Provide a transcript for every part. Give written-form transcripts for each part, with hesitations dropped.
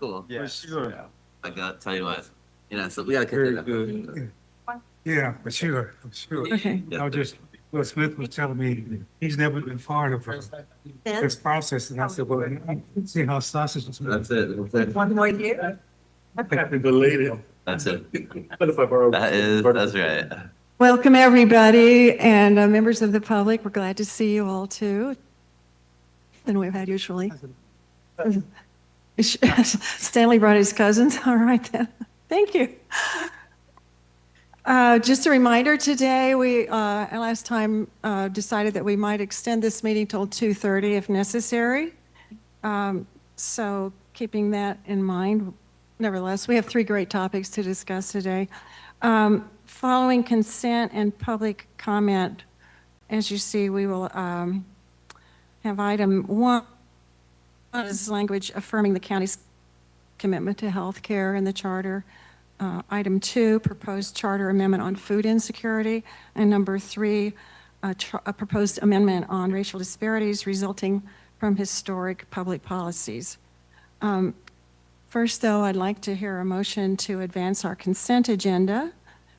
Cool. Yes. I got tell you what. So we gotta Very that. good. Yeah, for sure, for sure. Okay. Yeah. I just, Will Smith was telling me he's never been part of this process, and I said, well, see how sausage is made. That's it. That's it. One more year? Happy belated. That's it. That's right. Welcome, everybody, and members of the public. We're glad to see you all, too, than we've had usually. Stanley brought his cousins. All right, then. Thank you. Just a reminder, today, we last time decided that we might extend this meeting till 2:30 if necessary. So keeping that in mind, nevertheless, we have 3 great topics to discuss today. Following consent and public comment, as you see, we will have item 1 is language affirming the county's commitment to health care in the charter. Item 2, proposed charter amendment on food insecurity. And number 3, a proposed amendment on racial disparities resulting from historic public policies. First, though, I'd like to hear a motion to advance our consent agenda,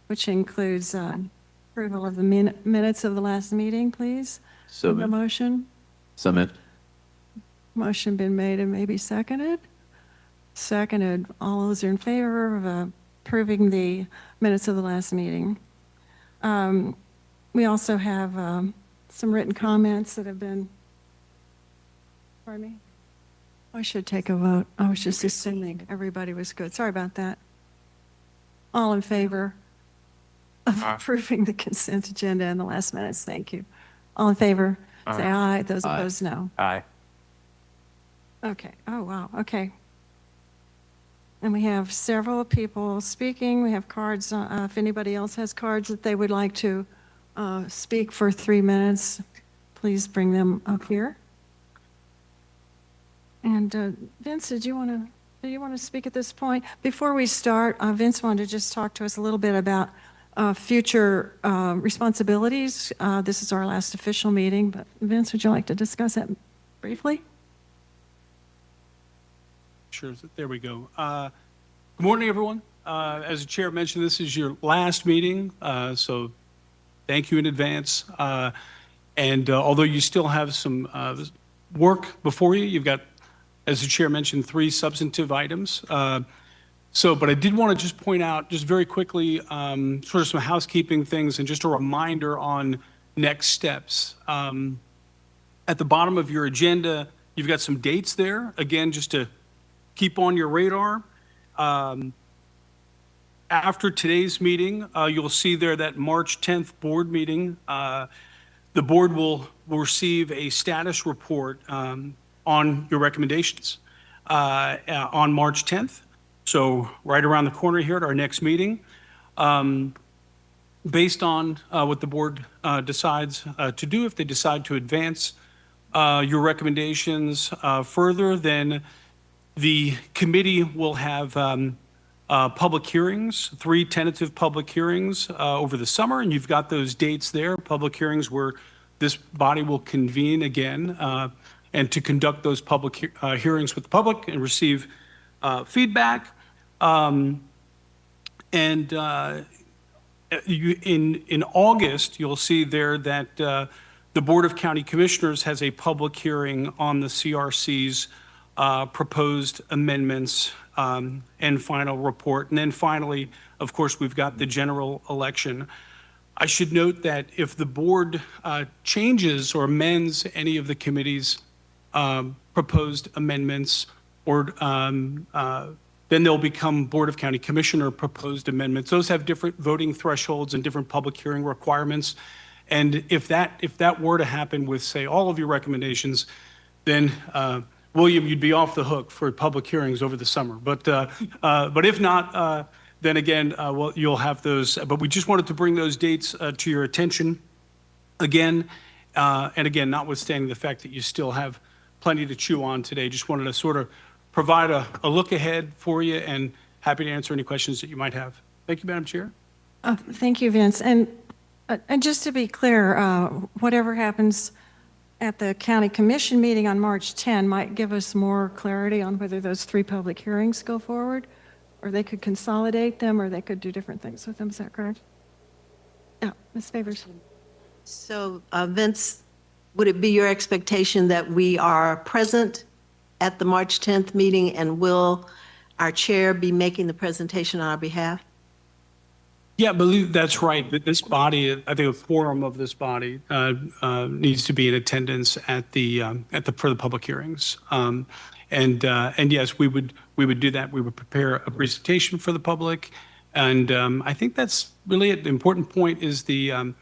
which includes approval of the minutes of the last meeting, please. So The motion. Summit. Motion been made and maybe seconded? Seconded. All those in favor of approving the minutes of the last meeting? We also have some written comments that have been, pardon me? I should take a vote. I was just assuming everybody was good. Sorry about that. All in favor of approving the consent agenda in the last minutes? Thank you. All in favor? Say aye. Those opposed, no. Aye. Okay. Oh, wow. Okay. And we have several people speaking. We have cards. If anybody else has cards that they would like to speak for 3 minutes, please bring them up here. And Vince, do you want to speak at this point? Before we start, Vince wanted to just talk to us a little bit about future responsibilities. This is our last official meeting, but Vince, would you like to discuss that briefly? Sure, there we go. Good morning, everyone. As the chair mentioned, this is your last meeting, so thank you in advance. And although you still have some work before you, you've got, as the chair mentioned, 3 substantive items. But I did want to just point out, just very quickly, sort of some housekeeping things and just a reminder on next steps. At the bottom of your agenda, you've got some dates there, again, just to keep on your radar. After today's meeting, you'll see there that March 10th board meeting. The board will receive a status report on your recommendations on March 10th. So right around the corner here at our next meeting. Based on what the board decides to do, if they decide to advance your recommendations further, then the committee will have public hearings, 3 tentative public hearings over the summer, and you've got those dates there, public hearings where this body will convene again and to conduct those public hearings with the public and receive feedback. In August, you'll see there that the Board of County Commissioners has a public hearing on the CRC's proposed amendments and final report. And then finally, of course, we've got the general election. I should note that if the board changes or amends any of the committee's proposed amendments, or then they'll become Board of County Commissioner proposed amendments. Those have different voting thresholds and different public hearing requirements. And if that were to happen with, say, all of your recommendations, then William, you'd be off the hook for public hearings over the summer. But if not, then again, well, you'll have those. But we just wanted to bring those dates to your attention again. And again, notwithstanding the fact that you still have plenty to chew on today, just wanted to sort of provide a look ahead for you, and happy to answer any questions that you might have. Thank you, Madam Chair. Thank you, Vince. And just to be clear, whatever happens at the county commission meeting on March 10 might give us more clarity on whether those 3 public hearings go forward, or they could consolidate them, or they could do different things with them. Is that correct? Yeah, Ms. Favors. So Vince, would it be your expectation that we are present at the March 10th meeting, and will our chair be making the presentation on our behalf? Yeah, I believe that's right. That this body, I think a quorum of this body needs to be in attendance at the for the public hearings. And yes, we would do that. We would prepare a presentation for the public. And I think that's really an important point is the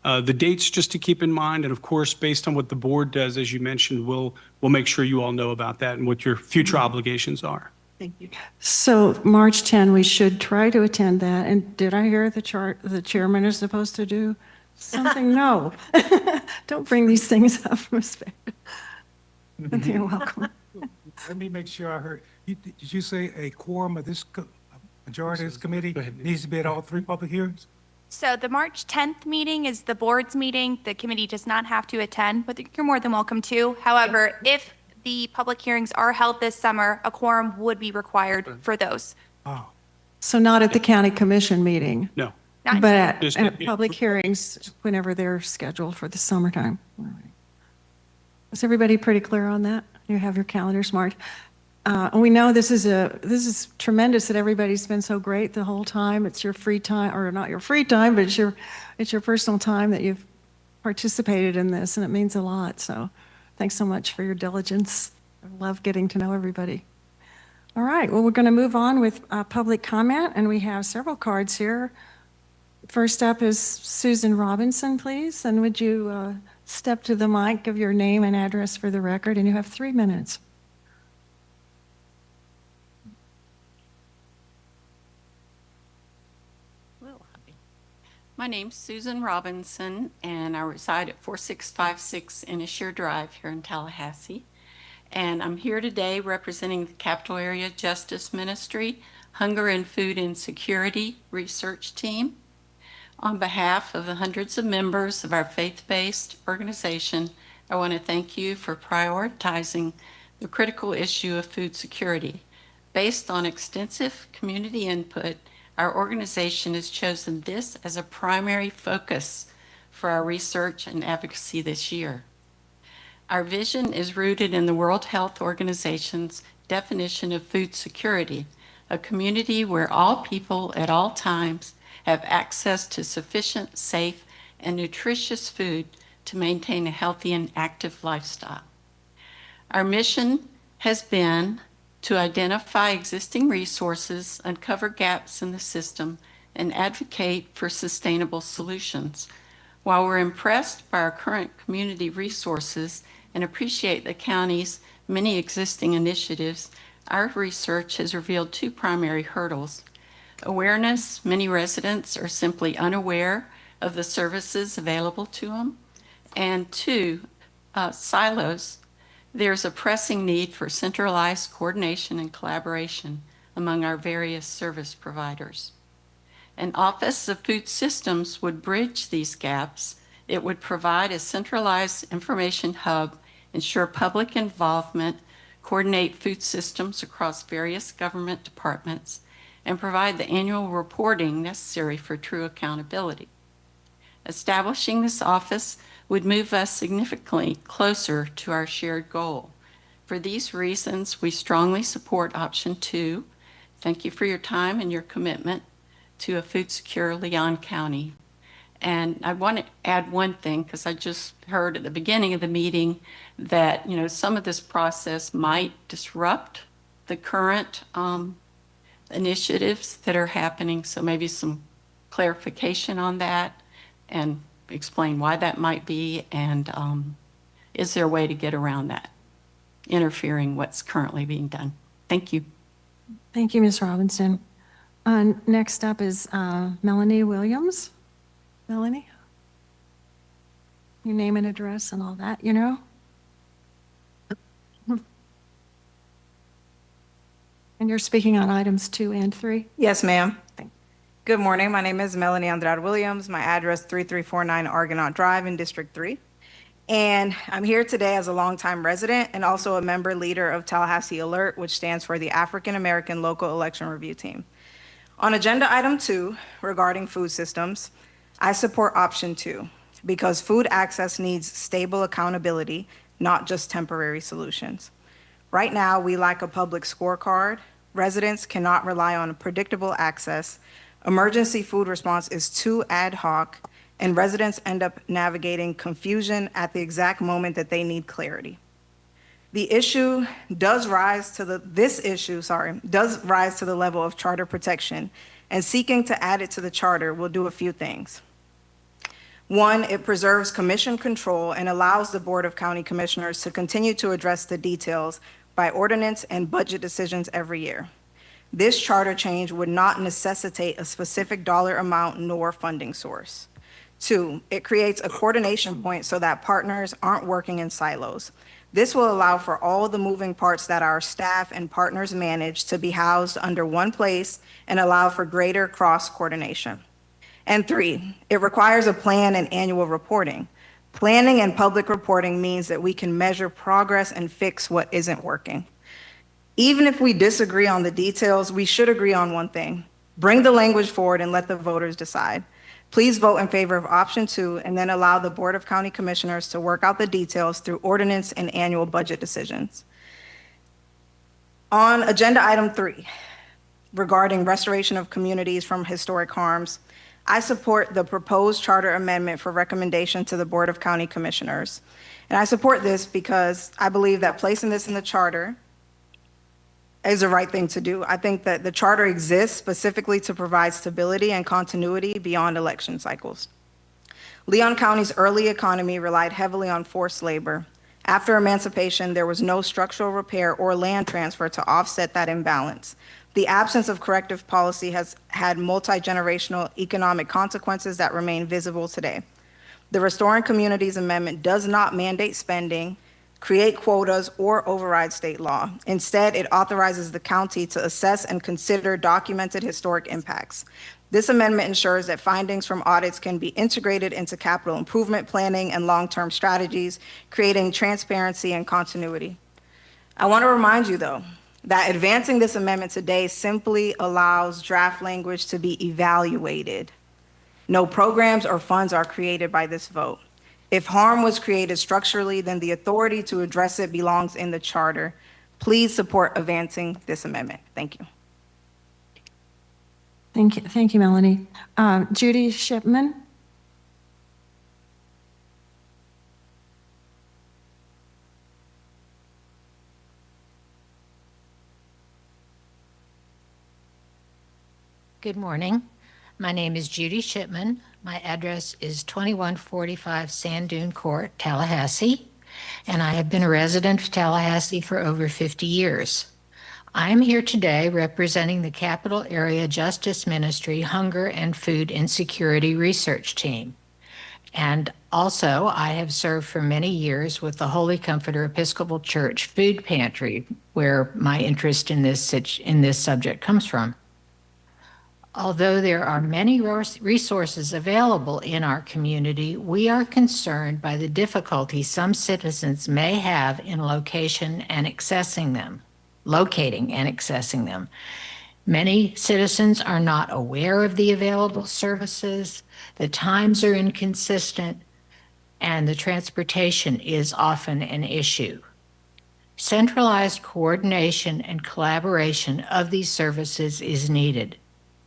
dates just to keep in mind. And of course, based on what the board does, as you mentioned, we'll make sure you all know about that and what your future obligations are. Thank you. So March 10, we should try to attend that. And did I hear the chairman is supposed to do something? No. Don't bring these things up, Ms. Favors. You're welcome. Let me make sure I heard. Did you say a quorum of this, majority of this committee needs to be at all 3 public hearings? So the March 10th meeting is the board's meeting. The committee does not have to attend, but you're more than welcome to. However, if the public hearings are held this summer, a quorum would be required for those. Oh, So not at the county commission meeting, No. Not- but Just- at public hearings whenever they're scheduled for the summertime. All right. Is everybody pretty clear on that? You have your calendars marked. And we know this is tremendous that everybody's been so great the whole time. It's your free time, or not your free time, but it's your personal time that you've participated in this, and it means a lot. So thanks so much for your diligence. I love getting to know everybody. All right, well, we're going to move on with public comment, and we have several cards here. First up is Susan Robinson, please, and would you step to the mic, give your name and address for the record, and you have 3 minutes. My name's Susan Robinson, and I reside at 4656 Inisher Drive here in Tallahassee. And I'm here today representing the Capital Area Justice Ministry Hunger and Food Insecurity Research Team. On behalf of the hundreds of members of our faith-based organization, I want to thank you for prioritizing the critical issue of food security. Based on extensive community input, our organization has chosen this as a primary focus for our research and advocacy this year. Our vision is rooted in the World Health Organization's definition of food security, a community where all people at all times have access to sufficient, safe, and nutritious food to maintain a healthy and active lifestyle. Our mission has been to identify existing resources, uncover gaps in the system, and advocate for sustainable solutions. While we're impressed by our current community resources and appreciate the county's many existing initiatives, our research has revealed 2 primary hurdles. Awareness: many residents are simply unaware of the services available to them. And 2, silos. There's a pressing need for centralized coordination and collaboration among our various service providers. An Office of Food Systems would bridge these gaps. It would provide a centralized information hub, ensure public involvement, coordinate food systems across various government departments, and provide the annual reporting necessary for true accountability. Establishing this office would move us significantly closer to our shared goal. For these reasons, we strongly support option 2. Thank you for your time and your commitment to a food secure Leon County. And I want to add one thing, because I just heard at the beginning of the meeting that, some of this process might disrupt the current initiatives that are happening. So maybe some clarification on that and explain why that might be, and is there a way to get around that, interfering what's currently being done? Thank you. Thank you, Ms. Robinson. Next up is Melanie Williams. Melanie? Your name and address and all that, And you're speaking on items 2 and 3? Yes, ma'am. Good morning. My name is Melanie Andrade Williams. My address 3349 Argonaut Drive in District 3. And I'm here today as a longtime resident and also a member leader of Tallahassee Alert, which stands for the African American Local Election Review Team. On agenda item 2, regarding food systems, I support option 2 because food access needs stable accountability, not just temporary solutions. Right now, we lack a public scorecard. Residents cannot rely on predictable access. Emergency food response is too ad hoc, and residents end up navigating confusion at the exact moment that they need clarity. This issue does rise to the level of charter protection, and seeking to add it to the charter will do a few things. One, it preserves commission control and allows the Board of County Commissioners to continue to address the details by ordinance and budget decisions every year. This charter change would not necessitate a specific dollar amount nor funding source. 2, it creates a coordination point so that partners aren't working in silos. This will allow for all the moving parts that our staff and partners manage to be housed under one place and allow for greater cross-coordination. And 3, it requires a plan and annual reporting. Planning and public reporting means that we can measure progress and fix what isn't working. Even if we disagree on the details, we should agree on one thing. Bring the language forward and let the voters decide. Please vote in favor of option 2 and then allow the Board of County Commissioners to work out the details through ordinance and annual budget decisions. On agenda item 3, regarding restoration of communities from historic harms, I support the proposed charter amendment for recommendation to the Board of County Commissioners. And I support this because I believe that placing this in the charter is the right thing to do. I think that the charter exists specifically to provide stability and continuity beyond election cycles. Leon County's early economy relied heavily on forced labor. After emancipation, there was no structural repair or land transfer to offset that imbalance. The absence of corrective policy has had multi-generational economic consequences that remain visible today. The Restoring Communities Amendment does not mandate spending, create quotas, or override state law. Instead, it authorizes the county to assess and consider documented historic impacts. This amendment ensures that findings from audits can be integrated into capital improvement planning and long-term strategies, creating transparency and continuity. I want to remind you, though, that advancing this amendment today simply allows draft language to be evaluated. No programs or funds are created by this vote. If harm was created structurally, then the authority to address it belongs in the charter. Please support advancing this amendment. Thank you. Thank you, Melanie. Judy Shipman? Good morning. My name is Judy Shipman. My address is 2145 Sand Dune Court, Tallahassee, and I have been a resident of Tallahassee for over 50 years. I'm here today representing the Capital Area Justice Ministry Hunger and Food Insecurity Research Team. And also, I have served for many years with the Holy Comforter Episcopal Church Food Pantry, where my interest in this subject comes from. Although there are many resources available in our community, we are concerned by the difficulty some citizens may have in locating and accessing them. Many citizens are not aware of the available services, the times are inconsistent, and the transportation is often an issue. Centralized coordination and collaboration of these services is needed.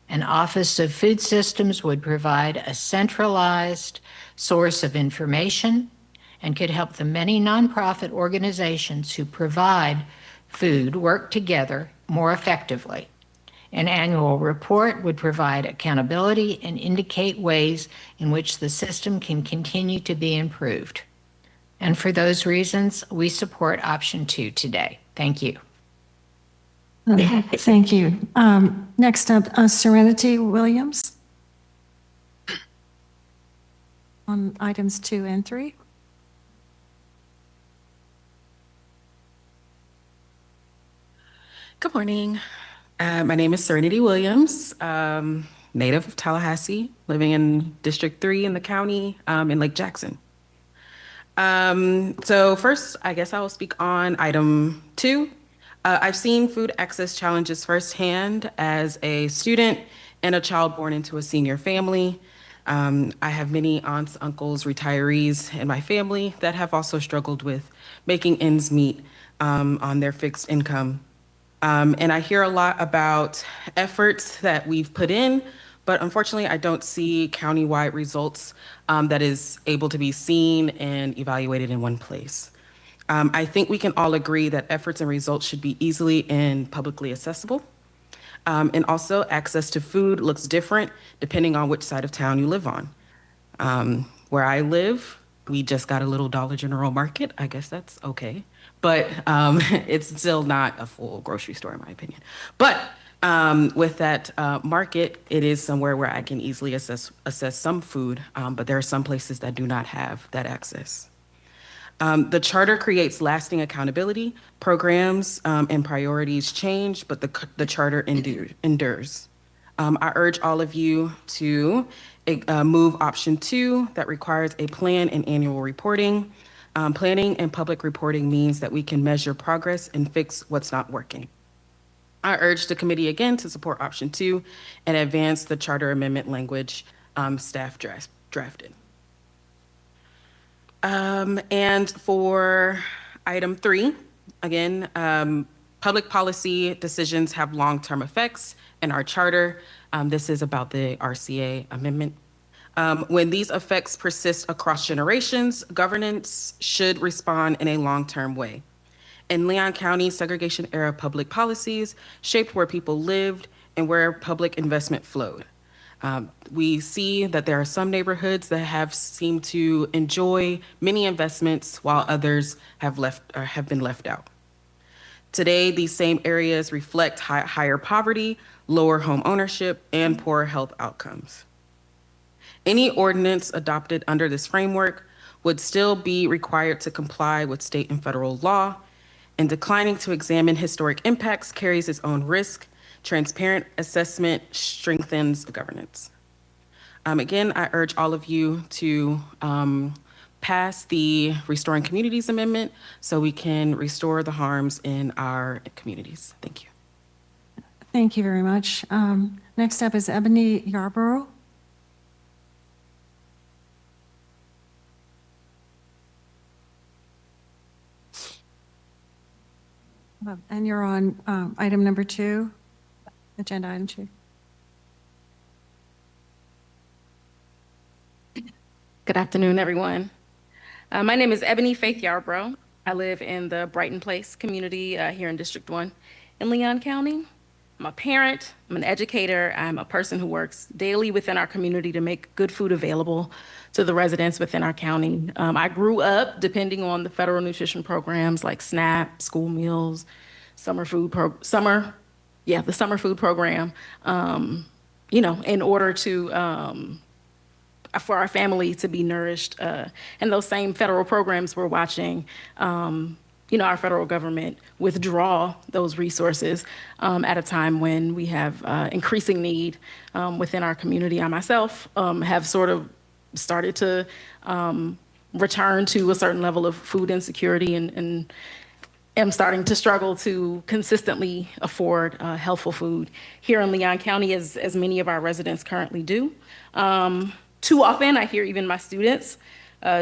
An Office of Food Systems would provide a centralized source of information and could help the many nonprofit organizations who provide food work together more effectively. An annual report would provide accountability and indicate ways in which the system can continue to be improved. And for those reasons, we support option 2 today. Thank you. Okay, thank you. Next up, Serenity Williams on items 2 and 3. Good morning. My name is Serenity Williams, native of Tallahassee, living in District 3 in the county in Lake Jackson. So first, I guess I will speak on item 2. I've seen food access challenges firsthand as a student and a child born into a senior family. I have many aunts, uncles, retirees in my family that have also struggled with making ends meet on their fixed income. And I hear a lot about efforts that we've put in, but unfortunately, I don't see countywide results that is able to be seen and evaluated in one place. I think we can all agree that efforts and results should be easily and publicly accessible. And also, access to food looks different depending on which side of town you live on. Where I live, we just got a little Dollar General market. I guess that's okay. But it's still not a full grocery store, in my opinion. But with that market, it is somewhere where I can easily assess some food, but there are some places that do not have that access. The charter creates lasting accountability. Programs and priorities change, but the charter endures. I urge all of you to move option 2 that requires a plan and annual reporting. Planning and public reporting means that we can measure progress and fix what's not working. I urge the committee again to support option 2 and advance the charter amendment language staff drafted. And for item 3, again, public policy decisions have long-term effects in our charter. This is about the RCA amendment. When these effects persist across generations, governance should respond in a long-term way. In Leon County, segregation-era public policies shaped where people lived and where public investment flowed. We see that there are some neighborhoods that have seemed to enjoy many investments while others have been left out. Today, these same areas reflect higher poverty, lower home ownership, and poor health outcomes. Any ordinance adopted under this framework would still be required to comply with state and federal law, and declining to examine historic impacts carries its own risk. Transparent assessment strengthens governance. Again, I urge all of you to pass the Restoring Communities Amendment so we can restore the harms in our communities. Thank you. Thank you very much. Next up is Ebony Yarborough. And you're on item number 2, agenda item 2. Good afternoon, everyone. My name is Ebony Faith Yarbrough. I live in the Brighton Place community here in District 1 in Leon County. I'm a parent, I'm an educator, I'm a person who works daily within our community to make good food available to the residents within our county. I grew up depending on the federal nutrition programs like SNAP, school meals, the summer food program, in order to, for our family to be nourished. And those same federal programs we're watching, our federal government withdraw those resources at a time when we have increasing need within our community. I myself have sort of started to return to a certain level of food insecurity and am starting to struggle to consistently afford healthful food here in Leon County, as many of our residents currently do. Too often, I hear even my students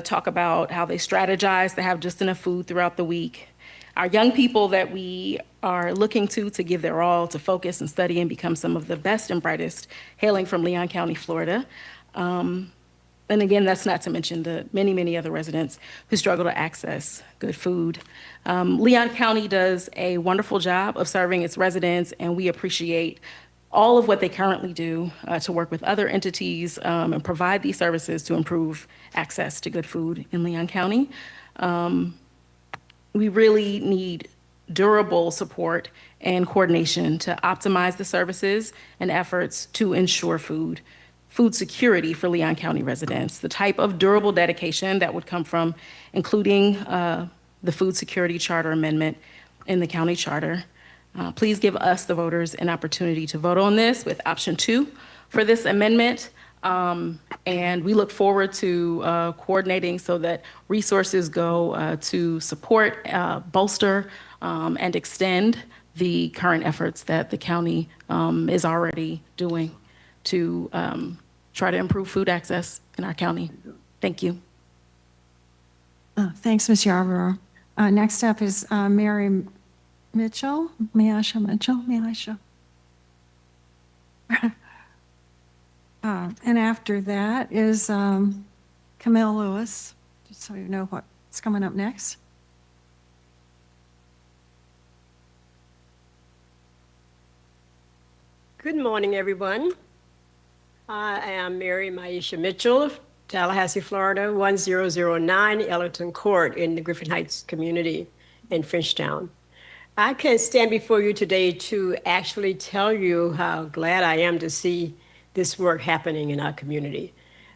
talk about how they strategize to have just enough food throughout the week. Our young people that we are looking to give their all to focus and study and become some of the best and brightest hailing from Leon County, Florida. And again, that's not to mention the many, many other residents who struggle to access good food. Leon County does a wonderful job of serving its residents, and we appreciate all of what they currently do to work with other entities and provide these services to improve access to good food in Leon County. We really need durable support and coordination to optimize the services and efforts to ensure food security for Leon County residents. The type of durable dedication that would come from including the Food Security Charter Amendment in the county charter. Please give us, the voters, an opportunity to vote on this with option 2 for this amendment. And we look forward to coordinating so that resources go to support, bolster, and extend the current efforts that the county is already doing to try to improve food access in our county. Thank you. Thanks, Ms. Yarborough. Next up is Mary Mitchell, Miasha Mitchell, Miasha. And after that is Camille Lewis, just so you know what's coming up next. Good morning, everyone. I am Mary Maisha Mitchell, Tallahassee, Florida, 1009 Ellerton Court in the Griffin Heights community in Frenchtown. I can stand before you today to actually tell you how glad I am to see this work happening in our community.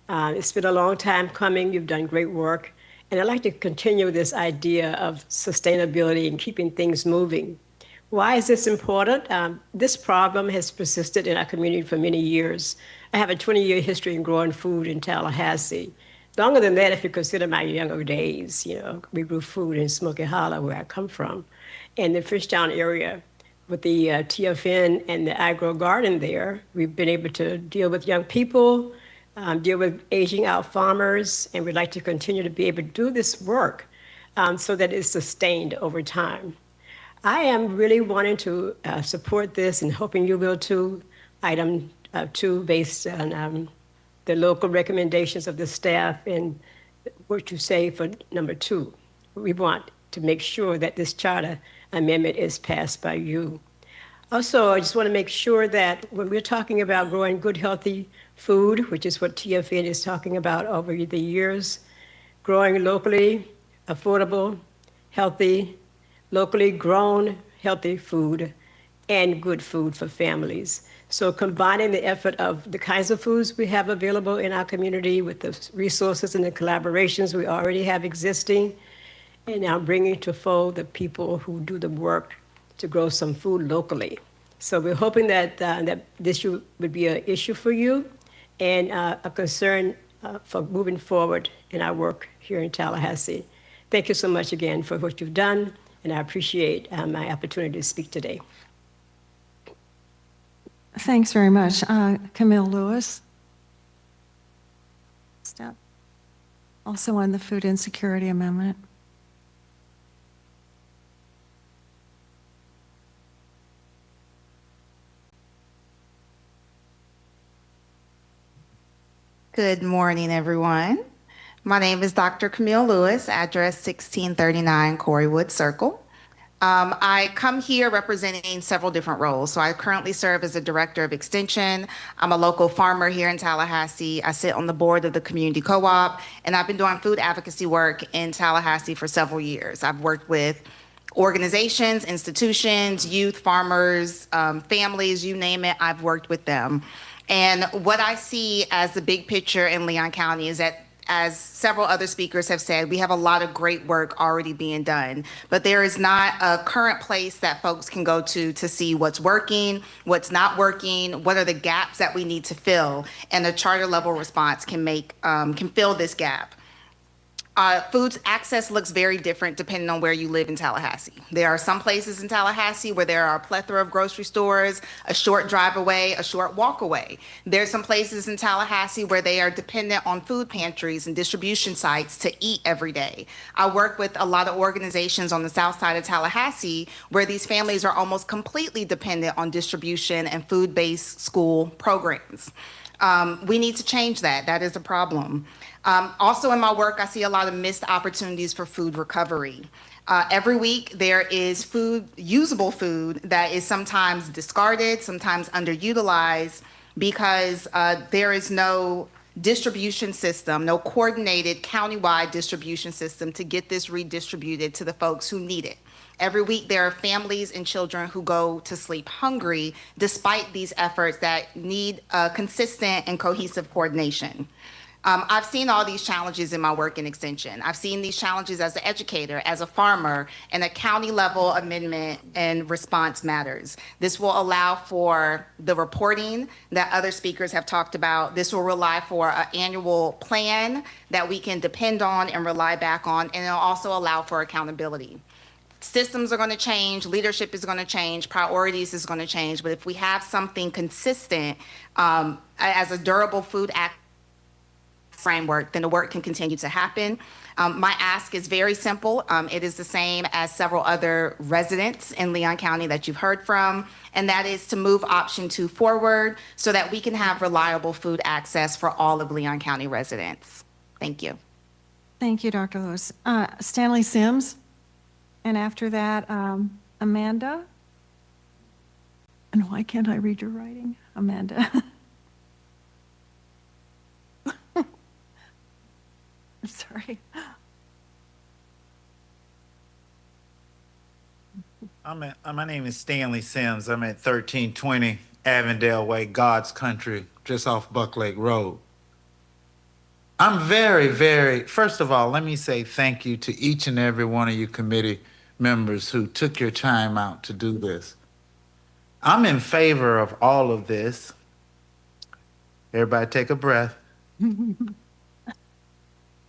It's been a long time coming. You've done great work. And I'd like to continue this idea of sustainability and keeping things moving. Why is this important? This problem has persisted in our community for many years. I have a 20-year history in growing food in Tallahassee. Longer than that, if you consider my younger days, we grew food in Smoky Hollow, where I come from, in the Frenchtown area. With the TFN and the agro garden there, we've been able to deal with young people, deal with aging out farmers, and we'd like to continue to be able to do this work so that it's sustained over time. I am really wanting to support this and hoping you will too. Item 2, based on the local recommendations of the staff and what you say for number 2. We want to make sure that this charter amendment is passed by you. Also, I just want to make sure that when we're talking about growing good, healthy food, which is what TFN is talking about over the years, growing locally, affordable, healthy, locally grown, healthy food, and good food for families. So combining the effort of the kinds of foods we have available in our community with the resources and the collaborations we already have existing, and now bringing to fold the people who do the work to grow some food locally. So we're hoping that that this would be an issue for you and a concern for moving forward in our work here in Tallahassee. Thank you so much again for what you've done, and I appreciate my opportunity to speak today. Thanks very much. Camille Lewis. Step. Also on the Food Insecurity Amendment. Good morning, everyone. My name is Dr. Camille Lewis, address 1639 Coreywood Circle. I come here representing several different roles. So I currently serve as a director of extension. I'm a local farmer here in Tallahassee. I sit on the board of the community co-op, and I've been doing food advocacy work in Tallahassee for several years. I've worked with organizations, institutions, youth, farmers, families, you name it, I've worked with them. And what I see as the big picture in Leon County is that, as several other speakers have said, we have a lot of great work already being done, but there is not a current place that folks can go to see what's working, what's not working, what are the gaps that we need to fill, and a charter level response can fill this gap. Food access looks very different depending on where you live in Tallahassee. There are some places in Tallahassee where there are a plethora of grocery stores, a short drive away, a short walk away. There's some places in Tallahassee where they are dependent on food pantries and distribution sites to eat every day. I work with a lot of organizations on the south side of Tallahassee where these families are almost completely dependent on distribution and food-based school programs. We need to change that. That is a problem. Also in my work, I see a lot of missed opportunities for food recovery. Every week there is usable food that is sometimes discarded, sometimes underutilized because there is no distribution system, no coordinated countywide distribution system to get this redistributed to the folks who need it. Every week there are families and children who go to sleep hungry despite these efforts that need consistent and cohesive coordination. I've seen all these challenges in my work in Extension. I've seen these challenges as an educator, as a farmer, and a county level amendment and response matters. This will allow for the reporting that other speakers have talked about. This will rely for an annual plan that we can depend on and rely back on, and it'll also allow for accountability. Systems are going to change, leadership is going to change, priorities is going to change, but if we have something consistent as a durable food act framework, then the work can continue to happen. My ask is very simple. It is the same as several other residents in Leon County that you've heard from, and that is to move option 2 forward so that we can have reliable food access for all of Leon County residents. Thank you. Thank you, Dr. Lewis. Stanley Sims, and after that, Amanda. And why can't I read your writing? Amanda. I'm sorry. My name is Stanley Sims. I'm at 1320 Avondale Way, God's Country, just off Buck Lake Road. I'm first of all, let me say thank you to each and every one of you committee members who took your time out to do this. I'm in favor of all of this. Everybody take a breath.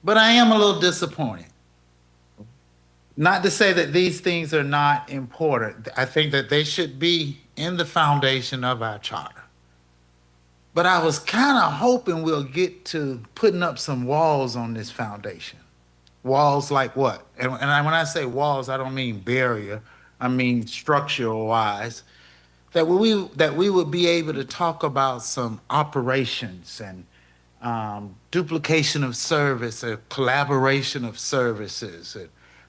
But I am a little disappointed. Not to say that these things are not important. I think that they should be in the foundation of our charter. But I was kind of hoping we'll get to putting up some walls on this foundation. Walls like what? And when I say walls, I don't mean barrier. I mean structural-wise. That we would be able to talk about some operations and duplication of service, or collaboration of services.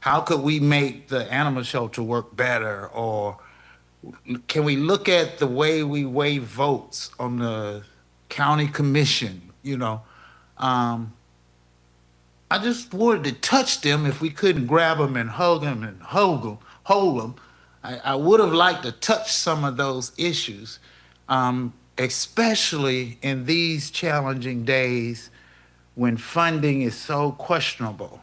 How could we make the animal shelter work better? Or can we look at the way we weigh votes on the county commission? I just wanted to touch them if we couldn't grab them and hug them and hold them. I would have liked to touch some of those issues, especially in these challenging days when funding is so questionable.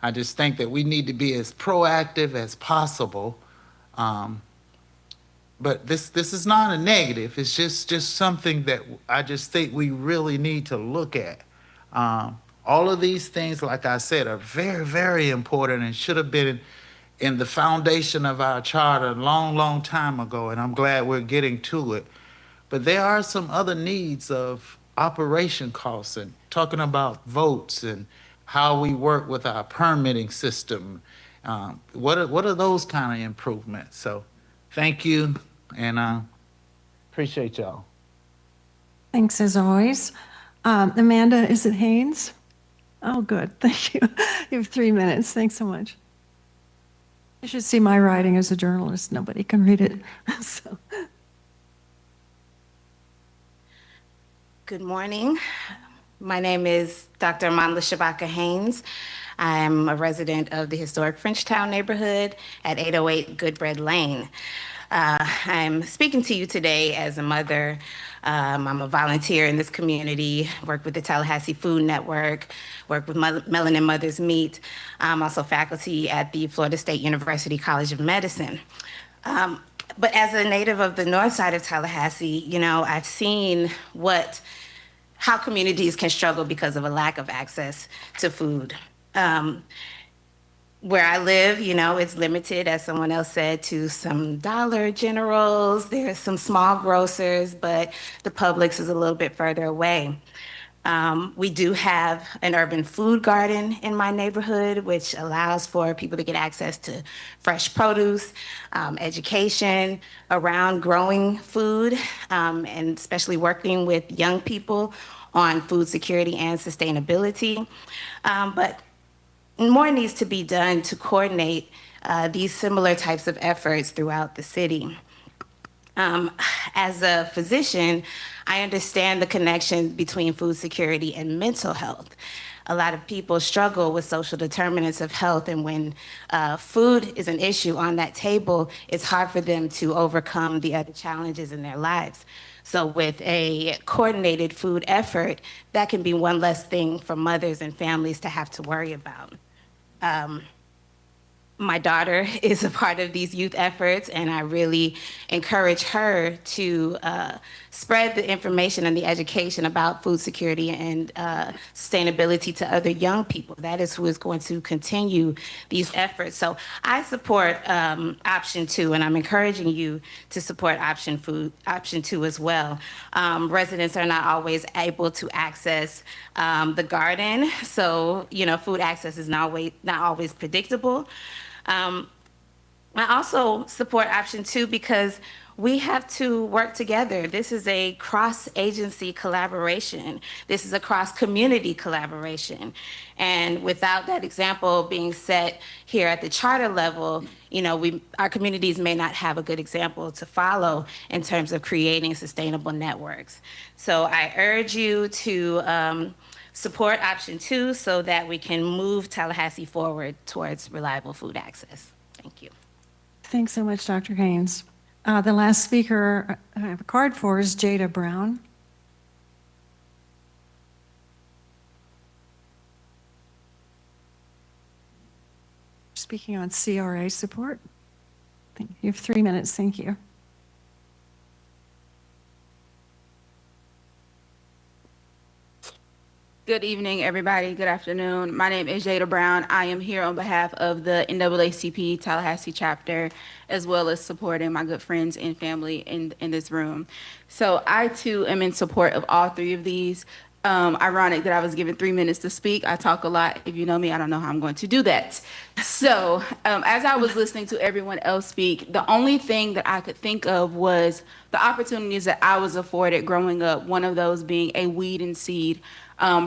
I just think that we need to be as proactive as possible. But this is not a negative. It's just something that I just think we really need to look at. All of these things, like I said, are very, very important and should have been in the foundation of our charter a long, long time ago, and I'm glad we're getting to it. But there are some other needs of operation costs and talking about votes and how we work with our permitting system. What are those kind of improvements? So thank you, and appreciate y'all. Thanks as always. Amanda, is it Haynes? Oh, good. Thank you. You have 3 minutes. Thanks so much. You should see my writing as a journalist. Nobody can read it. So. Good morning. My name is Dr. Amanda Shabaka Haynes. I'm a resident of the historic Frenchtown neighborhood at 808 Goodbread Lane. I'm speaking to you today as a mother. I'm a volunteer in this community, work with the Tallahassee Food Network, work with Melanin Mothers Meet. I'm also faculty at the Florida State University College of Medicine. But as a native of the north side of Tallahassee, I've seen how communities can struggle because of a lack of access to food. Where I live, it's limited, as someone else said, to some Dollar Generals. There's some small grocers, but the Publix is a little bit further away. We do have an urban food garden in my neighborhood, which allows for people to get access to fresh produce, education around growing food, and especially working with young people on food security and sustainability. But more needs to be done to coordinate these similar types of efforts throughout the city. As a physician, I understand the connection between food security and mental health. A lot of people struggle with social determinants of health, and when food is an issue on that table, it's hard for them to overcome the other challenges in their lives. So with a coordinated food effort, that can be one less thing for mothers and families to have to worry about. My daughter is a part of these youth efforts, and I really encourage her to spread the information and the education about food security and sustainability to other young people. That is who is going to continue these efforts. So I support option 2, and I'm encouraging you to support option 2 as well. Residents are not always able to access the garden, so food access is not always predictable. I also support option 2 because we have to work together. This is a cross-agency collaboration. This is a cross-community collaboration. And without that example being set here at the charter level, our communities may not have a good example to follow in terms of creating sustainable networks. So I urge you to support option 2 so that we can move Tallahassee forward towards reliable food access. Thank you. Thanks so much, Dr. Haynes. The last speaker I have a card for is Jada Brown. Speaking on CRA support. You have 3 minutes. Thank you. Good evening, everybody. Good afternoon. My name is Jada Brown. I am here on behalf of the NAACP Tallahassee chapter, as well as supporting my good friends and family in this room. So I, too, am in support of all 3 of these. Ironic that I was given 3 minutes to speak. I talk a lot. If you know me, I don't know how I'm going to do that. So as I was listening to everyone else speak, the only thing that I could think of was the opportunities that I was afforded growing up, one of those being a weed and seed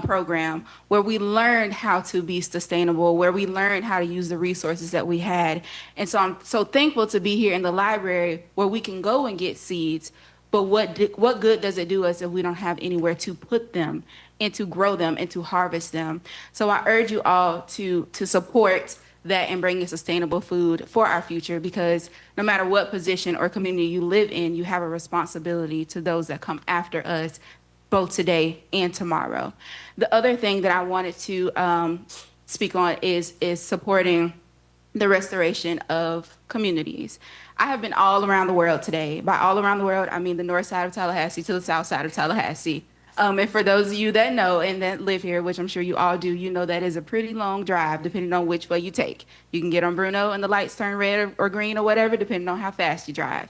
program where we learned how to be sustainable, where we learned how to use the resources that we had. And so I'm so thankful to be here in the library where we can go and get seeds, but what good does it do us if we don't have anywhere to put them and to grow them and to harvest them? So I urge you all to support that and bringing sustainable food for our future, because no matter what position or community you live in, you have a responsibility to those that come after us, both today and tomorrow. The other thing that I wanted to speak on is supporting the restoration of communities. I have been all around the world today. By all around the world, I mean the north side of Tallahassee to the south side of Tallahassee. And for those of you that know and that live here, which I'm sure you all do, you know that is a pretty long drive depending on which way you take. You can get on Bruno and the lights turn red or green or whatever, depending on how fast you drive.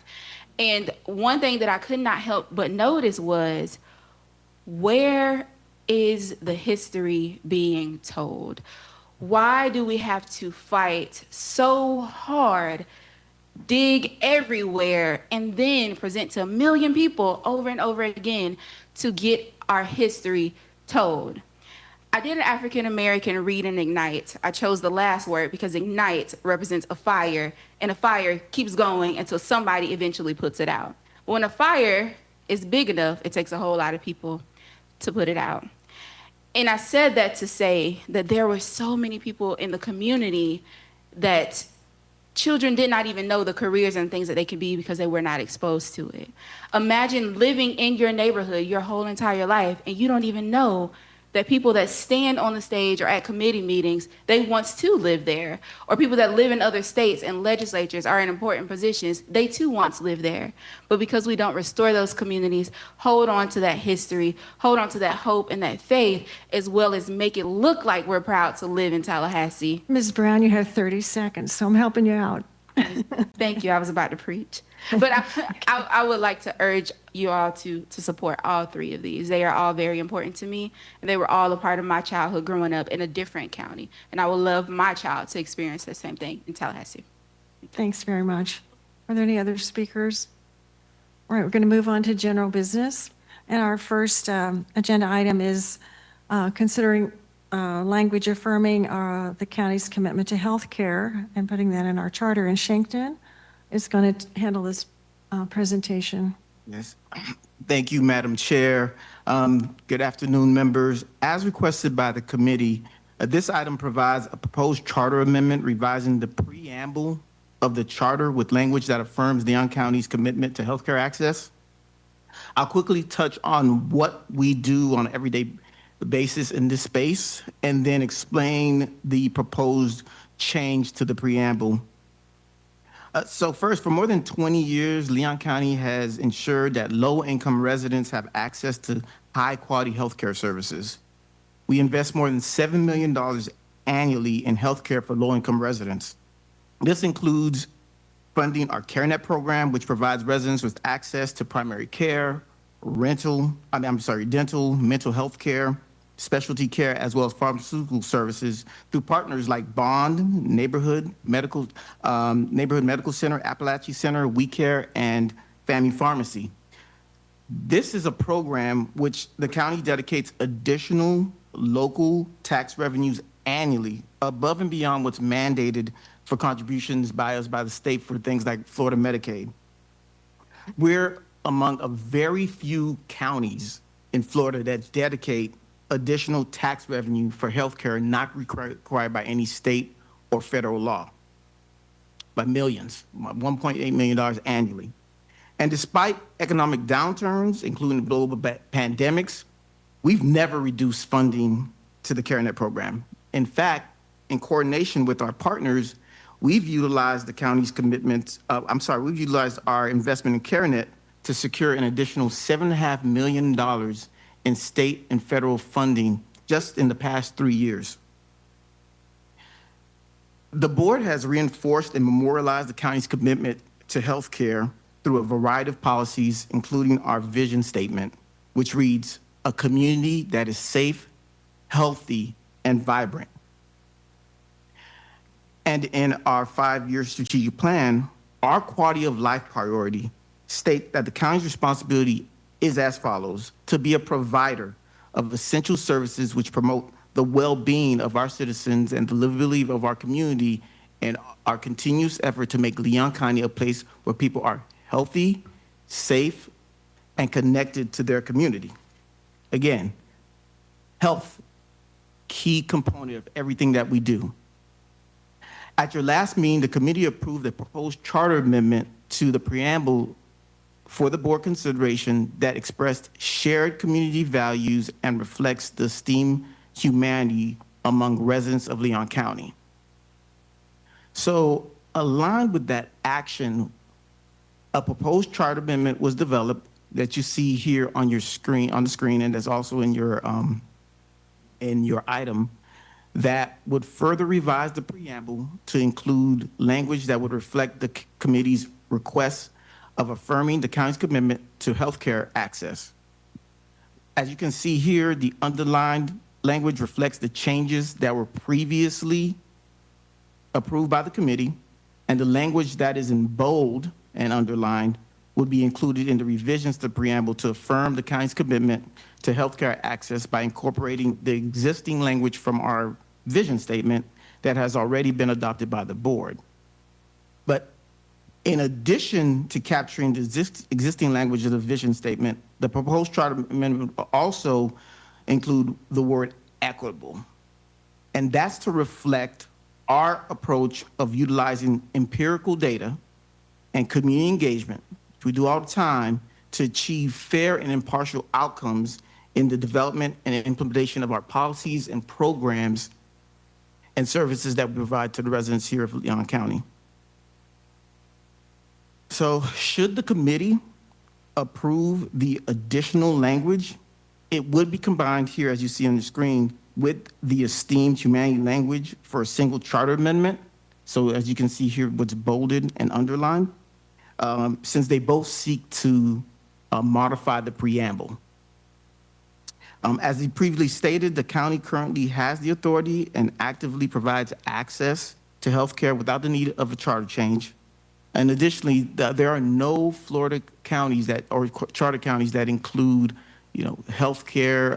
And one thing that I could not help but notice was, where is the history being told? Why do we have to fight so hard, dig everywhere, and then present to 1 million people over and over again to get our history told? I did an African American read and ignite. I chose the last word because ignite represents a fire, and a fire keeps going until somebody eventually puts it out. When a fire is big enough, it takes a whole lot of people to put it out. And I said that to say that there were so many people in the community that children did not even know the careers and things that they could be because they were not exposed to it. Imagine living in your neighborhood your whole entire life and you don't even know that people that stand on the stage or at committee meetings, they once too lived there. Or people that live in other states and legislatures are in important positions, they too once lived there. But because we don't restore those communities, hold on to that history, hold on to that hope and that faith, as well as make it look like we're proud to live in Tallahassee. Ms. Brown, you have 30 seconds, so I'm helping you out. Thank you. I was about to preach. But I would like to urge you all to support all 3 of these. They are all very important to me, and they were all a part of my childhood growing up in a different county. And I would love my child to experience the same thing in Tallahassee. Thanks very much. Are there any other speakers? All right, we're going to move on to general business. And our first agenda item is considering language affirming the county's commitment to health care and putting that in our charter. And Shankton is going to handle this presentation. Yes. Thank you, Madam Chair. Good afternoon, members. As requested by the committee, this item provides a proposed charter amendment revising the preamble of the charter with language that affirms the Young County's commitment to healthcare access. I'll quickly touch on what we do on an everyday basis in this space and then explain the proposed change to the preamble. So first, for more than 20 years, Leon County has ensured that low-income residents have access to high-quality healthcare services. We invest more than $7 million annually in healthcare for low-income residents. This includes funding our CareNet program, which provides residents with access to primary care, dental, mental health care, specialty care, as well as pharmaceutical services through partners like Bond, Neighborhood Medical Center, Appalachian Center, We Care, and Family Pharmacy. This is a program which the county dedicates additional local tax revenues annually above and beyond what's mandated for contributions by the state for things like Florida Medicaid. We're among a very few counties in Florida that dedicate additional tax revenue for healthcare not required by any state or federal law, by millions, $1.8 million annually. And despite economic downturns, including global pandemics, we've never reduced funding to the CareNet program. In fact, in coordination with our partners, we've utilized the county's commitments, we've utilized our investment in CareNet to secure an additional $7.5 million in state and federal funding just in the past 3 years. The board has reinforced and memorialized the county's commitment to healthcare through a variety of policies, including our vision statement, which reads, "A community that is safe, healthy, and vibrant." And in our 5-year strategic plan, our quality of life priority state that the county's responsibility is as follows: to be a provider of essential services which promote the well-being of our citizens and the livability of our community, and our continuous effort to make Leon County a place where people are healthy, safe, and connected to their community. Again, health, key component of everything that we do. At your last meeting, the committee approved a proposed charter amendment to the preamble for the board consideration that expressed shared community values and reflects the esteemed humanity among residents of Leon County. So, aligned with that action, a proposed charter amendment was developed that you see here on your screen, and that's also in your item, that would further revise the preamble to include language that would reflect the committee's request of affirming the county's commitment to healthcare access. As you can see here, the underlined language reflects the changes that were previously approved by the committee, and the language that is in bold and underlined would be included in the revisions to the preamble to affirm the county's commitment to healthcare access by incorporating the existing language from our vision statement that has already been adopted by the board. But in addition to capturing the existing language of the vision statement, the proposed charter amendment will also include the word equitable. And that's to reflect our approach of utilizing empirical data and community engagement, which we do all the time, to achieve fair and impartial outcomes in the development and implementation of our policies and programs and services that we provide to the residents here of Leon County. So should the committee approve the additional language, it would be combined here, as you see on the screen, with the esteemed humanity language for a single charter amendment. So as you can see here, what's bolded and underlined, since they both seek to modify the preamble. As he previously stated, the county currently has the authority and actively provides access to healthcare without the need of a charter change. And additionally, there are no Florida counties or charter counties that include, healthcare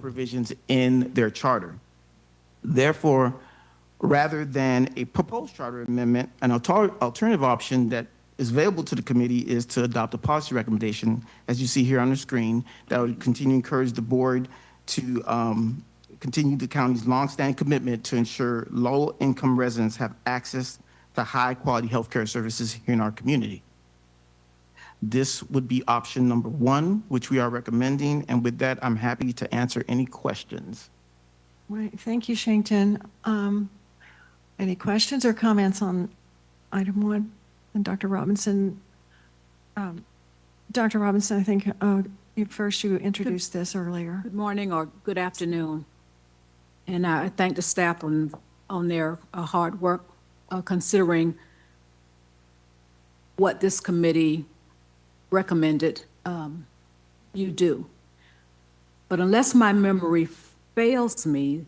provisions in their charter. Therefore, rather than a proposed charter amendment, an alternative option that is available to the committee is to adopt a policy recommendation, as you see here on the screen, that would continue to encourage the board to continue the county's longstanding commitment to ensure low-income residents have access to high-quality healthcare services here in our community. This would be option number 1, which we are recommending. And with that, I'm happy to answer any questions. Right, thank you, Shington. Any questions or comments on item 1? And Dr. Robinson, I think you introduced this earlier. Good morning or good afternoon. And I thank the staff on their hard work considering what this committee recommended you do. But unless my memory fails me,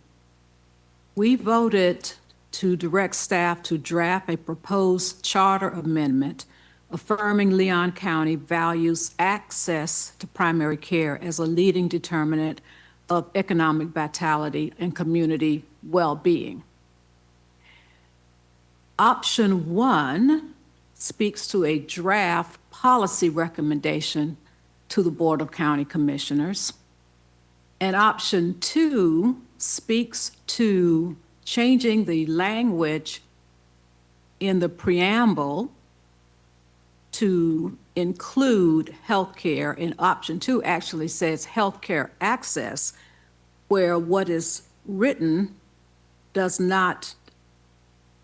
we voted to direct staff to draft a proposed charter amendment affirming Leon County values access to primary care as a leading determinant of economic vitality and community well-being. Option 1 speaks to a draft policy recommendation to the Board of County Commissioners. And option 2 speaks to changing the language in the preamble to include healthcare, and option 2 actually says healthcare access, where what is written does not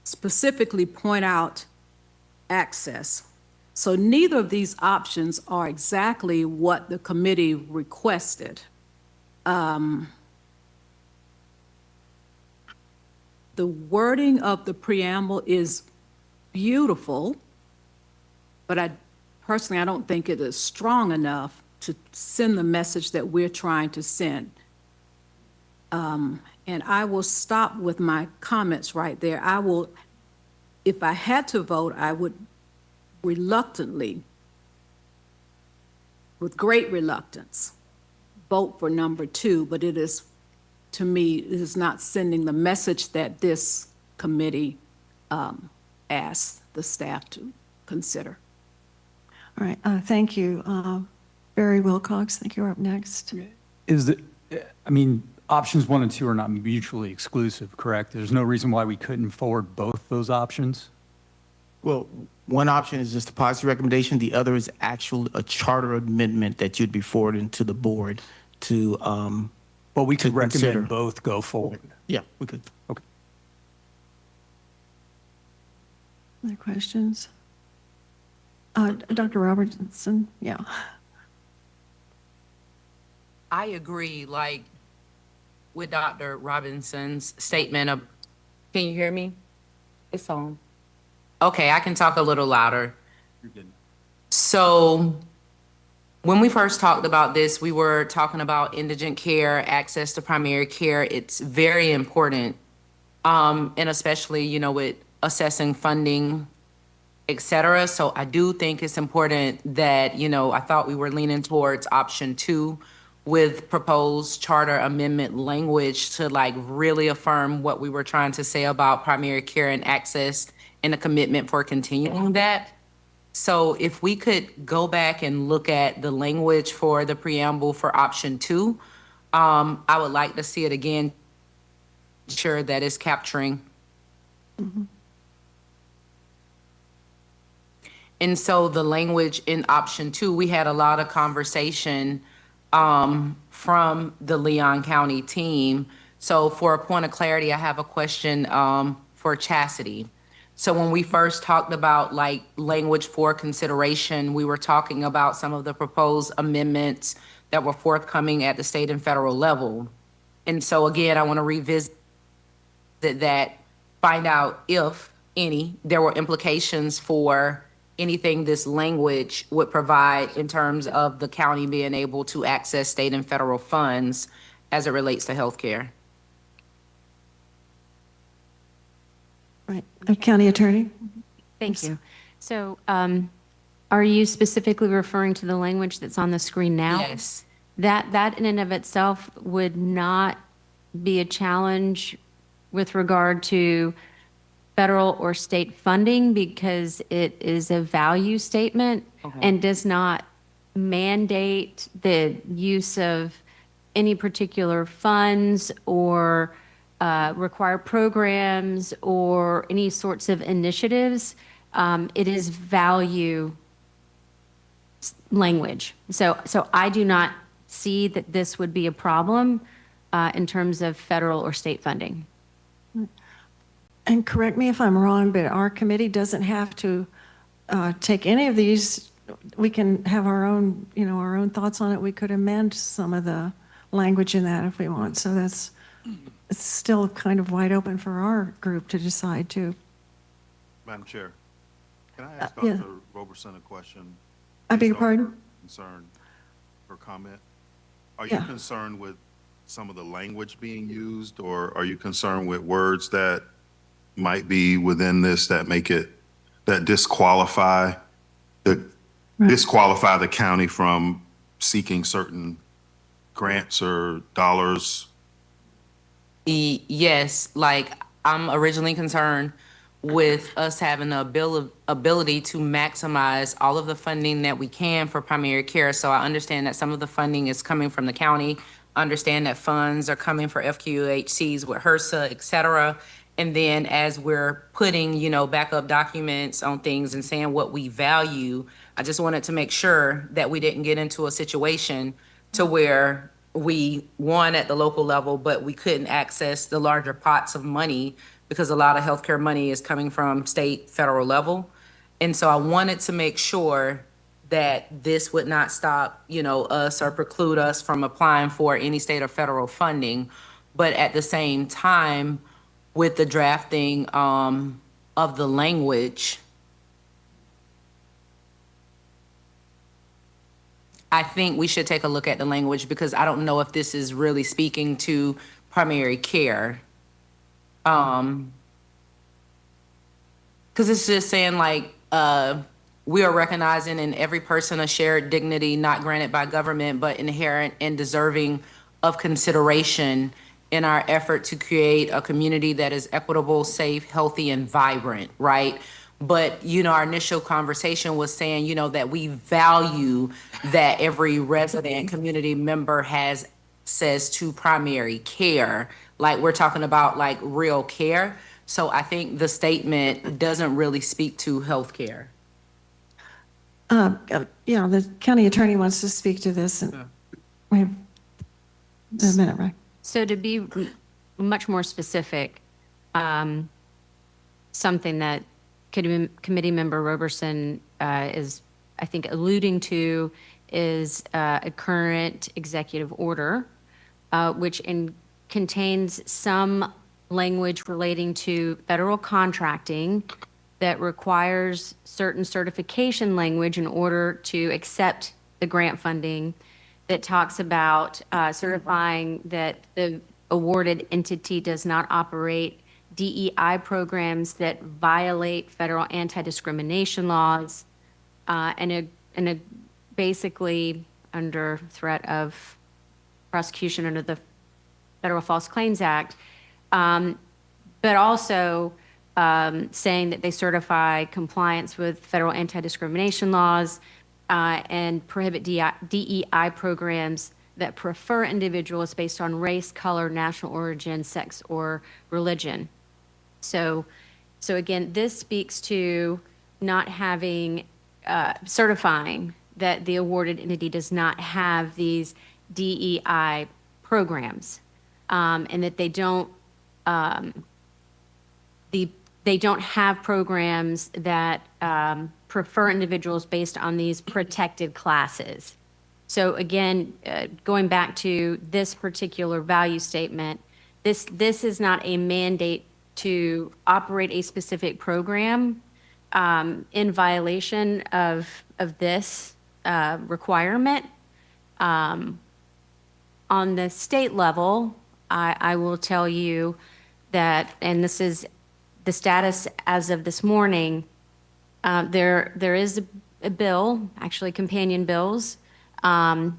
specifically point out access. So neither of these options are exactly what the committee requested. The wording of the preamble is beautiful, but I don't think it is strong enough to send the message that we're trying to send. And I will stop with my comments right there. If I had to vote, I would reluctantly, with great reluctance, vote for number 2, but it is, to me, it is not sending the message that this committee asked the staff to consider. All right, thank you. Barry Wilcox, I think you're up next. Options 1 and 2 are not mutually exclusive, correct? There's no reason why we couldn't forward both those options? Well, one option is just a policy recommendation. The other is actually a charter amendment that you'd be forwarding to the board to But we could recommend consider. both go forward. Yeah, we could. Okay. Other questions? Dr. Robertson, yeah. I agree, with Dr. Robinson's statement of, can you hear me? It's on. Okay, I can talk a little louder. You're good. So when we first talked about this, we were talking about indigent care, access to primary care. It's very important, and especially, with assessing funding, et cetera. So I do think it's important that, I thought we were leaning towards option 2 with proposed charter amendment language to really affirm what we were trying to say about primary care and access and a commitment for continuing that. So if we could go back and look at the language for the preamble for option 2, I would like to see it again, ensure that it's capturing. And so the language in option 2, we had a lot of conversation from the Leon County team. So for a point of clarity, I have a question for Chastity. So when we first talked about language for consideration, we were talking about some of the proposed amendments that were forthcoming at the state and federal level. And so again, I want to revisit that, find out if any, there were implications for anything this language would provide in terms of the county being able to access state and federal funds as it relates to healthcare. Right, County Attorney? Thank you. So are you specifically referring to the language that's on the screen now? Yes. That in and of itself would not be a challenge with regard to federal or state funding because it is a value statement and does not mandate the use of any particular funds or require programs or any sorts of initiatives. It is value language. So I do not see that this would be a problem in terms of federal or state funding. And correct me if I'm wrong, but our committee doesn't have to take any of these. We can have our own, our own thoughts on it. We could amend some of the language in that if we want. So it's still kind of wide open for our group to decide too. Madam Chair, can I ask yeah. Dr. Roberson a question? I beg your based on her pardon? Concern or comment? Are Yeah. you concerned with some of the language being used, or are you concerned with words that might be within this that make it, that disqualify the county from seeking certain grants or dollars? Yes, like I'm originally concerned with us having the ability to maximize all of the funding that we can for primary care. So I understand that some of the funding is coming from the county, understand that funds are coming for FQHCs with HRSA, et cetera. And then as we're putting, backup documents on things and saying what we value, I just wanted to make sure that we didn't get into a situation to where we won at the local level, but we couldn't access the larger pots of money because a lot of healthcare money is coming from state, federal level. And so I wanted to make sure that this would not stop, us or preclude us from applying for any state or federal funding. But at the same time, with the drafting of the language, I think we should take a look at the language because I don't know if this is really speaking to primary care. Because it's just saying like, we are recognizing in every person a shared dignity not granted by government, but inherent and deserving of consideration in our effort to create a community that is equitable, safe, healthy, and vibrant, right? But, our initial conversation was saying, that we value that every resident community member has access to primary care. Like we're talking about like real care. So I think the statement doesn't really speak to healthcare. The county attorney wants to speak to this. And we have a minute, right? So to be much more specific, something that committee member Roberson is, I think, alluding to is a current executive order, which contains some language relating to federal contracting that requires certain certification language in order to accept the grant funding, that talks about certifying that the awarded entity does not operate DEI programs that violate federal anti-discrimination laws, and basically under threat of prosecution under the Federal False Claims Act, but also saying that they certify compliance with federal anti-discrimination laws and prohibit DEI programs that prefer individuals based on race, color, national origin, sex, or religion. So again, this speaks to not having, certifying that the awarded entity does not have these DEI programs, and that they don't have programs that prefer individuals based on these protected classes. So again, going back to this particular value statement, this is not a mandate to operate a specific program in violation of this requirement. On the state level, I will tell you that, and this is the status as of this morning, there is a bill, actually companion bills. The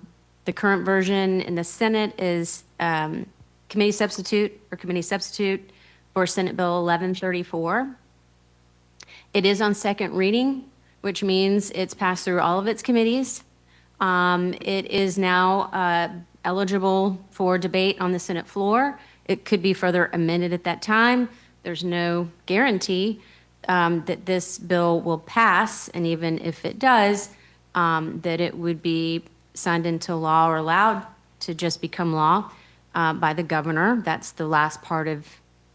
current version in the Senate is committee substitute for Senate Bill 1134. It is on second reading, which means it's passed through all of its committees. It is now eligible for debate on the Senate floor. It could be further amended at that time. There's no guarantee that this bill will pass, and even if it does, that it would be signed into law or allowed to just become law by the governor. That's the last part of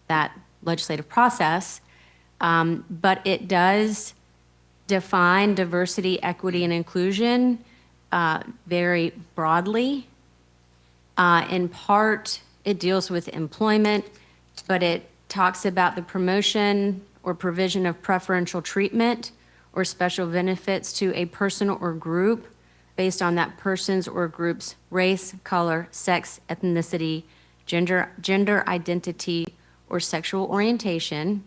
that legislative process. But it does define diversity, equity, and inclusion very broadly. In part, it deals with employment, but it talks about the promotion or provision of preferential treatment or special benefits to a person or group based on that person's or group's race, color, sex, ethnicity, gender identity, or sexual orientation,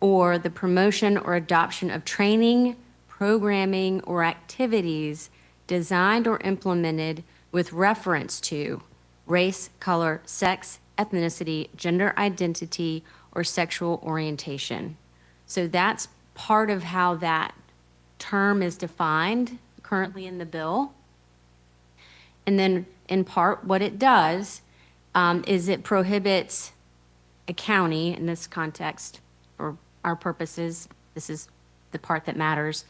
or the promotion or adoption of training, programming, or activities designed or implemented with reference to race, color, sex, ethnicity, gender identity, or sexual orientation. So that's part of how that term is defined currently in the bill. And then in part, what it does is it prohibits a county, in this context, for our purposes, this is the part that matters,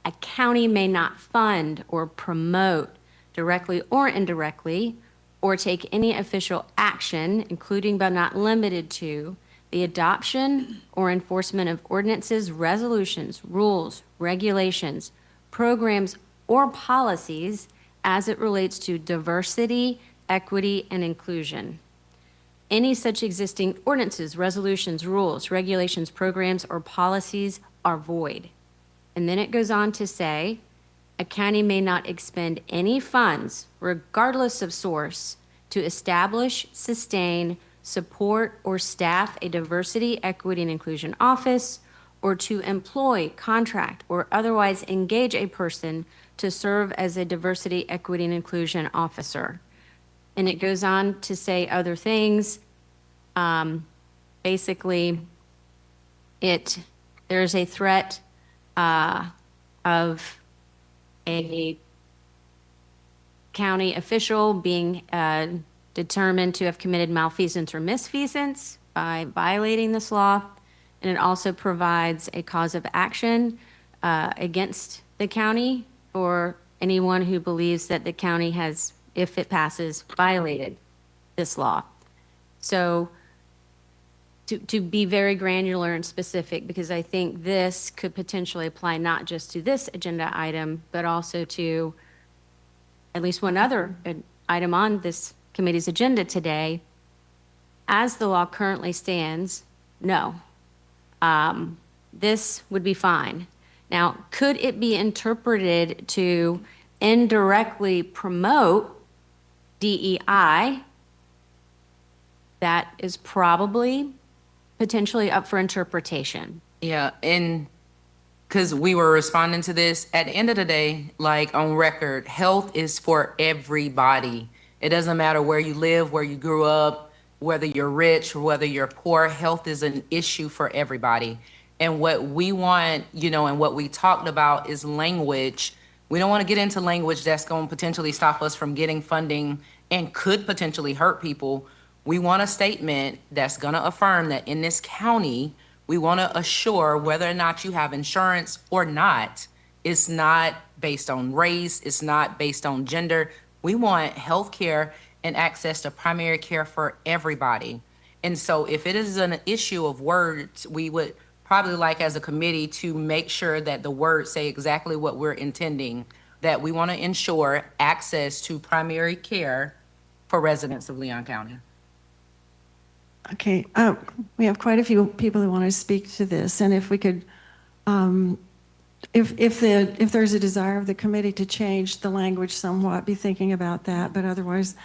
a county may not fund or promote directly or indirectly or take any official action, including but not limited to the adoption or enforcement of ordinances, resolutions, rules, regulations, programs, or policies as it relates to diversity, equity, and inclusion. Any such existing ordinances, resolutions, rules, regulations, programs, or policies are void. And then it goes on to say, a county may not expend any funds, regardless of source, to establish, sustain, support, or staff a diversity, equity, and inclusion office, or to employ, contract, or otherwise engage a person to serve as a diversity, equity, and inclusion officer. And it goes on to say other things. Basically, there's a threat of a county official being determined to have committed malfeasance or misfeasance by violating this law. And it also provides a cause of action against the county for anyone who believes that the county has, if it passes, violated this law. So to be very granular and specific, because I think this could potentially apply not just to this agenda item, but also to at least one other item on this committee's agenda today. As the law currently stands, no. This would be fine. Now, could it be interpreted to indirectly promote DEI? That is probably potentially up for interpretation. Yeah, and because we were responding to this, at the end of the day, like on record, health is for everybody. It doesn't matter where you live, where you grew up, whether you're rich or whether you're poor, health is an issue for everybody. And what we want, and what we talked about is language. We don't want to get into language that's going to potentially stop us from getting funding and could potentially hurt people. We want a statement that's going to affirm that in this county, we want to assure whether or not you have insurance or not. It's not based on race. It's not based on gender. We want health care and access to primary care for everybody. And so if it is an issue of words, we would probably like as a committee to make sure that the words say exactly what we're intending, that we want to ensure access to primary care for residents of Leon County. Okay, we have quite a few people who want to speak to this, and if we could, if there's a desire of the committee to change the language somewhat, be thinking about that, but otherwise,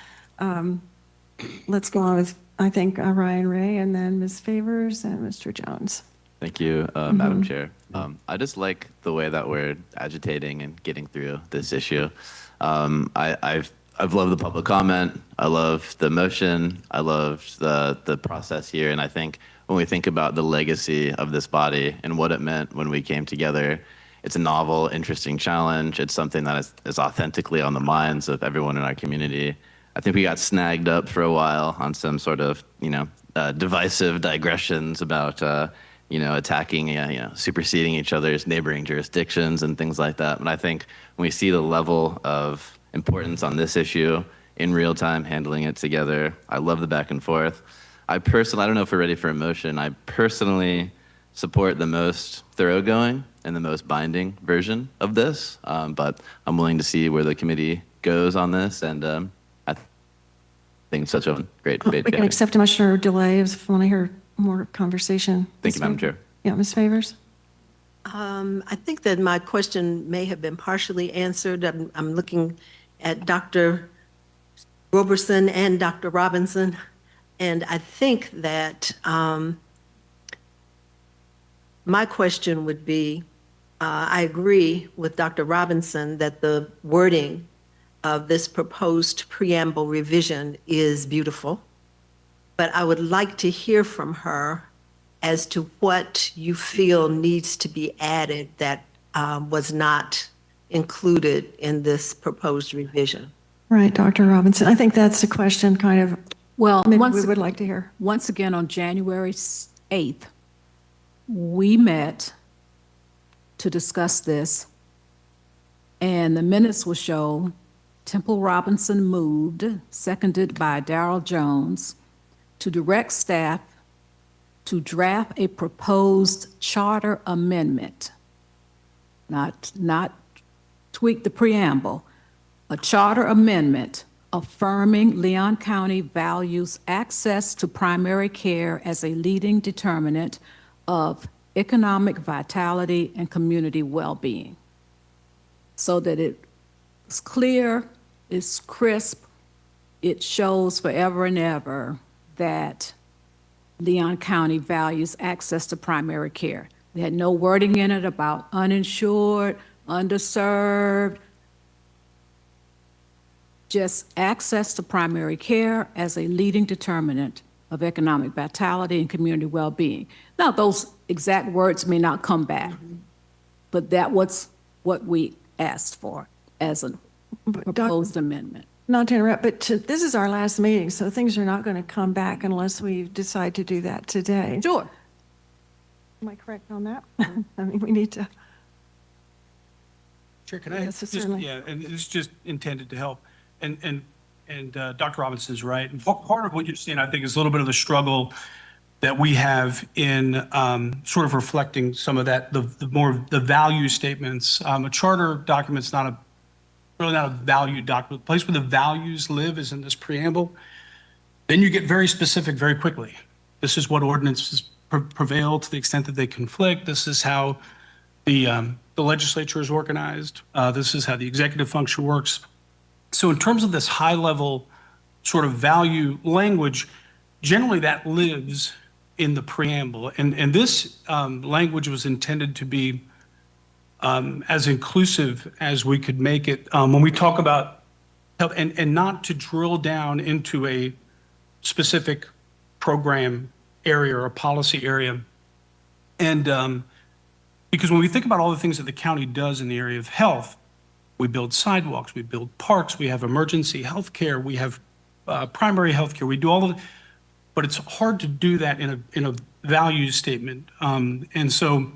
let's go on with, I think, Ryan Ray, and then Ms. Favors and Mr. Jones. Thank you, Madam Chair. I just like the way that we're agitating and getting through this issue. I've loved the public comment. I love the motion. I love the process here. And I think when we think about the legacy of this body and what it meant when we came together, it's a novel, interesting challenge. It's something that is authentically on the minds of everyone in our community. I think we got snagged up for a while on some sort of, divisive digressions about attacking, superseding each other's neighboring jurisdictions and things like that. But I think when we see the level of importance on this issue in real time, handling it together, I love the back and forth. I don't know if we're ready for a motion. I personally support the most thoroughgoing and the most binding version of this, but I'm willing to see where the committee goes on this, and I think it's such a great We can accept a motion or delay if we want to hear more conversation. Thank you, Madam Chair. Yeah, Ms. Favors? I think that my question may have been partially answered. I'm looking at Dr. Roberson and Dr. Robinson, and I think that my question would be, I agree with Dr. Robinson that the wording of this proposed preamble revision is beautiful, but I would like to hear from her as to what you feel needs to be added that was not included in this proposed revision. Right, Dr. Robinson. I think that's the question kind of, Well, maybe once, we would like to hear. once again, on January 8th, we met to discuss this, and the minutes will show Temple Robinson moved, seconded by Darrell Jones, to direct staff to draft a proposed charter amendment, not tweak the preamble, a charter amendment affirming Leon County values access to primary care as a leading determinant of economic vitality and community well-being, so that it's clear, it's crisp, it shows forever and ever that Leon County values access to primary care. They had no wording in it about uninsured, underserved, just access to primary care as a leading determinant of economic vitality and community well-being. Now, those exact words may not come back, but that was what we asked for as a proposed amendment. Not to interrupt, but this is our last meeting, so things are not going to come back unless we decide to do that today. Sure. Am I correct on that? I mean, we need to. Chair, can I Yes, just, certainly. yeah, and it's just intended to help. And Dr. Robinson's right. And part of what you're seeing, I think, is a little bit of the struggle that we have in sort of reflecting some of that, the value statements. A charter document's really not a value document. The place where the values live is in this preamble. Then you get very specific very quickly. This is what ordinances prevail to the extent that they conflict. This is how the legislature is organized. This is how the executive function works. So in terms of this high level sort of value language, generally that lives in the preamble. And this language was intended to be as inclusive as we could make it. When we talk about health, and not to drill down into a specific program area or a policy area. And because when we think about all the things that the county does in the area of health, we build sidewalks, we build parks, we have emergency health care, we have primary health care, we do all of it, but it's hard to do that in a value statement. And so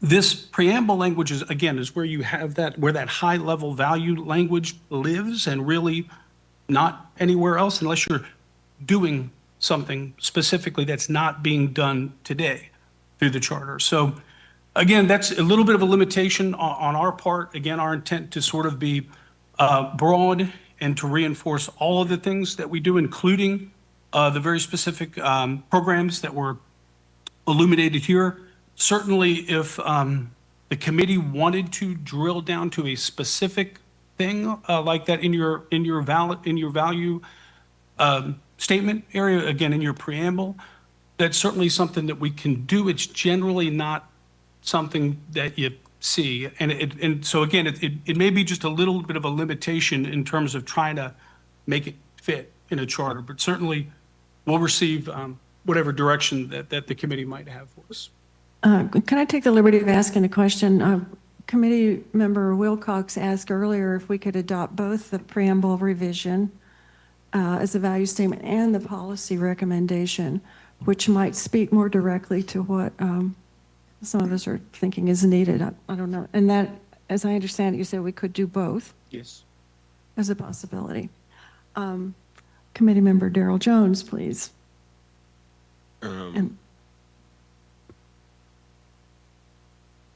this preamble language is, again, is where you have that, where that high level value language lives, and really not anywhere else unless you're doing something specifically that's not being done today through the charter. So again, that's a little bit of a limitation on our part. Again, our intent to sort of be broad and to reinforce all of the things that we do, including the very specific programs that were illuminated here. Certainly, if the committee wanted to drill down to a specific thing like that in your value statement area, again, in your preamble, that's certainly something that we can do. It's generally not something that you see. And so again, it may be just a little bit of a limitation in terms of trying to make it fit in a charter, but certainly we'll receive whatever direction that the committee might have for us. Can I take the liberty of asking a question? Committee member Wilcox asked earlier if we could adopt both the preamble revision as a value statement and the policy recommendation, which might speak more directly to what some of us are thinking is needed. I don't know. And that, as I understand it, you said we could do both Yes. as a possibility. Committee member Darrell Jones, please. And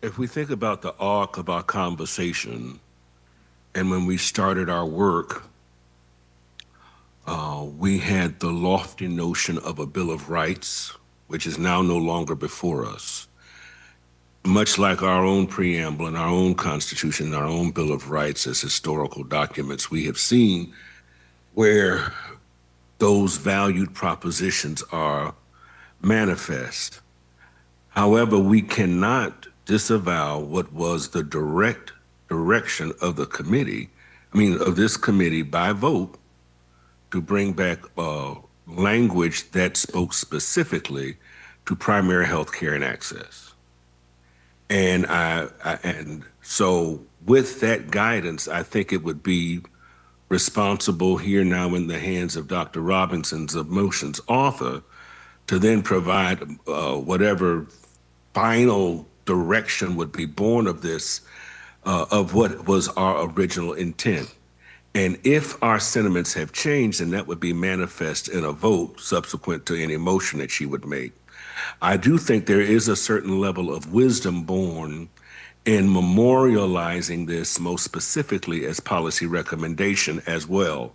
If we think about the arc of our conversation, and when we started our work, we had the lofty notion of a Bill of Rights, which is now no longer before us. Much like our own preamble and our own Constitution and our own Bill of Rights as historical documents, we have seen where those valued propositions are manifest. However, we cannot disavow what was the direct direction of the committee, of this committee by vote, to bring back language that spoke specifically to primary health care and access. And so with that guidance, I think it would be responsible here now in the hands of Dr. Robinson's motions author to then provide whatever final direction would be born of this, of what was our original intent. And if our sentiments have changed, then that would be manifest in a vote subsequent to any motion that she would make. I do think there is a certain level of wisdom born in memorializing this most specifically as policy recommendation as well.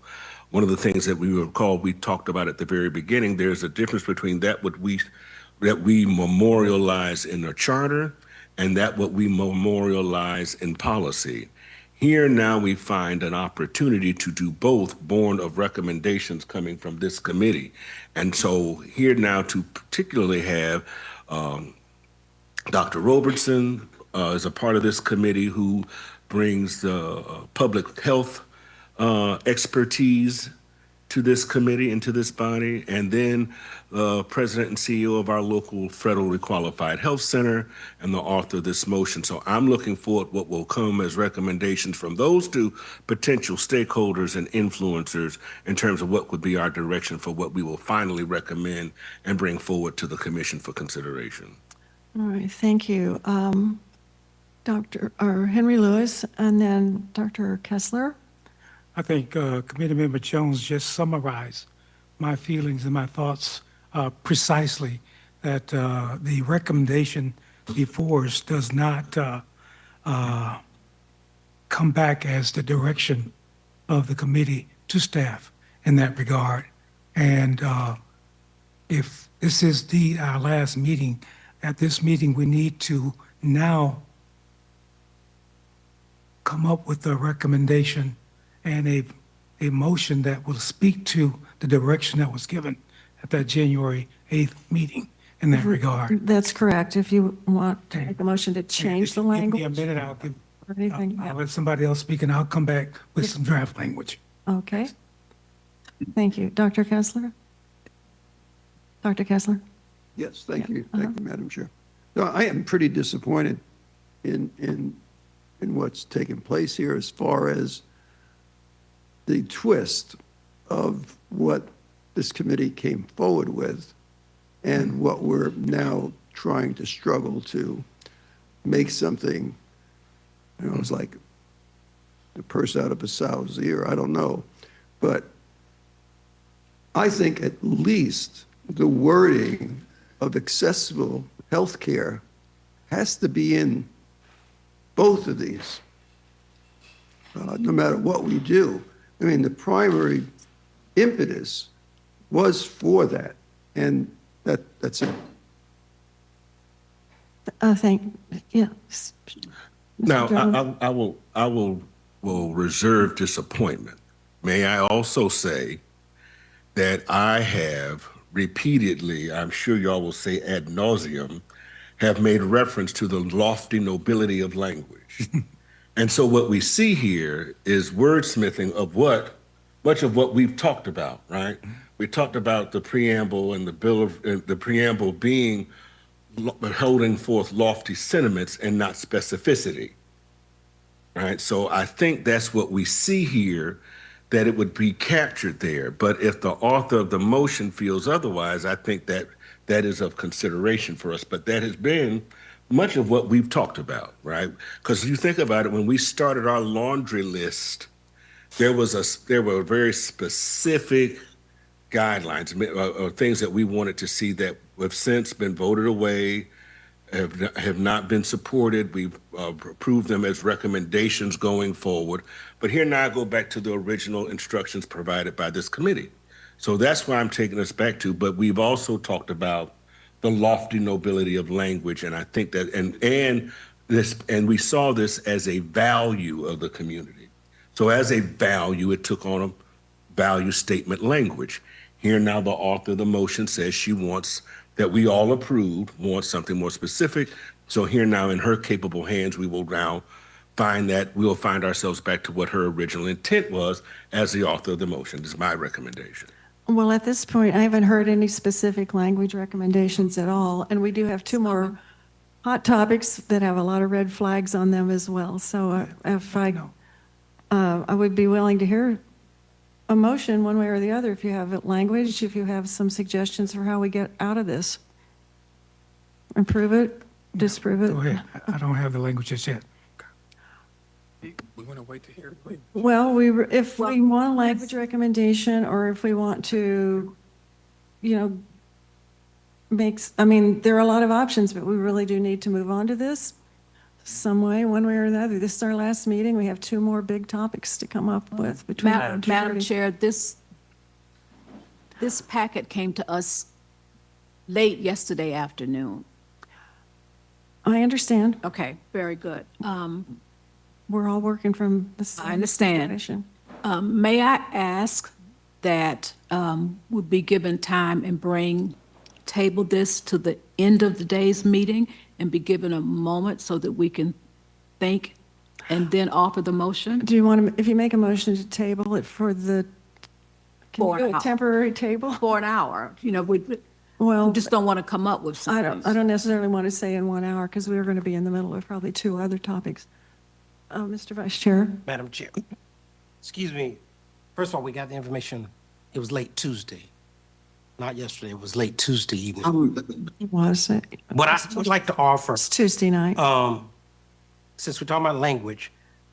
One of the things that we talked about at the very beginning, there's a difference between that what we memorialize in a charter and that what we memorialize in policy. Here now we find an opportunity to do both, born of recommendations coming from this committee. And so here now to particularly have Dr. Robertson as a part of this committee who brings the public health expertise to this committee and to this body, and then the president and CEO of our local federally qualified health center and the author of this motion. So I'm looking forward what will come as recommendations from those two potential stakeholders and influencers in terms of what would be our direction for what we will finally recommend and bring forward to the commission for consideration. all right, thank you. Dr. Henry Lewis, and then Dr. Kessler. I think Committee Member Jones just summarized my feelings and my thoughts precisely, that the recommendation before us does not come back as the direction of the committee to staff in that regard. And if this is our last meeting, at this meeting, we need to now come up with a recommendation and a motion that will speak to the direction that was given at that January 8th meeting in that regard. That's correct. If you want to make a motion to change the language. Give me a minute, I'll or anything. I'll let somebody else speak and I'll come back with some draft language. Okay. Thank you. Dr. Kessler? Dr. Kessler? Yes, thank you. Thank you, Madam Chair. No, I am pretty disappointed in what's taken place here as far as the twist of what this committee came forward with and what we're now trying to struggle to make something, it's like the purse out of a sow's ear, I don't know. But I think at least the wording of accessible health care has to be in both of these, no matter what we do. I mean, the primary impetus was for that, and that's it. Yes. Now, I will reserve disappointment. May I also say that I have repeatedly, I'm sure y'all will say ad nauseum, have made reference to the lofty nobility of language. And so what we see here is wordsmithing of much of what we've talked about, right? We talked about the preamble and the preamble being holding forth lofty sentiments and not specificity, right? So I think that's what we see here, that it would be captured there. But if the author of the motion feels otherwise, I think that that is of consideration for us. But that has been much of what we've talked about, right? Because you think about it, when we started our laundry list, there were very specific guidelines or things that we wanted to see that have since been voted away, have not been supported. We've approved them as recommendations going forward. But here now I go back to the original instructions provided by this committee. So that's why I'm taking us back to, but we've also talked about the lofty nobility of language. And I think that, and we saw this as a value of the community. So as a value, it took on a value statement language. Here now the author of the motion says she wants, that we all approved, wants something more specific. So here now in her capable hands, we will now we'll find ourselves back to what her original intent was as the author of the motion, is my recommendation. Well, at this point, I haven't heard any specific language recommendations at all, and we do have two more hot topics that have a lot of red flags on them as well. So if I would be willing to hear a motion one way or the other if you have language, if you have some suggestions for how we get out of this. Improve it, disprove it. Go ahead. I don't have the languages yet. We want to wait to hear. Wait. Well, if we want a language recommendation, or if we want to, there are a lot of options, but we really do need to move on to this some way, one way or the other. This is our last meeting. We have two more big topics to come up with between. Madam Chair, this packet came to us late yesterday afternoon. I understand. Okay, very good. We're all working from the same. I understand. position. May I ask that we be given time and table this to the end of the day's meeting and be given a moment so that we can think and then offer the motion? Do you want to, if you make a motion to table it for the, can you do a temporary table? For an hour, we Well, just don't want to come up with something. I don't necessarily want to say in 1 hour, because we're going to be in the middle of probably two other topics. Mr. Vice Chair. Madam Chair, excuse me. First of all, we got the information. It was late Tuesday, not yesterday. It was late Tuesday evening. Was it? What I would like to offer, It's Tuesday night. since we're talking about language,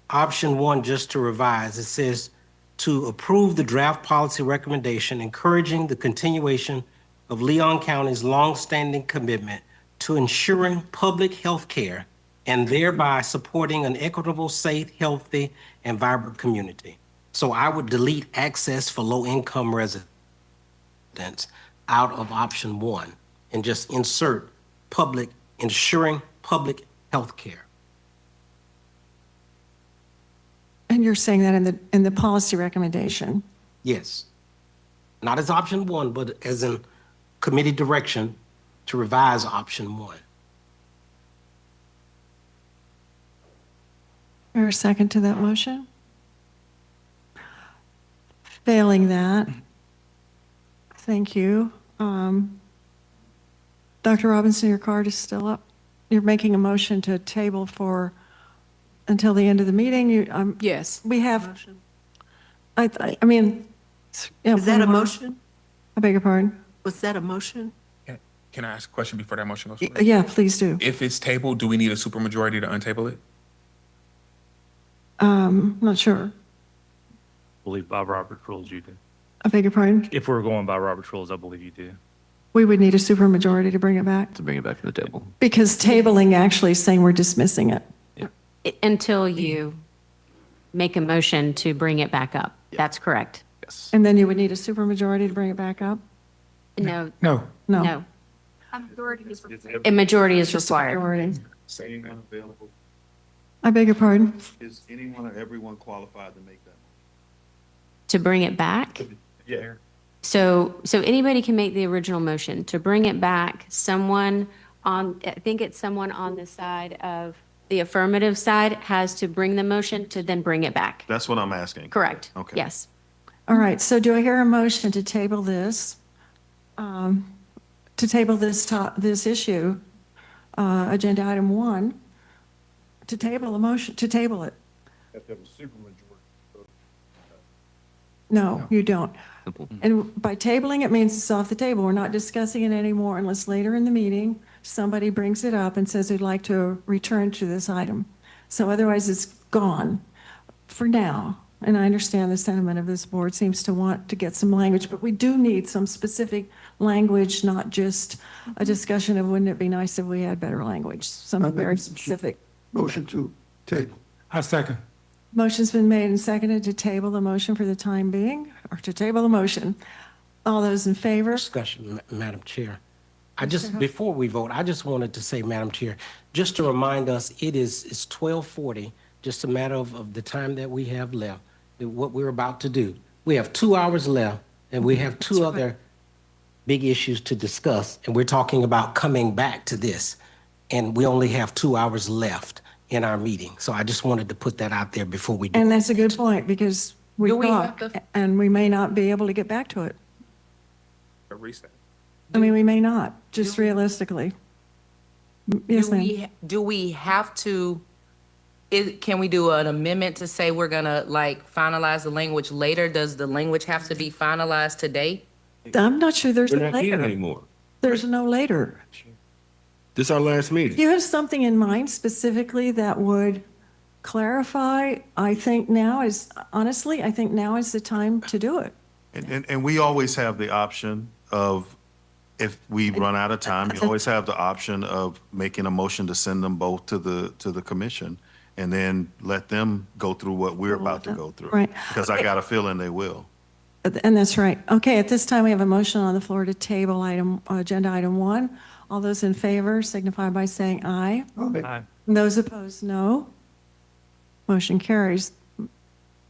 option one, just to revise, it says to approve the draft policy recommendation encouraging the continuation of Leon County's longstanding commitment to ensuring public health care and thereby supporting an equitable, safe, healthy, and vibrant community. So I would delete access for low-income residents out of option one and just insert ensuring public health care. And you're saying that in the policy recommendation? Yes. Not as option one, but as in committee direction to revise option one. Or a second to that motion? Failing that, thank you. Dr. Robinson, your card is still up. You're making a motion to table until the end of the meeting. Yes. We have, I mean. yeah, Is that a one more. motion? I beg your pardon? Was that a motion? Can I ask a question before that motion goes? Yeah, please do. If it's tabled, do we need a supermajority to untable it? Not sure. I believe by Robert's rules you do. I beg your pardon? If we're going by Robert's rules, I believe you do. We would need a supermajority to bring it back, To bring it back to the table. because tabling actually is saying we're dismissing it. Until you make a motion to bring it back up. That's correct. Yes. And then you would need a supermajority to bring it back up? No, No. no. A majority is required. Majority. Saying unavailable. I beg your pardon? Is anyone or everyone qualified to make that? To bring it back? Yeah. So anybody can make the original motion. To bring it back, I think it's someone on the side of, the affirmative side has to bring the motion to then bring it back. That's what I'm asking. Correct. Okay. Yes. All right, so do I hear a motion to table this, this issue, agenda item 1, to table a motion, to table it? No, you don't. And by tabling, it means it's off the table. We're not discussing it anymore unless later in the meeting, somebody brings it up and says they'd like to return to this item. So otherwise, it's gone for now. And I understand the sentiment of this board seems to want to get some language, but we do need some specific language, not just a discussion of wouldn't it be nice if we had better language, something very specific. Motion to table. I second. Motion's been made and seconded to table the motion for the time being, or to table the motion. All those in favor? Discussion, Madam Chair. Before we vote, I just wanted to say, Madam Chair, just to remind us, it's 12:40, just a matter of the time that we have left, what we're about to do. We have 2 hours left, and we have two other big issues to discuss, and we're talking about coming back to this, and we only have 2 hours left in our meeting. So I just wanted to put that out there before we do. And that's a good point, because we Do we have talk, and we may not be able to get back to it. A reset. I mean, we may not, just realistically. Yes, ma'am. Do we have to, can we do an amendment to say we're gonna like finalize the language later? Does the language have to be finalized today? I'm not sure there's a We're not here later. anymore. There's no later. This is our last meeting. Do you have something in mind specifically that would clarify? I think now is the time to do it. And we always have the option of, if we run out of time, you always have the option of making a motion to send them both to the commission and then let them go through what we're about to go through. Right. Because I got a feeling they will. And that's right. Okay, at this time, we have a motion on the floor to table agenda item 1. All those in favor signify by saying aye. Aye. And those opposed, no. Motion carries.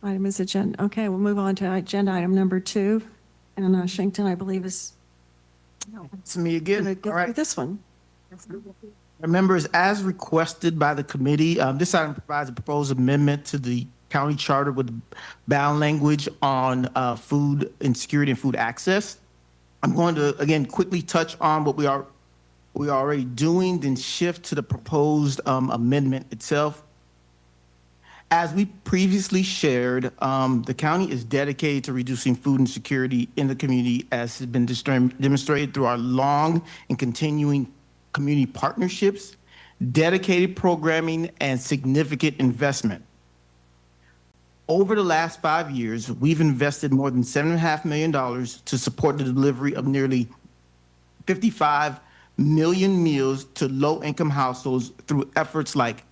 Item is agenda. Okay, we'll move on to agenda item number 2. And Shington, I believe, is It's me again. going to All get right. through this one. Members, as requested by the committee, this item provides a proposed amendment to the county charter with bound language on food insecurity and food access. I'm going to, again, quickly touch on what we are already doing, then shift to the proposed amendment itself. As we previously shared, the county is dedicated to reducing food insecurity in the community, as has been demonstrated through our long and continuing community partnerships, dedicated programming, and significant investment. Over the last 5 years, we've invested more than $7.5 million to support the delivery of nearly 55 million meals to low-income households through efforts like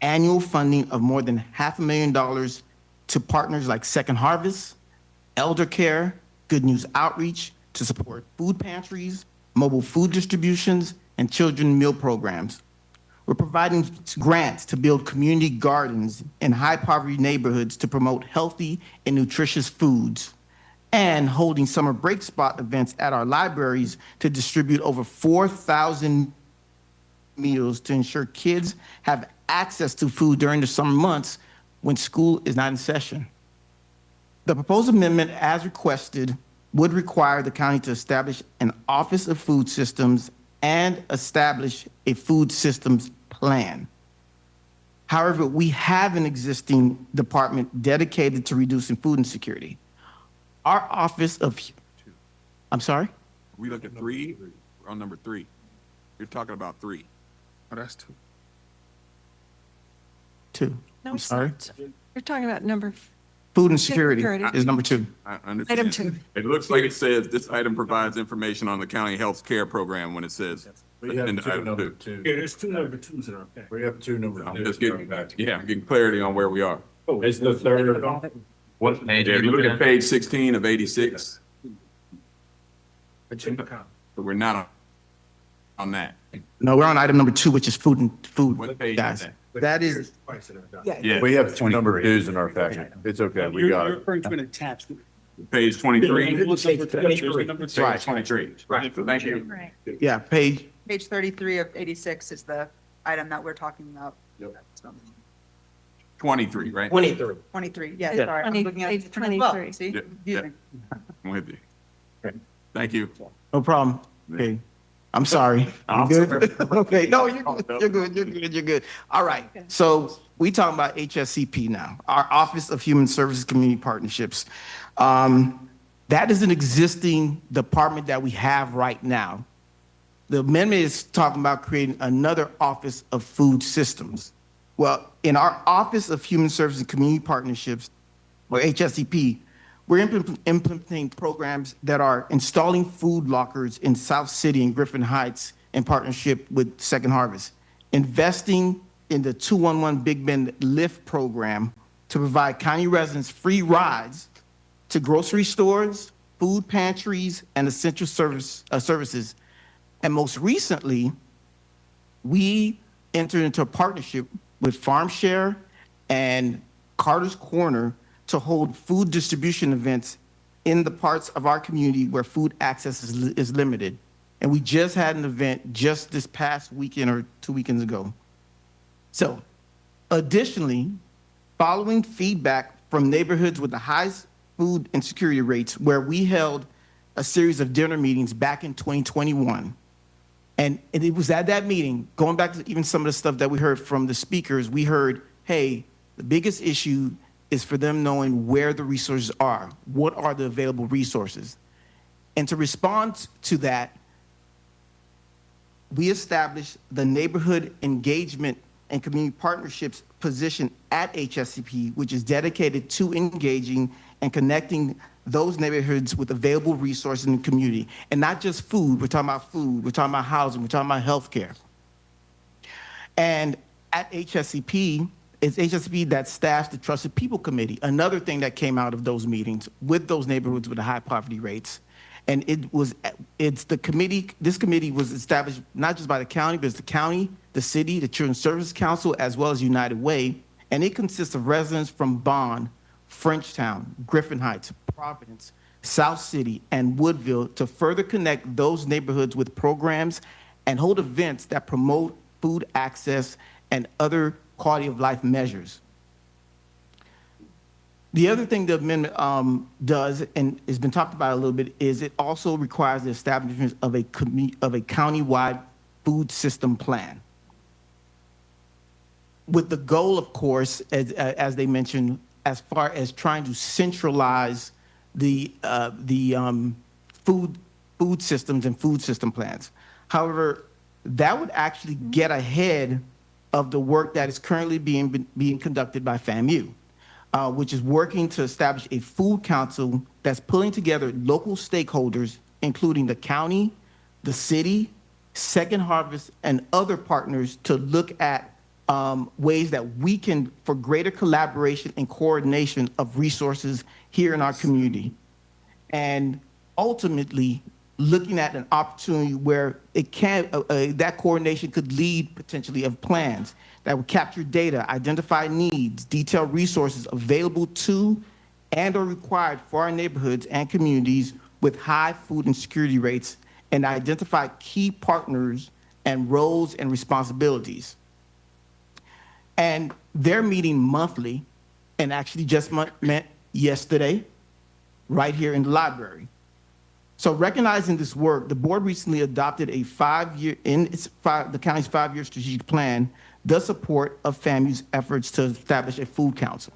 annual funding of more than $500,000 to partners like Second Harvest, Elder Care, Good News Outreach to support food pantries, mobile food distributions, and children meal programs. We're providing grants to build community gardens in high-poverty neighborhoods to promote healthy and nutritious foods, and holding summer break spot events at our libraries to distribute over 4,000 meals to ensure kids have access to food during the summer months when school is not in session. The proposed amendment, as requested, would require the county to establish an Office of Food Systems and establish a food systems plan. However, we have an existing department dedicated to reducing food insecurity. Our Office of, I'm sorry? We look at 3, we're on number 3. You're talking about 3. Oh, that's 2. 2. No, I'm it's sorry. not. You're talking about number, Food insecurity Security. is number 2. I understand. Item 2. It looks like it says this item provides information on the county health care program when it says. We have in two item number 2. two. there's 2 number 2s in our pack. We have 2 number I'm two. just getting, I'm getting clarity on where we are. It's the third. What page Yeah, are if you you look looking at at? page 16 of 86, but we're not on that. No, we're on item number 2, which is food, What page is guys. that? That is, Yeah. We have 2 number 2s in our packet. It's okay, we got You're it. referring to an attachment. Page 23. It looks like it's number two. Page 23. Right, thank you. Right. yeah, page, Page 33 of 86 is the item that we're talking about. 23, right? 23. 23, yeah, Yeah. sorry. I'm 20 looking at page it different as well. 23. See, Yeah, confusing. I'm with you. Thank you. no problem. Okay. I'm sorry. You good? Okay, no, you're good. All right, so we talking about HSCP now, our Office of Human Services Community Partnerships. That is an existing department that we have right now. The amendment is talking about creating another Office of Food Systems. Well, in our Office of Human Services and Community Partnerships, or HSCP, we're implementing programs that are installing food lockers in South City and Griffin Heights in partnership with Second Harvest, investing in the 211 Big Bend Lift program to provide county residents free rides to grocery stores, food pantries, and essential services. And most recently, we entered into a partnership with FarmShare and Carter's Corner to hold food distribution events in the parts of our community where food access is limited. And we just had an event just this past weekend or 2 weekends ago. So, additionally, following feedback from neighborhoods with the highest food insecurity rates, where we held a series of dinner meetings back in 2021. And it was at that meeting, going back to even some of the stuff that we heard from the speakers, we heard, hey, the biggest issue is for them knowing where the resources are. What are the available resources? And to respond to that, we established the Neighborhood Engagement and Community Partnerships position at HSCP, which is dedicated to engaging and connecting those neighborhoods with available resources in the community. And not just food, we're talking about food, we're talking about housing, we're talking about healthcare. And at HSCP, it's HSCP that staffs the Trusted People Committee, another thing that came out of those meetings with those neighborhoods with the high poverty rates. And it's the committee, this committee was established not just by the county, but it's the county, the city, the Children's Services Council, as well as United Way. And it consists of residents from Bond, Frenchtown, Griffin Heights, Providence, South City, and Woodville to further connect those neighborhoods with programs and hold events that promote food access and other quality of life measures. The other thing the amendment does, and has been talked about a little bit, is it also requires the establishment of a county-wide food system plan, with the goal, of course, as they mentioned, as far as trying to centralize the food systems and food system plans. However, that would actually get ahead of the work that is currently being conducted by FAMU, which is working to establish a food council that's pulling together local stakeholders, including the county, the city, Second Harvest, and other partners to look at ways that we can, for greater collaboration and coordination of resources here in our community. And ultimately, looking at an opportunity where it can, that coordination could lead potentially of plans that would capture data, identify needs, detail resources available to and are required for our neighborhoods and communities with high food insecurity rates, and identify key partners and roles and responsibilities. And they're meeting monthly, and actually just met yesterday, right here in the library. So recognizing this work, the board recently adopted a the county's 5-year strategic plan, the support of FAMU's efforts to establish a food council.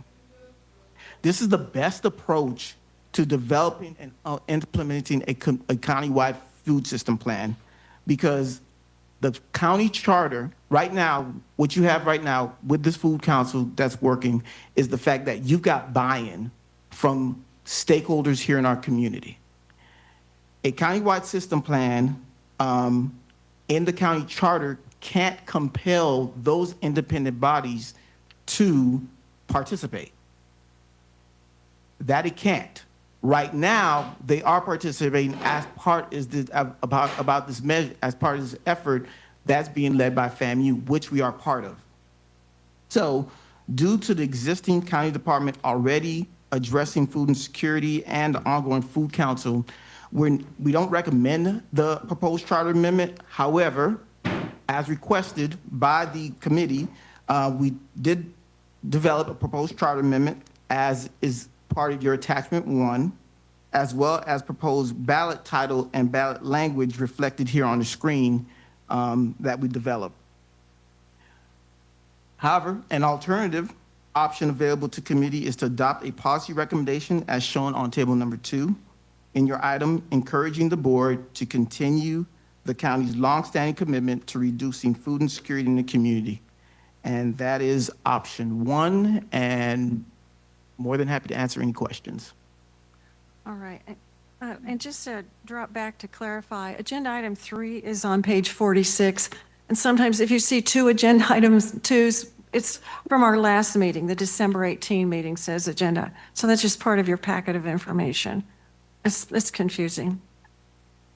This is the best approach to developing and implementing a county-wide food system plan, because the county charter right now, what you have right now with this food council that's working, is the fact that you've got buy-in from stakeholders here in our community. A countywide system plan in the county charter can't compel those independent bodies to participate. That it can't. Right now, they are participating as part about this measure, as part of this effort that's being led by FAMU, which we are part of. So, due to the existing county department already addressing food insecurity and the ongoing food council, we don't recommend the proposed charter amendment. However, as requested by the committee, we did develop a proposed charter amendment, as is part of your attachment 1, as well as proposed ballot title and ballot language reflected here on the screen that we developed. However, an alternative option available to committee is to adopt a policy recommendation as shown on table number 2 in your item, encouraging the board to continue the county's longstanding commitment to reducing food insecurity in the community. And that is option 1, and more than happy to answer any questions. All right. And just to drop back to clarify, agenda item 3 is on page 46. And sometimes if you see 2 agenda items, 2s, it's from our last meeting, the December 18 meeting says agenda. So that's just part of your packet of information. It's confusing,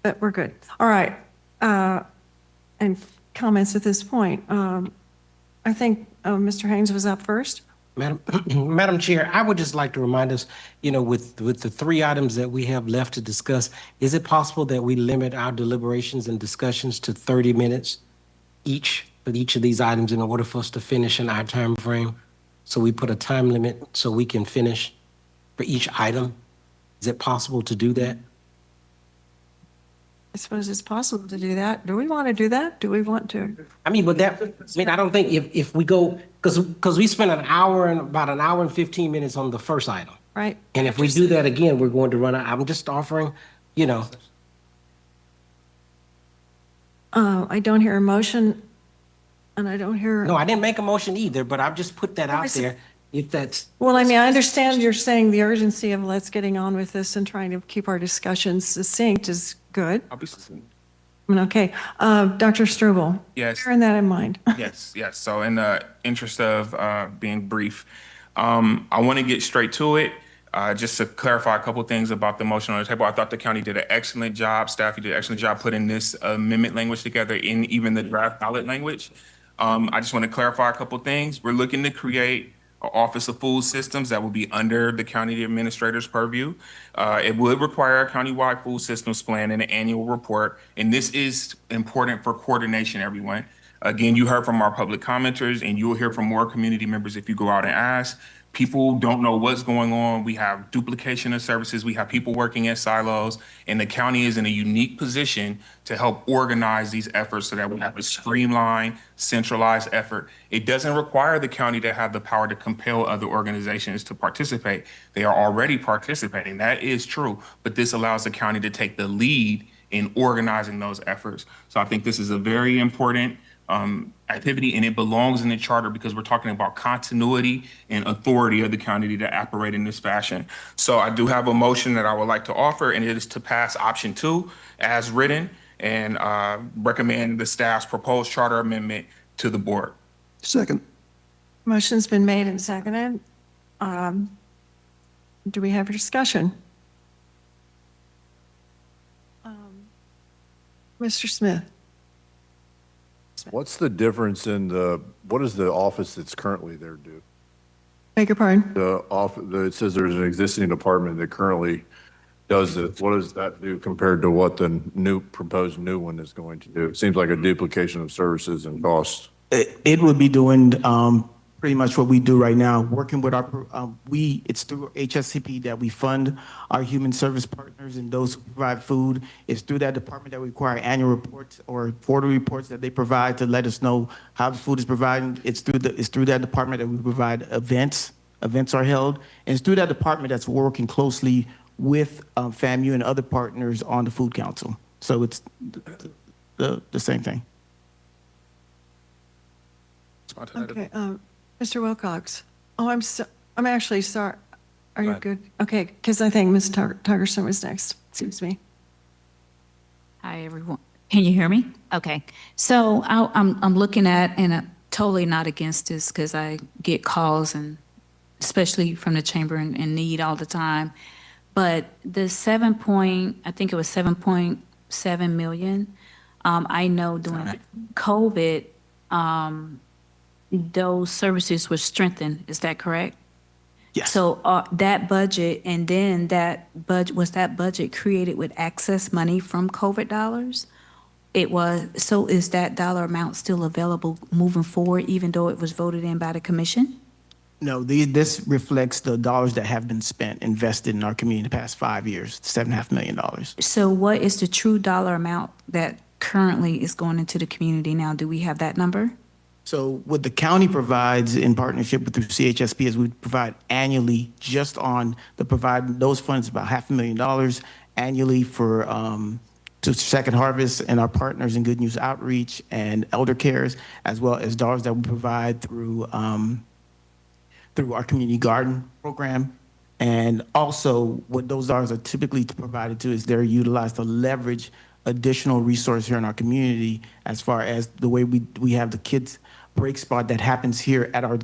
but we're good. All right. And comments at this point. I think Mr. Haynes was up first. Madam Chair, I would just like to remind us, with the 3 items that we have left to discuss, is it possible that we limit our deliberations and discussions to 30 minutes each for each of these items in order for us to finish in our time frame? So we put a time limit so we can finish for each item. Is it possible to do that? I suppose it's possible to do that. Do we want to do that? Do we want to? I don't think if we go, because we spent about an hour and 15 minutes on the first item. Right. And if we do that again, we're going to run out. I'm just offering, I don't hear a motion, and I don't hear. No, I didn't make a motion either, but I've just put that out there. If that's. Well, I mean, I understand you're saying the urgency of let's getting on with this and trying to keep our discussions succinct is good. I'll be succinct. Okay. Dr. Strobel. Yes. Bearing that in mind. Yes. So in the interest of being brief, I want to get straight to it. Just to clarify a couple things about the motion on the table. I thought the county did an excellent job. Staff, you did an excellent job putting this amendment language together in even the draft ballot language. I just want to clarify a couple things. We're looking to create an Office of Food Systems that will be under the county administrator's purview. It would require a countywide food systems plan and an annual report. And this is important for coordination, everyone. Again, you heard from our public commenters, and you'll hear from more community members if you go out and ask. People don't know what's going on. We have duplication of services. We have people working in silos, and the county is in a unique position to help organize these efforts so that we have a streamlined, centralized effort. It doesn't require the county to have the power to compel other organizations to participate. They are already participating. That is true, but this allows the county to take the lead in organizing those efforts. So I think this is a very important activity, and it belongs in the charter because we're talking about continuity and authority of the county to operate in this fashion. So I do have a motion that I would like to offer, and it is to pass option 2 as written and recommend the staff's proposed charter amendment to the board. Second. Motion's been made and seconded. Do we have a discussion? Mr. Smith. What's the difference in what does the office that's currently there do? Beg your pardon? It says there's an existing department that currently does it. What does that do compared to what the proposed new one is going to do? It seems like a duplication of services and costs. It would be doing pretty much what we do right now, working with it's through HSCP that we fund our human service partners and those who provide food. It's through that department that we require annual reports or quarterly reports that they provide to let us know how the food is provided. It's through that department that we provide events. Events are held. And it's through that department that's working closely with FAMU and other partners on the Food Council. So it's the same thing. Okay, Mr. Wilcox. Oh, I'm actually sorry. Are you good? Okay, because I think Ms. Tuggerson was next. Excuse me. Hi, everyone. Can you hear me? Okay. So I'm looking at, and I'm totally not against this because I get calls, and especially from the chamber in need all the time. But the I think it was 7.7 million. I know during COVID, those services were strengthened. Is that correct? Yes. So that budget, and then was that budget created with excess money from COVID dollars? It was. So is that dollar amount still available moving forward, even though it was voted in by the commission? No, this reflects the dollars that have been spent, invested in our community in the past 5 years, $7.5 million. So what is the true dollar amount that currently is going into the community now? Do we have that number? So what the county provides in partnership with the CHSP is we provide annually just on the provide those funds about $500,000 annually for to Second Harvest and our partners in Good News Outreach and Elder Cares, as well as dollars that we provide through through our community garden program. And also what those dollars are typically provided to is they're utilized to leverage additional resource here in our community as far as the way we have the kids break spot that happens here at our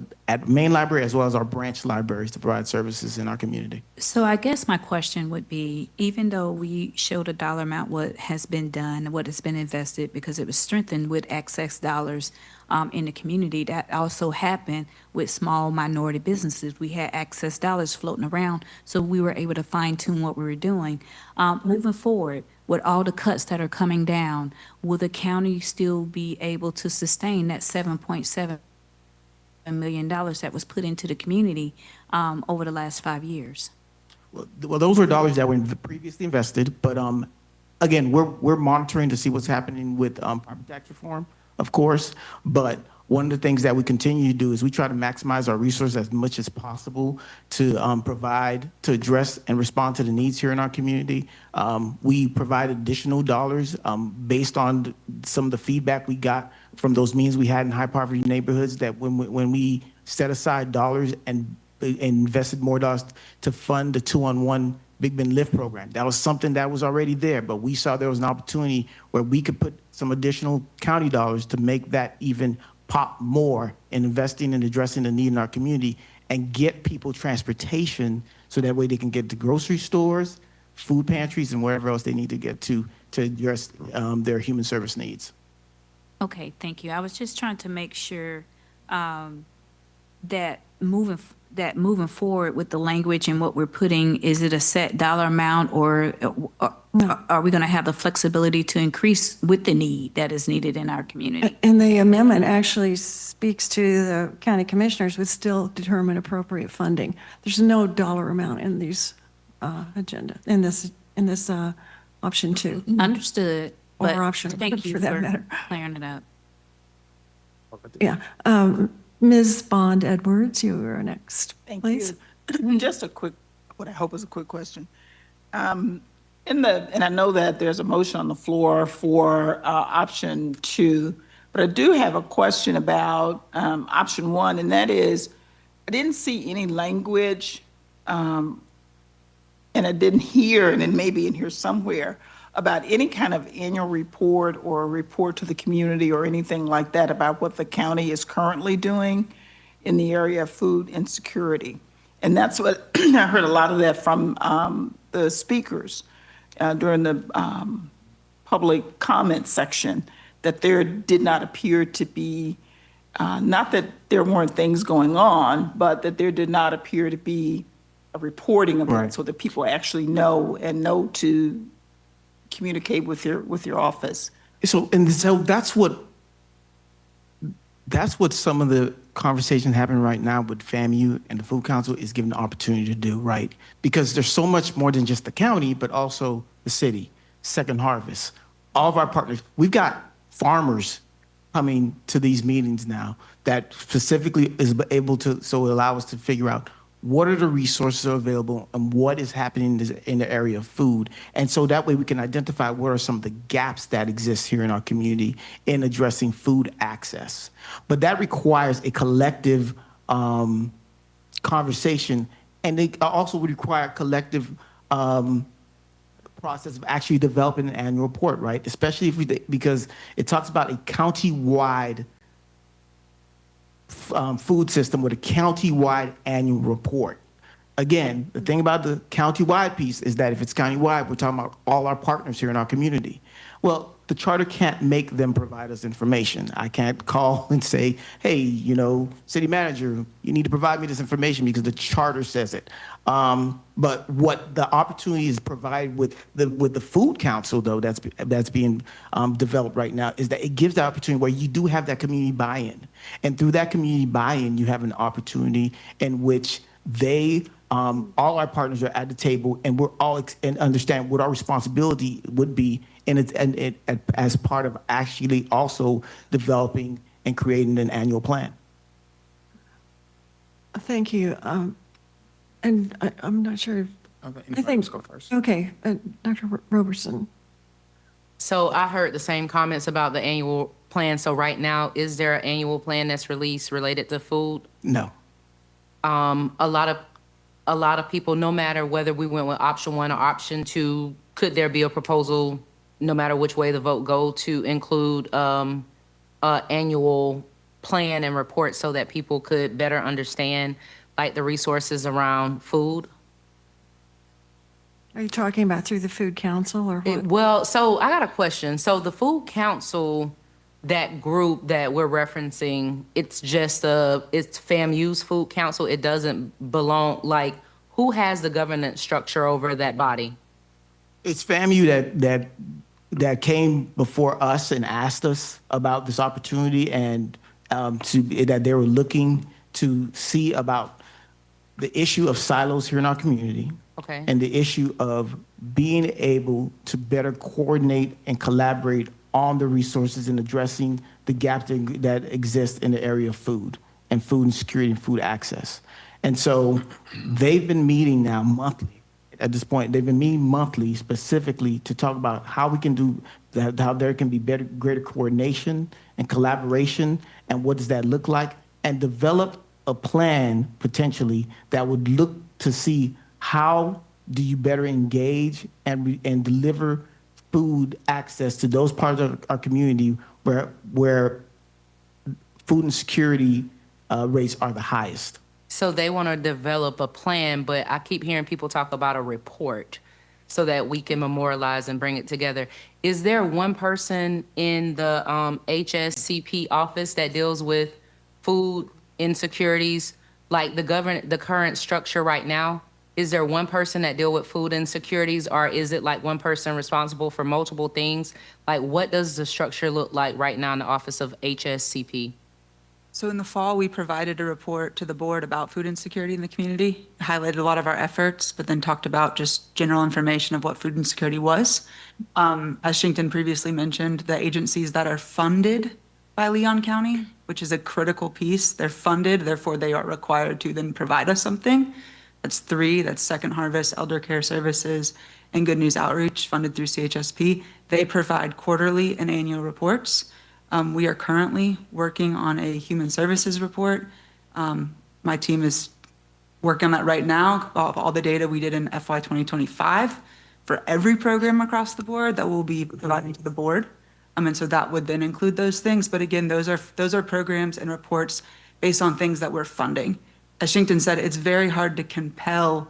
main library as well as our branch libraries to provide services in our community. So I guess my question would be, even though we showed a dollar amount, what has been done, what has been invested, because it was strengthened with access dollars in the community, that also happened with small minority businesses. We had access dollars floating around, so we were able to fine tune what we were doing. Moving forward, with all the cuts that are coming down, will the county still be able to sustain that $7.7 million that was put into the community over the last 5 years? Well, those were dollars that were previously invested, but again, we're monitoring to see what's happening with property tax reform, of course. But one of the things that we continue to do is we try to maximize our resources as much as possible to provide, to address and respond to the needs here in our community. We provide additional dollars based on some of the feedback we got from those meetings we had in high poverty neighborhoods, that when we set aside dollars and invested more dollars to fund the 2-on-1 Big Bend Lift program. That was something that was already there, but we saw there was an opportunity where we could put some additional county dollars to make that even pop more in investing and addressing the need in our community and get people transportation so that way they can get to grocery stores, food pantries, and wherever else they need to get to address their human service needs. Okay, thank you. I was just trying to make sure that moving forward with the language and what we're putting, is it a set dollar amount, or are we going to have the flexibility to increase with the need that is needed in our community? And the amendment actually speaks to the county commissioners would still determine appropriate funding. There's no dollar amount in these agenda, in this option 2. Understood. Or But option thank you for that for matter. clearing it up. Yeah. Ms. Bond Edwards, you are next, Thank please. you. Just a quick, what I hope is a quick question. And I know that there's a motion on the floor for option 2, but I do have a question about option 1, and that is, I didn't see any language, and I didn't hear, and it may be in here somewhere, about any kind of annual report or a report to the community or anything like that about what the county is currently doing in the area of food insecurity. And that's what I heard a lot of that from the speakers during the public comment section, that there did not appear to be, not that there weren't things going on, but that there did not appear to be a reporting of it, so that people actually know and know to communicate with your office. So that's what some of the conversations happening right now with FAMU and the Food Council is given the opportunity to do, right? Because there's so much more than just the county, but also the city, Second Harvest, all of our partners. We've got farmers coming to these meetings now that specifically is able to, so allow us to figure out what are the resources available and what is happening in the area of food. And so that way we can identify what are some of the gaps that exist here in our community in addressing food access. But that requires a collective conversation, and it also would require a collective process of actually developing an annual report, right? Especially because it talks about a county-wide food system with a county-wide annual report. Again, the thing about the county-wide piece is that if it's county-wide, we're talking about all our partners here in our community. Well, the charter can't make them provide us information. I can't call and say, hey, city manager, you need to provide me this information because the charter says it. But what the opportunity is provided with the Food Council, though, that's being developed right now, is that it gives the opportunity where you do have that community buy-in. And through that community buy-in, you have an opportunity in which all our partners are at the table, and we're all and understand what our responsibility would be, and as part of actually also developing and creating an annual plan. Thank you. And I'm not sure. Okay, I think, go first. okay, Dr. Roberson. So I heard the same comments about the annual plan. So right now, is there an annual plan that's released related to food? No. A lot of people, no matter whether we went with option 1 or option 2, could there be a proposal, no matter which way the vote go, to include a annual plan and report so that people could better understand like the resources around food? Are you talking about through the Food Council or what? Well, so I got a question. So the Food Council, that group that we're referencing, it's just it's FAMU's Food Council. It doesn't belong, like, who has the governance structure over that body? It's FAMU that came before us and asked us about this opportunity and that they were looking to see about the issue of silos here in our community. Okay. And the issue of being able to better coordinate and collaborate on the resources and addressing the gaps that exist in the area of food and food insecurity and food access. And so they've been meeting now monthly. At this point, they've been meeting monthly specifically to talk about how we can do that, how there can be greater coordination and collaboration, and what does that look like, and develop a plan potentially that would look to see how do you better engage and deliver food access to those parts of our community where food insecurity rates are the highest. So they want to develop a plan, but I keep hearing people talk about a report so that we can memorialize and bring it together. Is there one person in the HSCP office that deals with food insecurities, like the current structure right now? Is there one person that deal with food insecurities, or is it like one person responsible for multiple things? Like, what does the structure look like right now in the office of HSCP? So in the fall, we provided a report to the board about food insecurity in the community, highlighted a lot of our efforts, but then talked about just general information of what food insecurity was. As Shinkton previously mentioned, the agencies that are funded by Leon County, which is a critical piece, they're funded, therefore they are required to then provide us something. That's 3, that's Second Harvest, Elder Care Services, and Good News Outreach, funded through CHSP. They provide quarterly and annual reports. We are currently working on a human services report. My team is working on that right now, all the data we did in FY 2025 for every program across the board that we'll be providing to the board. And so that would then include those things. But again, those are programs and reports based on things that we're funding. As Shinkton said, it's very hard to compel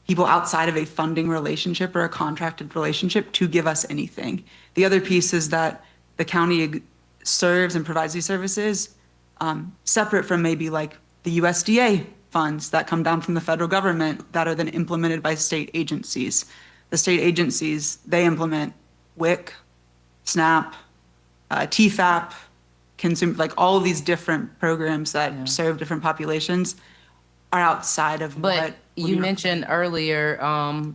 people outside of a funding relationship or a contracted relationship to give us anything. The other piece is that the county serves and provides these services separate from maybe like the USDA funds that come down from the federal government that are then implemented by state agencies. The state agencies, they implement WIC, SNAP, TFAP, like all of these different programs that serve different populations are outside of But you mentioned earlier,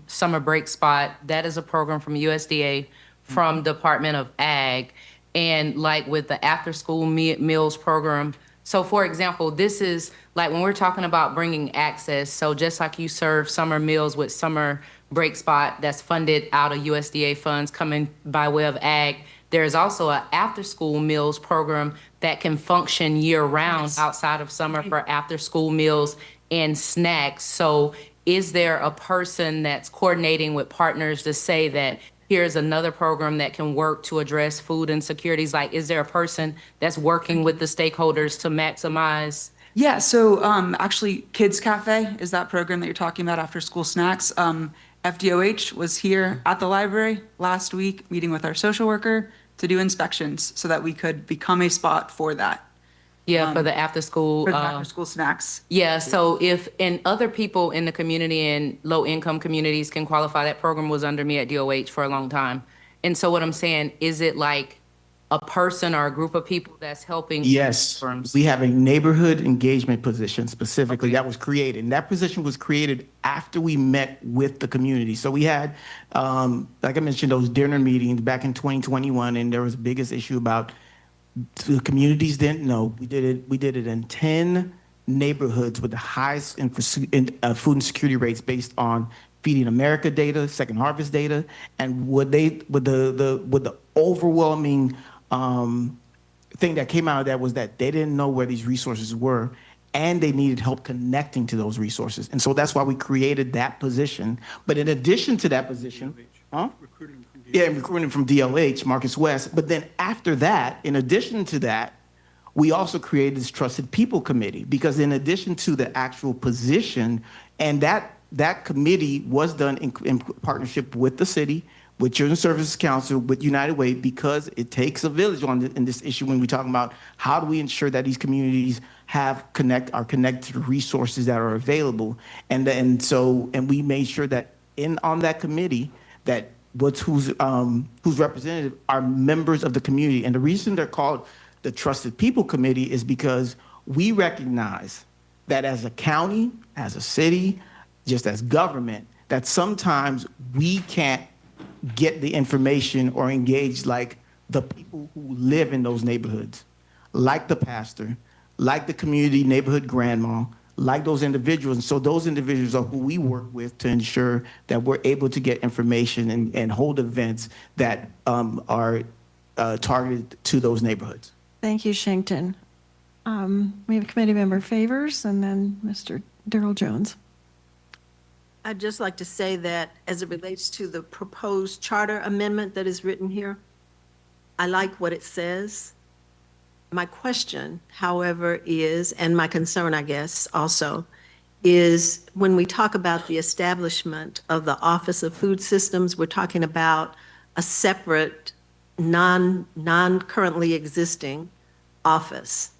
Summer Break Spot, that is a program from USDA, from Department of Ag, and like with the after-school meals program. So for example, this is like when we're talking about bringing access, so just like you serve summer meals with Summer Break Spot that's funded out of USDA funds coming by way of Ag, there's also an after-school meals program that can function year-round outside of summer for after-school meals and snacks. So is there a person that's coordinating with partners to say that here's another program that can work to address food insecurities? Like, is there a person that's working with the stakeholders to maximize? Yeah, so actually Kids Cafe is that program that you're talking about, after school snacks. FDOH was here at the library last week, meeting with our social worker to do inspections so that we could become a spot for that. Yeah, for the after-school. For the after-school snacks. Yeah, so if, and other people in the community and low-income communities can qualify, that program was under me at DOH for a long time. And so what I'm saying, is it like a person or a group of people that's helping? Yes, we have a neighborhood engagement position specifically that was created. And that position was created after we met with the community. So we had, like I mentioned, those dinner meetings back in 2021, and there was the biggest issue about the communities didn't know, we did it in 10 neighborhoods with the highest food insecurity rates based on Feeding America data, Second Harvest data, and with the overwhelming thing that came out of that was that they didn't know where these resources were, and they needed help connecting to those resources. And so that's why we created that position. But in addition to that position, recruiting from DLH, Marcus West. But then after that, in addition to that, we also created this Trusted People Committee, because in addition to the actual position, and that committee was done in partnership with the city, with Children's Services Council, with United Way, because it takes a village in this issue when we're talking about how do we ensure that these communities are connected to the resources that are available. And we made sure that on that committee that who's representative are members of the community. And the reason they're called the Trusted People Committee is because we recognize that as a county, as a city, just as government, that sometimes we can't get the information or engage like the people who live in those neighborhoods, like the pastor, like the community neighborhood grandma, like those individuals. And so those individuals are who we work with to ensure that we're able to get information and hold events that are targeted to those neighborhoods. Thank you, Shankton. We have a committee member Favors and then Mr. Darrell Jones. I'd just like to say that as it relates to the proposed charter amendment that is written here, I like what it says. My question, however, is, and my concern, I guess, also, is when we talk about the establishment of the Office of Food Systems, we're talking about a separate, non-currently existing office.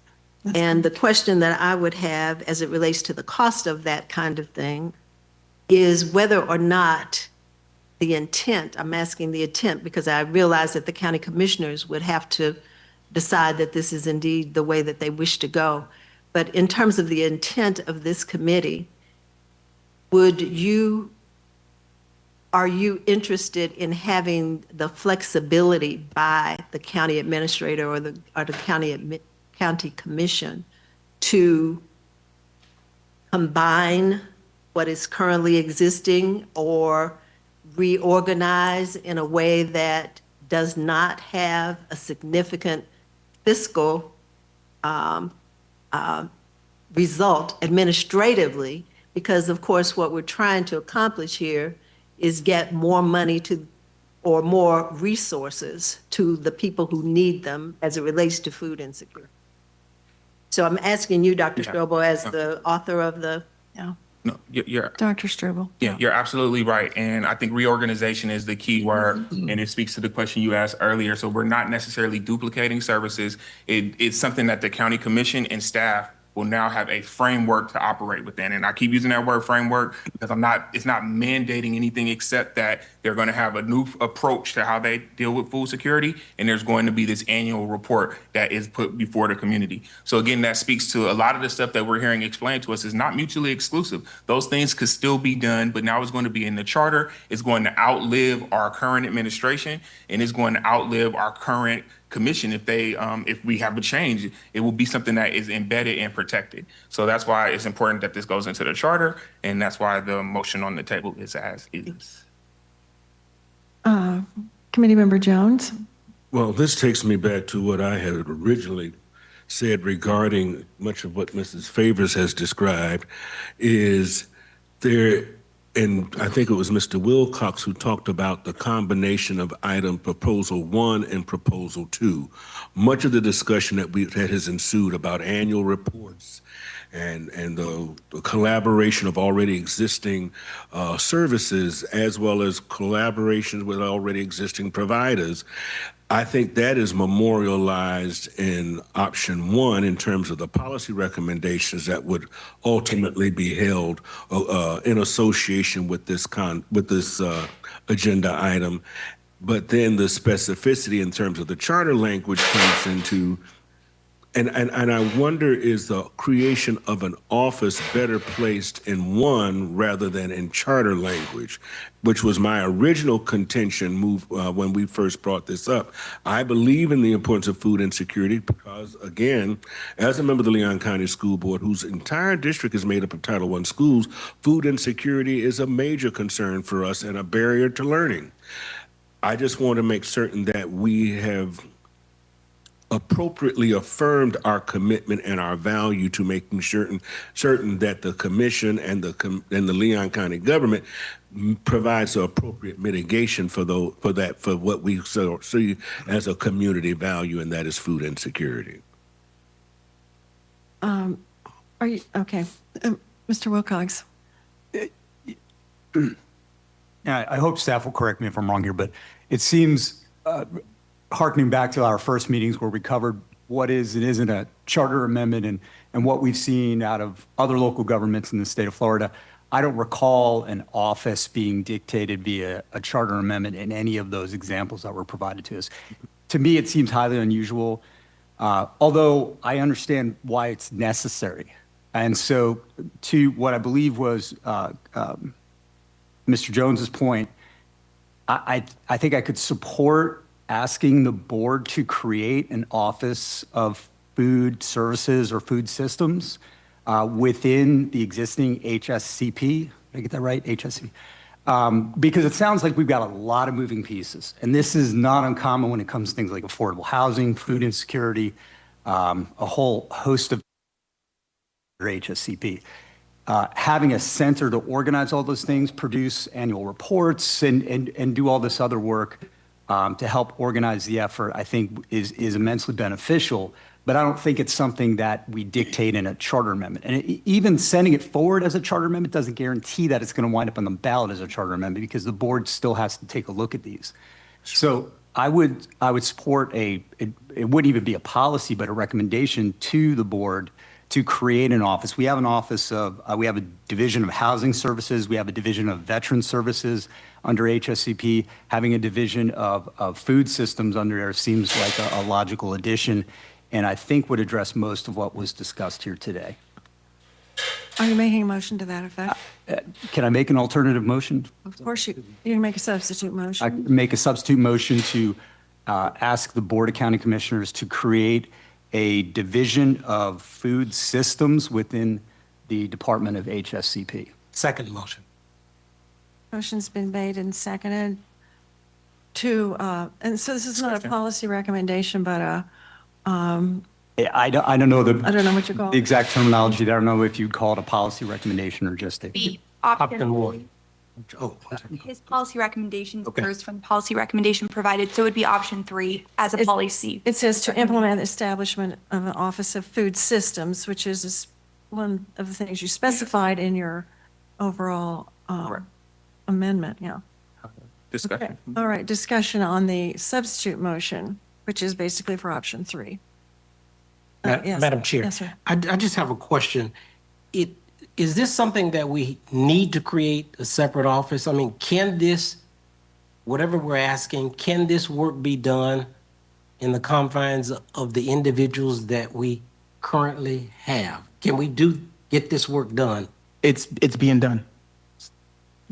And the question that I would have as it relates to the cost of that kind of thing is whether or not the intent, I'm asking the intent because I realize that the county commissioners would have to decide that this is indeed the way that they wish to go. But in terms of the intent of this committee, are you interested in having the flexibility by the county administrator or the county commission to combine what is currently existing or reorganize in a way that does not have a significant fiscal result administratively? Because of course, what we're trying to accomplish here is get more money to, or more resources to the people who need them as it relates to food insecurity. So I'm asking you, Dr. Strobel, as the author of the, No, you're Dr. Strobel. Yeah, you're absolutely right. And I think reorganization is the key word, and it speaks to the question you asked earlier. So we're not necessarily duplicating services. It's something that the county commission and staff will now have a framework to operate within. And I keep using that word framework because it's not mandating anything except that they're going to have a new approach to how they deal with food security. And there's going to be this annual report that is put before the community. So again, that speaks to a lot of the stuff that we're hearing explained to us is not mutually exclusive. Those things could still be done, but now it's going to be in the charter. It's going to outlive our current administration, and it's going to outlive our current commission. If we have a change, it will be something that is embedded and protected. So that's why it's important that this goes into the charter, and that's why the motion on the table is as is. Committee Member Jones. Well, this takes me back to what I had originally said regarding much of what Mrs. Favors has described is there, and I think it was Mr. Wilcox who talked about the combination of item proposal 1 and proposal 2. Much of the discussion that has ensued about annual reports and the collaboration of already existing services as well as collaborations with already existing providers, I think that is memorialized in option 1 in terms of the policy recommendations that would ultimately be held in association with this agenda item. But then the specificity in terms of the charter language comes into And I wonder, is the creation of an office better placed in one rather than in charter language, which was my original contention when we first brought this up. I believe in the importance of food insecurity because, again, as a member of the Leon County School Board, whose entire district is made up of Title I schools, food insecurity is a major concern for us and a barrier to learning. I just want to make certain that we have appropriately affirmed our commitment and our value to making certain that the commission and the Leon County government provides the appropriate mitigation for what we see as a community value, and that is food insecurity. Are you, okay. Mr. Wilcox? I hope staff will correct me if I'm wrong here, but it seems, hearkening back to our first meetings where we covered what is and isn't a charter amendment and what we've seen out of other local governments in the state of Florida, I don't recall an office being dictated via a charter amendment in any of those examples that were provided to us. To me, it seems highly unusual, although I understand why it's necessary. And so to what I believe was Mr. Jones's point, I think I could support asking the board to create an office of food services or food systems within the existing HSCP. Did I get that right? HSCP. Because it sounds like we've got a lot of moving pieces. And this is not uncommon when it comes to things like affordable housing, food insecurity, a whole host of HSCP. Having a center to organize all those things, produce annual reports, and do all this other work to help organize the effort, I think is immensely beneficial. But I don't think it's something that we dictate in a charter amendment. And even sending it forward as a charter amendment doesn't guarantee that it's going to wind up on the ballot as a charter amendment because the board still has to take a look at these. So I would support it wouldn't even be a policy, but a recommendation to the board to create an office. We have an office of, we have a division of housing services, we have a division of veteran services under HSCP. Having a division of food systems under there seems like a logical addition, and I think would address most of what was discussed here today. Are you making a motion to that effect? Can I make an alternative motion? Of course you can make a substitute I motion. make a substitute motion to ask the Board of County Commissioners to create a division of food systems within the Department of HSCP. Second motion. Motion's been made and seconded to, and so this is not a policy recommendation, but I don't know I don't know what you call the it. exact terminology there. I don't know if you'd call it a policy recommendation or just a. The Option one. Oh, His policy recommendation Okay. differs from the policy recommendation provided, so it would be option 3 as a policy. It says to implement the establishment of an Office of Food Systems, which is one of the things you specified in your overall amendment, yeah. Discussion. Okay. All right, discussion on the substitute motion, which is basically for option 3. Yes. Madam Chair. Yes, sir. I just have a question. Is this something that we need to create a separate office? I mean, can this, whatever we're asking, can this work be done in the confines of the individuals that we currently have? Can we get this work done? It's being done.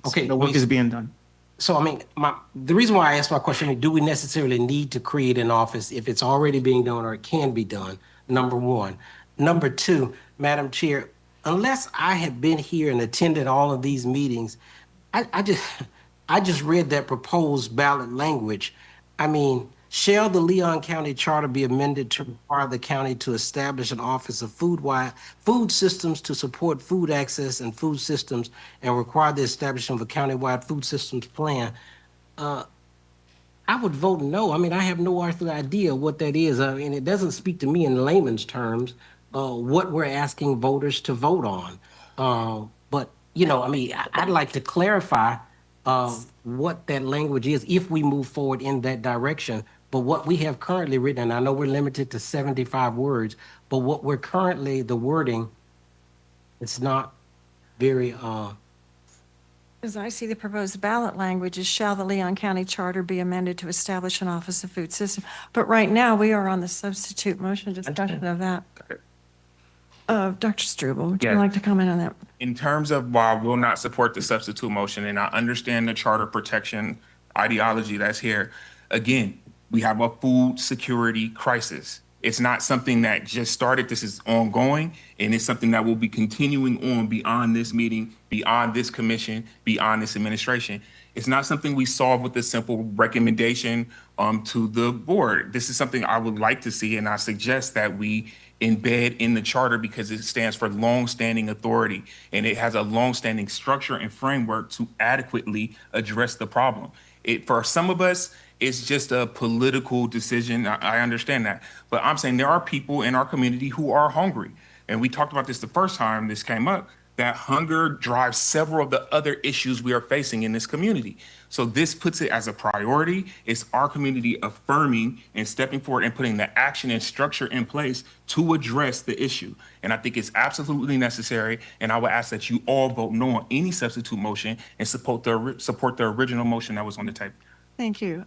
Okay. The work is being done. So, I mean, the reason why I asked my question, do we necessarily need to create an office if it's already being done or it can be done? Number one. Number two, Madam Chair, unless I had been here and attended all of these meetings, I just read that proposed ballot language. I mean, shall the Leon County Charter be amended to require the county to establish an office of food systems to support food access and food systems and require the establishment of a countywide food systems plan? I would vote no. I mean, I have no idea what that is. I mean, it doesn't speak to me in layman's terms what we're asking voters to vote on. But, you know, I mean, I'd like to clarify what that language is if we move forward in that direction. But what we have currently written, and I know we're limited to 75 words, but what we're currently, the wording, it's not very, As I see the proposed ballot language is, shall the Leon County Charter be amended to establish an Office of Food System? But right now, we are on the substitute motion discussion of that. Dr. Struble, would you Yes. like to comment on that? In terms of why I will not support the substitute motion, and I understand the charter protection ideology that's here, again, we have a food security crisis. It's not something that just started. This is ongoing, and it's something that will be continuing on beyond this meeting, beyond this commission, beyond this administration. It's not something we solve with a simple recommendation to the board. This is something I would like to see, and I suggest that we embed in the charter because it stands for longstanding authority, and it has a longstanding structure and framework to adequately address the problem. For some of us, it's just a political decision. I understand that. But I'm saying there are people in our community who are hungry. And we talked about this the first time this came up, that hunger drives several of the other issues we are facing in this community. So this puts it as a priority. It's our community affirming and stepping forward and putting the action and structure in place to address the issue. And I think it's absolutely necessary. And I would ask that you all vote no on any substitute motion and support the original motion that was on the table. Thank you.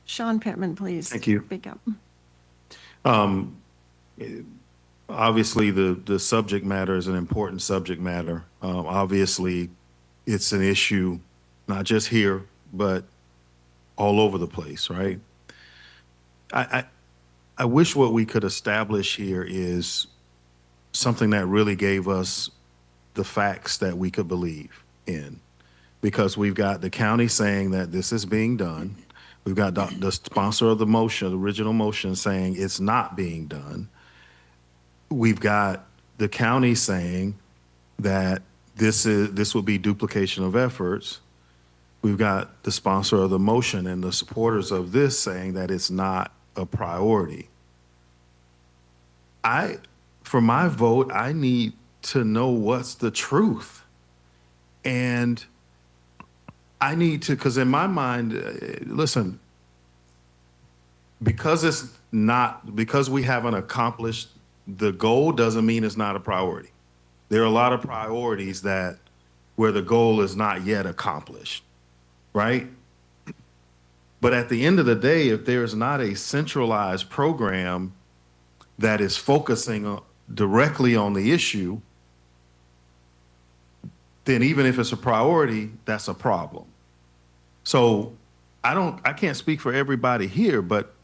Sean Pittman, please. Thank you. Speak up. Obviously, the subject matter is an important subject matter. Obviously, it's an issue, not just here, but all over the place, right? I wish what we could establish here is something that really gave us the facts that we could believe in. Because we've got the county saying that this is being done. We've got the sponsor of the motion, the original motion, saying it's not being done. We've got the county saying that this will be duplication of efforts. We've got the sponsor of the motion and the supporters of this saying that it's not a priority. For my vote, I need to know what's the truth. And I need to, because in my mind, listen, because we haven't accomplished the goal doesn't mean it's not a priority. There are a lot of priorities where the goal is not yet accomplished, right? But at the end of the day, if there's not a centralized program that is focusing directly on the issue, then even if it's a priority, that's a problem. So I can't speak for everybody here, but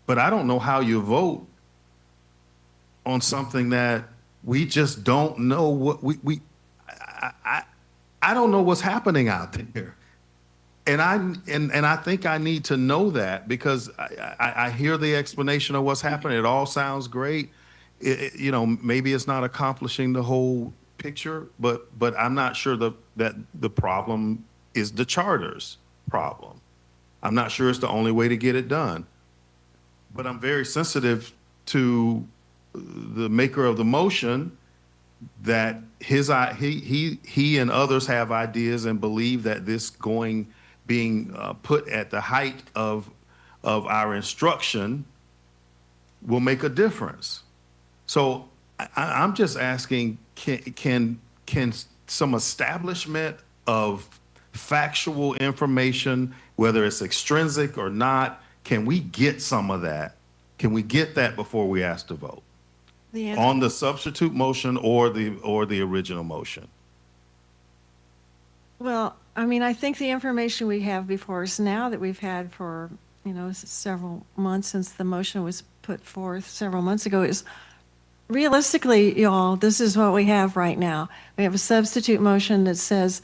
I don't know how you vote on something that we just don't know what I don't know what's happening out there. And I think I need to know that because I hear the explanation of what's happening. It all sounds great. Maybe it's not accomplishing the whole picture, but I'm not sure that the problem is the charter's problem. I'm not sure it's the only way to get it done. But I'm very sensitive to the maker of the motion that he and others have ideas and believe that this being put at the height of our instruction will make a difference. So I'm just asking, can some establishment of factual information, whether it's extrinsic or not, can we get some of that? Can we get that before we ask to vote on the substitute motion or the original motion? Well, I mean, I think the information we have before us now that we've had for, several months since the motion was put forth several months ago is realistically, y'all, this is what we have right now. We have a substitute motion that says,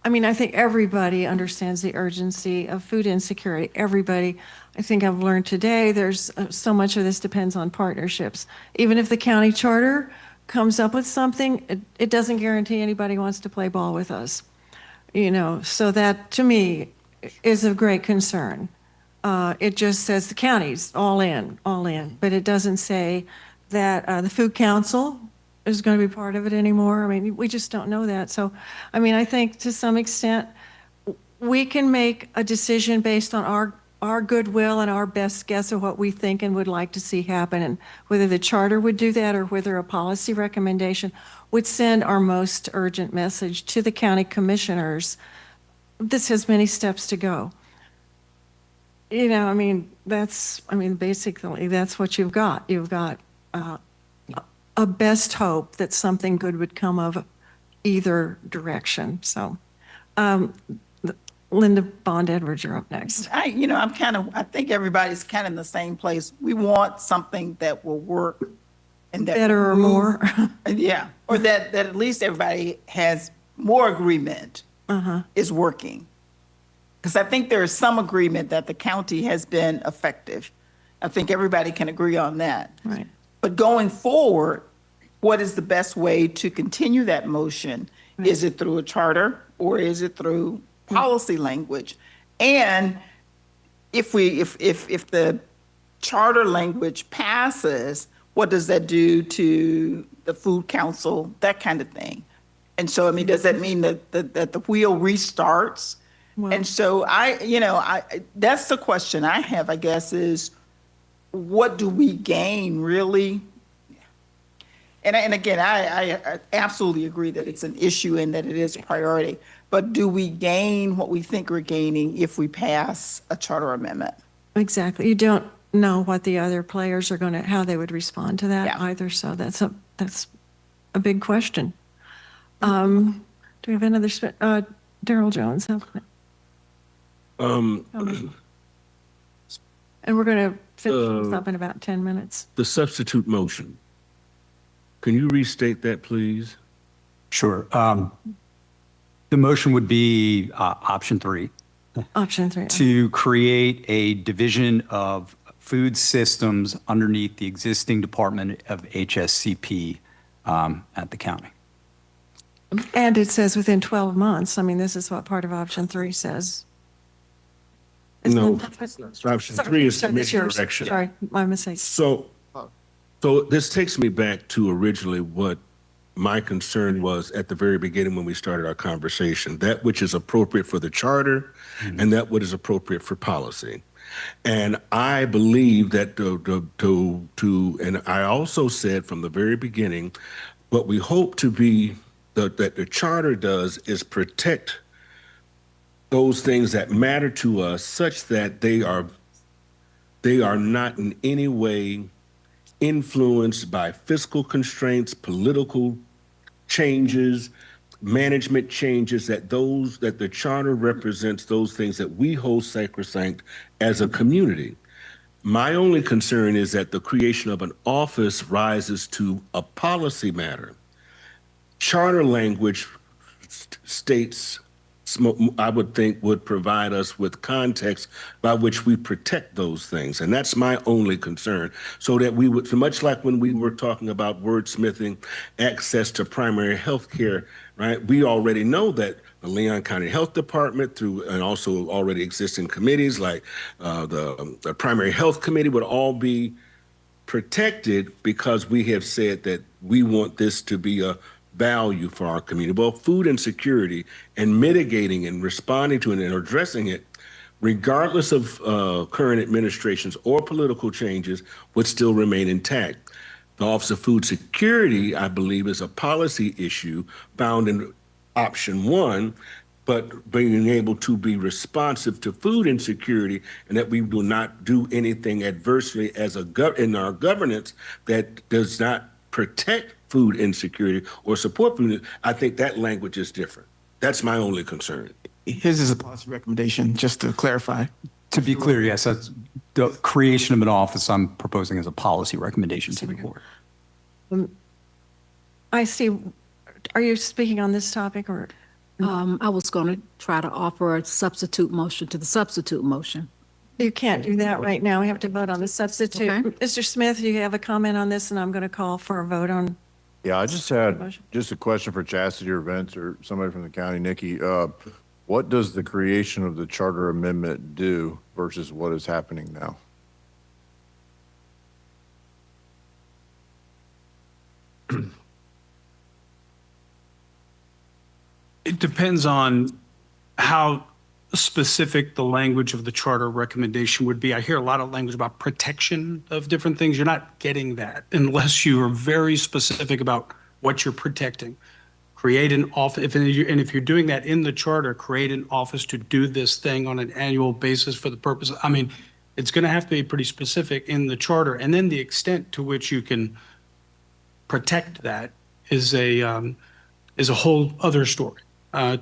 I think everybody understands the urgency of food insecurity. Everybody. I think I've learned today there's so much of this depends on partnerships. Even if the county charter comes up with something, it doesn't guarantee anybody wants to play ball with us. So that to me is of great concern. It just says the county's all in, but it doesn't say that the Food Council is going to be part of it anymore. We just don't know that. So, I think to some extent, we can make a decision based on our goodwill and our best guess of what we think and would like to see happen. And whether the charter would do that or whether a policy recommendation would send our most urgent message to the county commissioners. This has many steps to go. You know, I mean, basically, that's what you've got. You've got a best hope that something good would come of either direction. So, Linda Bond Edwards, you're up next. I think everybody's kind of in the same place. We want something that will work and that Better or will move. more. Yeah, or that at least everybody has more agreement is working. Because I think there is some agreement that the county has been effective. I think everybody can agree on that. Right. But going forward, what is the best way to continue that motion? Is it through a charter or is it through policy language? And if the charter language passes, what does that do to the food council, that kind of thing? And so, I mean, does that mean that the wheel restarts? And so that's the question I have, I guess, is what do we gain really? And again, I absolutely agree that it's an issue and that it is a priority, but do we gain what we think we're gaining if we pass a charter amendment? Exactly. You don't know what the other players are how they would respond to that either. So that's a big question. Do we have another, Daryl Jones? And we're going to finish this up in about 10 minutes. The substitute motion. Can you restate that, please? Sure. The motion would be option 3. Option 3. To create a division of food systems underneath the existing Department of HSCP at the county. And it says within 12 months. I mean, this is what part of option 3 says. No, option 3 is Sorry, submit yours. direction. Sorry, my mistake. So this takes me back to originally what my concern was at the very beginning when we started our conversation, that which is appropriate for the charter and that what is appropriate for policy. And I believe that and I also said from the very beginning, what we hope to be that the charter does is protect those things that matter to us such that they are not in any way influenced by fiscal constraints, political changes, management changes, that the charter represents those things that we hold sacrosanct as a community. My only concern is that the creation of an office rises to a policy matter. Charter language states, I would think, would provide us with context by which we protect those things. And that's my only concern. So that we would, so much like when we were talking about wordsmithing access to primary health care, right? We already know that the Leon County Health Department and also already existing committees like the Primary Health Committee would all be protected because we have said that we want this to be a value for our community. Well, food insecurity and mitigating and responding to it and addressing it, regardless of current administrations or political changes, would still remain intact. The Office of Food Security, I believe, is a policy issue found in option 1, but being able to be responsive to food insecurity and that we do not do anything adversely in our governance that does not protect food insecurity or support food. I think that language is different. That's my only concern. His is a policy recommendation, just to clarify. To be clear, yes, that's the creation of an office I'm proposing as a policy recommendation to the board. I see. Are you speaking on this topic or? I was going to try to offer a substitute motion to the substitute motion. You can't do that right now. We have to vote on the substitute. Okay. Mr. Smith, you have a comment on this, and I'm going to call for a vote on. Yeah, I just had a question for Chastity or Vince or somebody from the county. Nikki, what does the creation of the charter amendment do versus what is happening now? It depends on how specific the language of the charter recommendation would be. I hear a lot of language about protection of different things. You're not getting that unless you are very specific about what you're protecting. Create an office, and if you're doing that in the charter, create an office to do this thing on an annual basis for the purpose. I mean, it's going to have to be pretty specific in the charter, and then the extent to which you can protect that is a whole other story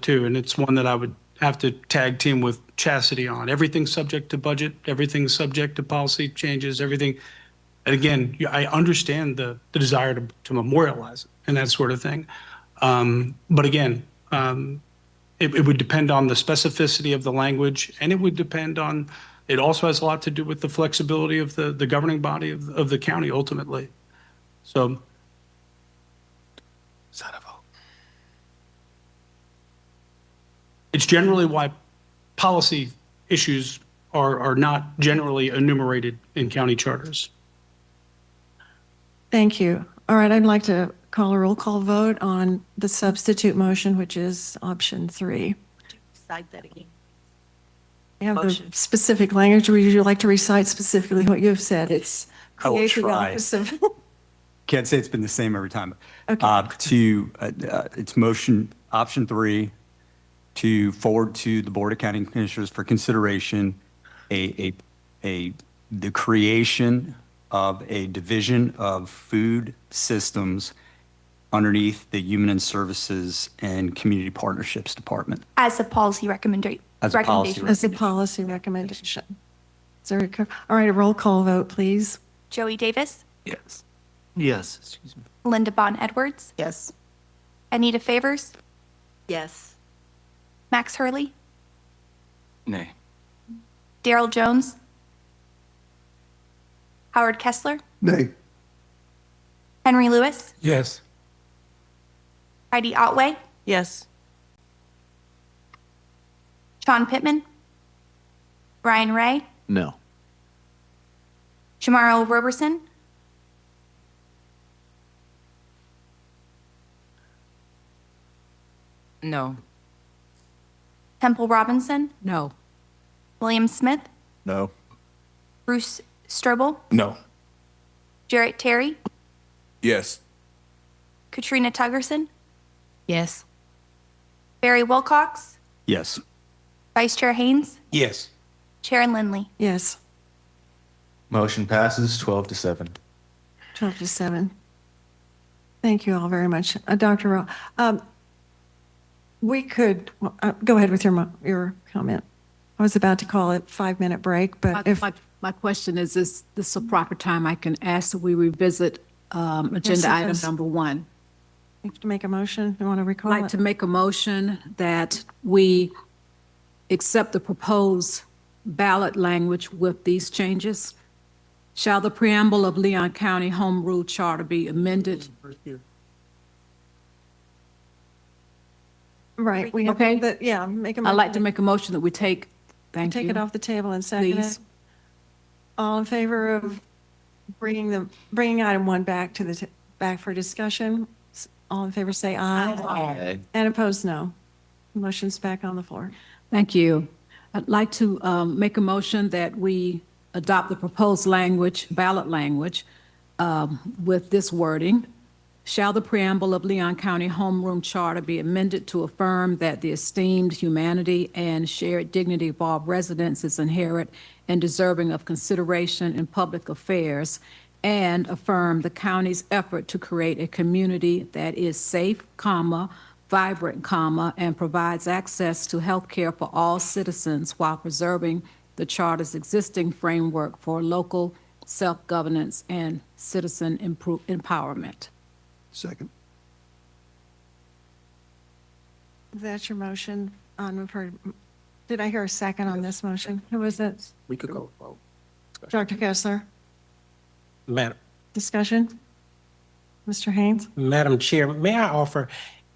too, and it's one that I would have to tag team with Chastity on. Everything's subject to budget, everything's subject to policy changes, everything. And again, I understand the desire to memorialize it and that sort of thing. But again, it would depend on the specificity of the language, and it would depend on, it also has a lot to do with the flexibility of the governing body of the county ultimately. So. Is that a vote? It's generally why policy issues are not generally enumerated in county charters. Thank you. All right, I'd like to call a roll call vote on the substitute motion, which is option 3. Cite that again. We have the Motion. specific language. Would you like to recite specifically what you've said? It's I will create the try. office of. Can't say it's been the same every time. Okay. It's motion, option 3, to forward to the Board of County Commissioners for consideration the creation of a division of food systems underneath the Human and Services and Community Partnerships Department. As a policy recommendation. As a policy As a policy recommendation. All right, a roll call vote, please. Joey Davis, Yes. Yes, excuse me. Linda Bond Edwards, Yes. Anita Favors, Yes. Max Hurley, Nay. Daryl Jones, Howard Kessler, Nay. Henry Lewis, Yes. Heidi Otway, Yes. Sean Pittman, Brian Ray, No. Shamaro Roberson, No. Temple Robinson, No. William Smith, No. Bruce Strobel, No. Jarrett Terry, Yes. Katrina Tuggerson, Yes. Barry Wilcox, Yes. Vice Chair Haynes, Yes. Chair Lindley. Yes, Motion passes 12-7. 12 to 7. Thank you all very much. Dr. Rowe, we could, go ahead with your comment. I was about to call it 5-minute break, but if, My question is this a proper time I can ask that we revisit agenda it item is. number 1? you have to make a motion, you want to I'd recall like it? to make a motion that we accept the proposed ballot language with these changes. Shall the preamble of Leon County Home Rule Charter be amended? Right, we have, Okay. make a motion. I'd like to make a motion that we take, thank you. Take it off the table and second Please. it. All in favor of bringing item 1 back to back for discussion? All in favor, say aye. Aye. And opposed, no. Motion's back on the floor. Thank you. I'd like to make a motion that we adopt the proposed language, ballot language, with this wording. Shall the preamble of Leon County Home Rule Charter be amended to affirm that the esteemed humanity and shared dignity of all residents is inherent and deserving of consideration in public affairs, and affirm the county's effort to create a community that is safe, vibrant, and provides access to health care for all citizens while preserving the charter's existing framework for local self-governance and citizen empowerment. Second. Is that your motion? Did I hear a second on this motion? Who was it? We could go vote. Dr. Kessler? Madam. Discussion? Mr. Haynes? Madam Chair, may I offer,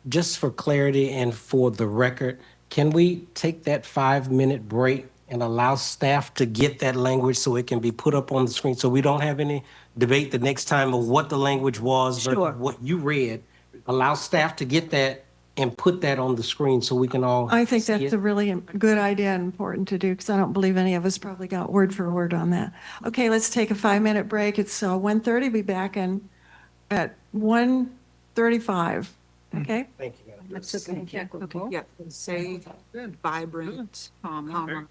just for clarity and for the record, can we take that 5-minute break and allow staff to get that language so it can be put up on the screen, so we don't have any debate the next time of what the language was Sure. versus what you read? Allow staff to get that and put that on the screen so we can all I think see that's it? a really good idea and important to do, because I don't believe any of us probably got word for word on that. Okay, let's take a 5-minute break. It's 1:30, be back in at 1:35, okay? Thank you, Madam. That's just gonna check with both. Yeah, safe, vibrant, calm.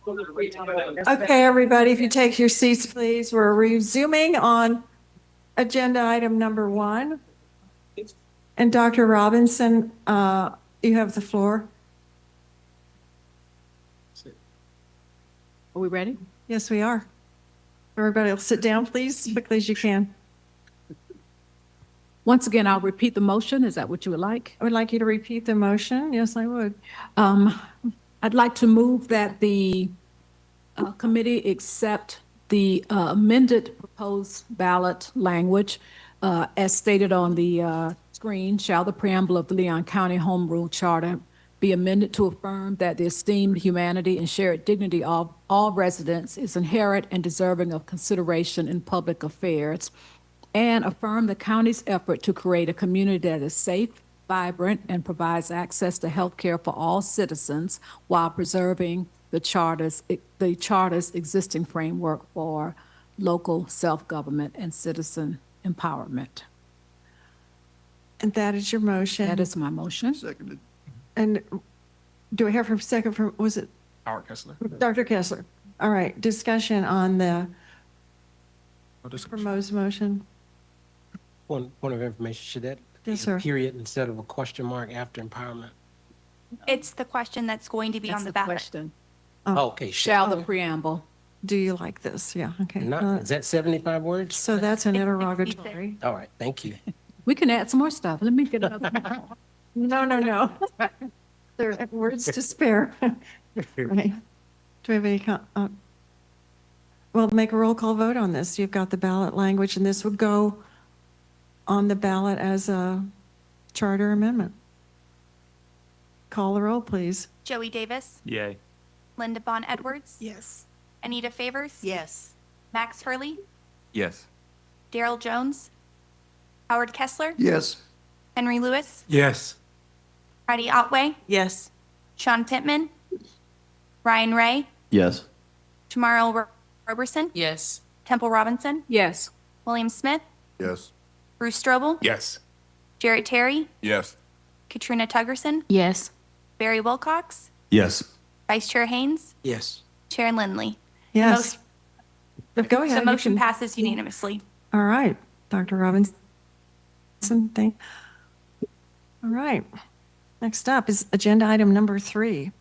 Okay, everybody, if you take your seats, please. We're resuming on agenda item number 1. And Dr. Robinson, you have the floor. Are we ready? Yes, we are. Everybody will sit down, please, as quickly as you can. Once again, I'll repeat the motion. Is that what you would like? I would like you to repeat the motion. Yes, I would. I'd like to move that the committee accept the amended proposed ballot language as stated on the screen. Shall the preamble of the Leon County Home Rule Charter be amended to affirm that the esteemed humanity and shared dignity of all residents is inherent and deserving of consideration in public affairs, and affirm the county's effort to create a community that is safe, vibrant, and provides access to health care for all citizens while preserving the charter's existing framework for local self-government and citizen empowerment. And that is your motion. That is my motion. Seconded. And do I hear from second from, was it Howard Kessler. Dr. Kessler? All right, discussion on the proposed motion. Point of information, should that be Yes, a sir. period instead of a question mark after empowerment? It's the question that's going to be on the ballot. Question. Oh, okay. Shall the preamble? Do you like this? Yeah, okay. Not, is that 75 words? So that's an interrogatory. All right, thank you. We can add some more stuff. Let me get another. No. There are words to spare. Right. Do we have any, well, make a roll call vote on this. You've got the ballot language, and this would go on the ballot as a charter amendment. Call the roll, please. Joey Davis, Yay. Linda Bond Edwards, Yes. Anita Favors, Yes. Max Hurley, Yes. Daryl Jones, Howard Kessler, Yes. Henry Lewis, Yes. Heidi Otway, Yes. Sean Pittman, Ryan Ray, Yes. Tamara Roberson, Yes. Temple Robinson, Yes. William Smith, Yes. Bruce Strobel, Yes. Jarrett Terry, Yes. Katrina Tuggerson, Yes. Barry Wilcox, Yes. Vice Chair Haynes, Yes. Chair Lindley. Yes. Go ahead. The you motion can- passes unanimously. All right, Dr. Robinson. Thank. All right. Next up is agenda item number 3.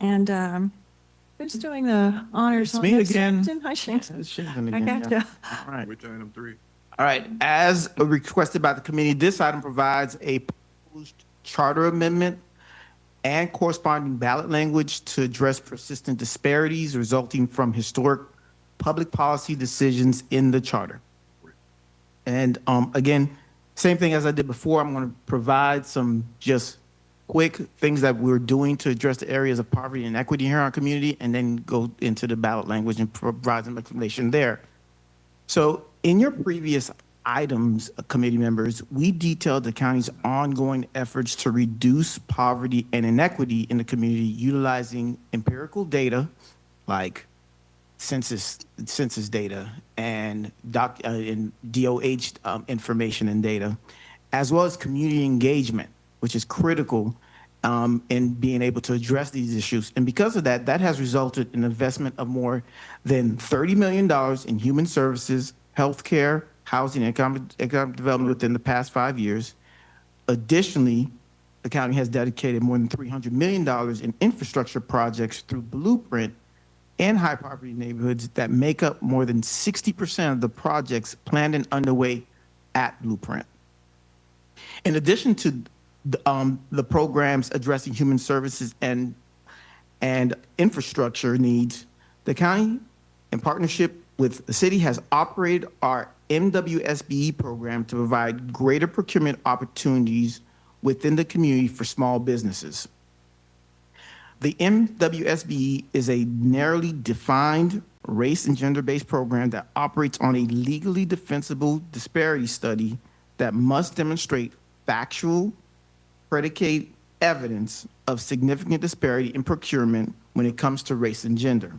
And who's doing the honors? It's on me this? again. Hi, Shane. It's Shane I again, got yeah. you. All right. Which item 3? All right, as requested by the committee, this item provides a proposed charter amendment and corresponding ballot language to address persistent disparities resulting from historic public policy decisions in the charter. And again, same thing as I did before, I'm going to provide some just quick things that we're doing to address the areas of poverty and equity here in our community, and then go into the ballot language and provide some explanation there. So in your previous items, committee members, we detailed the county's ongoing efforts to reduce poverty and inequity in the community utilizing empirical data like census data and DOH information and data, as well as community engagement, which is critical in being able to address these issues. And because of that, that has resulted in investment of more than $30 million in human services, healthcare, housing, and economic development within the past 5 years. Additionally, the county has dedicated more than $300 million in infrastructure projects through Blueprint and high poverty neighborhoods that make up more than 60% of the projects planned and underway at Blueprint. In addition to the programs addressing human services and infrastructure needs, the county, in partnership with the city, has operated our MWSBE program to provide greater procurement opportunities within the community for small businesses. The MWSBE is a narrowly defined race and gender-based program that operates on a legally defensible disparity study that must demonstrate factual, predicate evidence of significant disparity in procurement when it comes to race and gender.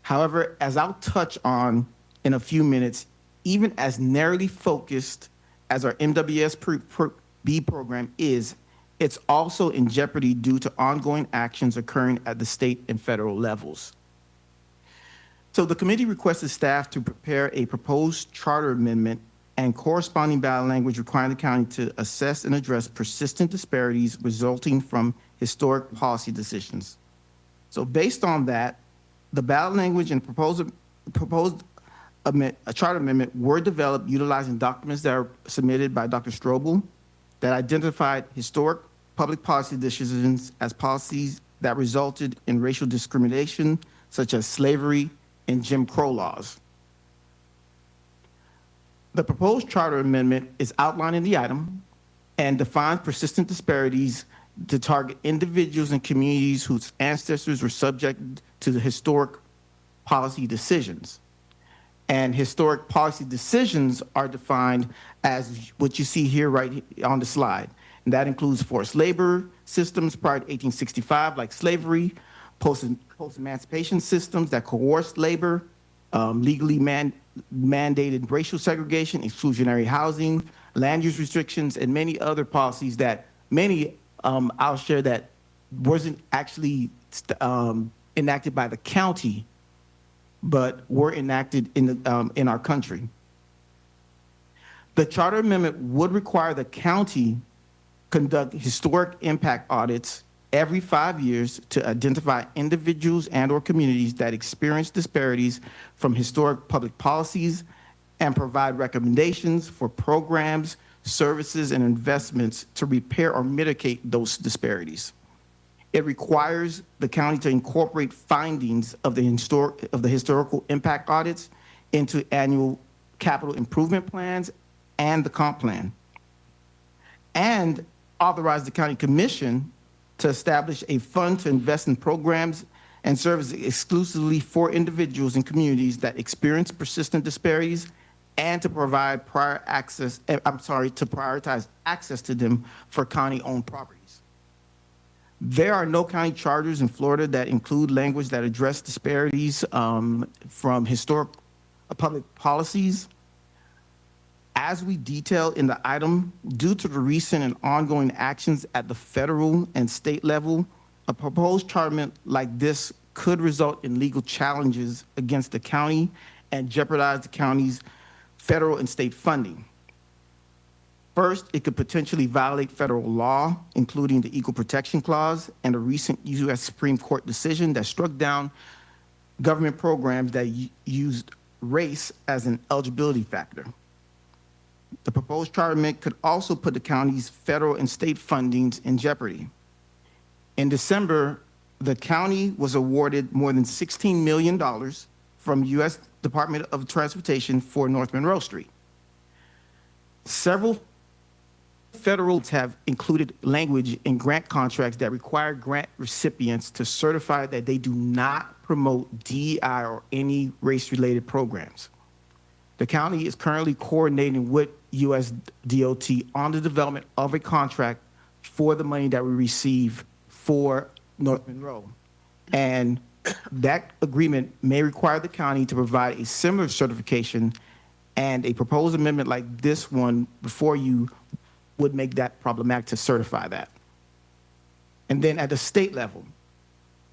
However, as I'll touch on in a few minutes, even as narrowly focused as our MWSB program is, It's also in jeopardy due to ongoing actions occurring at the state and federal levels. So the committee requested staff to prepare a proposed charter amendment and corresponding ballot language requiring the county to assess and address persistent disparities resulting from historic policy decisions. So based on that, the ballot language and proposed a charter amendment were developed utilizing documents that are submitted by Dr. Strobel that identified historic public policy decisions as policies that resulted in racial discrimination, such as slavery and Jim Crow laws. The proposed charter amendment is outlined in the item and defines persistent disparities to target individuals and communities whose ancestors were subject to the historic policy decisions. And historic policy decisions are defined as what you see here right on the slide. And that includes forced labor systems prior to 1865, like slavery, post-emancipation systems that coerced labor, legally mandated racial segregation, exclusionary housing, land use restrictions, and many other policies that I'll share that wasn't actually enacted by the county, but were enacted in our country. The charter amendment would require the county conduct historic impact audits every 5 years to identify individuals and/or communities that experience disparities from historic public policies and provide recommendations for programs, services, and investments to repair or mitigate those disparities. It requires the county to incorporate findings of the historical impact audits into annual capital improvement plans and the comp plan, and authorize the county commission to establish a fund to invest in programs and services exclusively for individuals and communities that experience persistent disparities, and to provide to prioritize access to them for county-owned properties. There are no county charters in Florida that include language that address disparities from historic public policies. As we detail in the item, due to the recent and ongoing actions at the federal and state level, a proposed charter amendment like this could result in legal challenges against the county and jeopardize the county's federal and state funding. First, it could potentially violate federal law, including the Equal Protection Clause and a recent U.S. Supreme Court decision that struck down government programs that used race as an eligibility factor. The proposed charter amendment could also put the county's federal and state fundings in jeopardy. In December, the county was awarded more than $16 million from U.S. Department of Transportation for North Monroe Street. Several federals have included language in grant contracts that require grant recipients to certify that they do not promote DEI or any race-related programs. The county is currently coordinating with U.S. DOT on the development of a contract for the money that we receive for North Monroe. And that agreement may require the county to provide a similar certification, and a proposed amendment like this one before you would make that problematic to certify that. And then at the state level,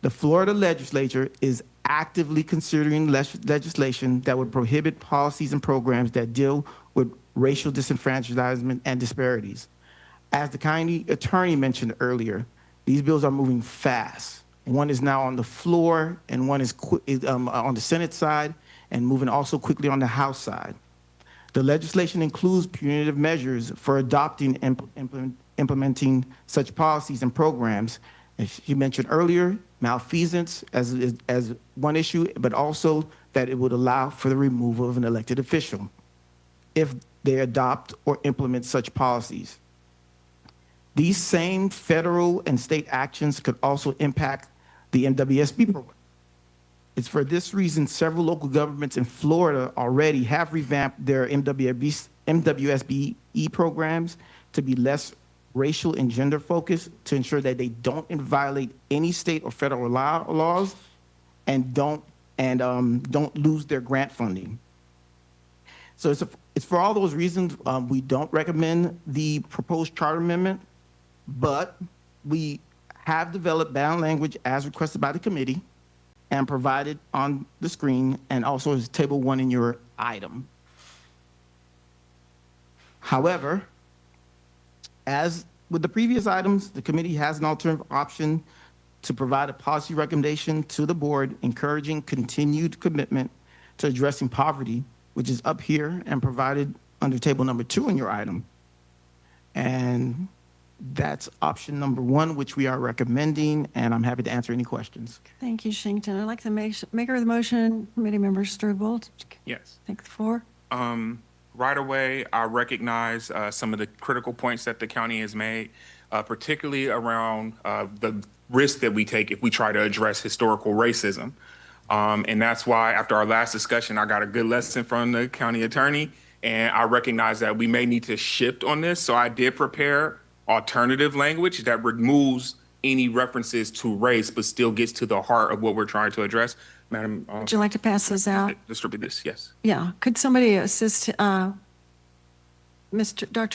the Florida legislature is actively considering legislation that would prohibit policies and programs that deal with racial disenfranchisement and disparities. As the county attorney mentioned earlier, these bills are moving fast. One is now on the floor, and one is on the Senate side, and moving also quickly on the House side. The legislation includes punitive measures for adopting and implementing such policies and programs. As you mentioned earlier, malfeasance as one issue, but also that it would allow for the removal of an elected official if they adopt or implement such policies. These same federal and state actions could also impact the MWSB program. It's for this reason several local governments in Florida already have revamped their MWSBE programs to be less racial and gender focused to ensure that they don't violate any state or federal laws and don't lose their grant funding. So it's for all those reasons we don't recommend the proposed charter amendment. but we have developed balanced language as requested by the committee and provided on the screen, and also is table 1 in your item. However, as with the previous items, the committee has an alternative option to provide a policy recommendation to the board encouraging continued commitment to addressing poverty, which is up here and provided under table number 2 in your item. And that's option number 1, which we are recommending, and I'm happy to answer any questions. Thank you, Shington. I'd like the maker of the motion, Committee Member Struble, to Yes. take the floor. Right away, I recognize some of the critical points that the county has made, particularly around the risk that we take if we try to address historical racism. And that's why after our last discussion, I got a good lesson from the county attorney, and I recognize that we may need to shift on this. So I did prepare alternative language that removes any references to race, but still gets to the heart of what we're trying to address. Madam, Would you like to pass those out? distribute this, yes. Yeah, could somebody assist Dr.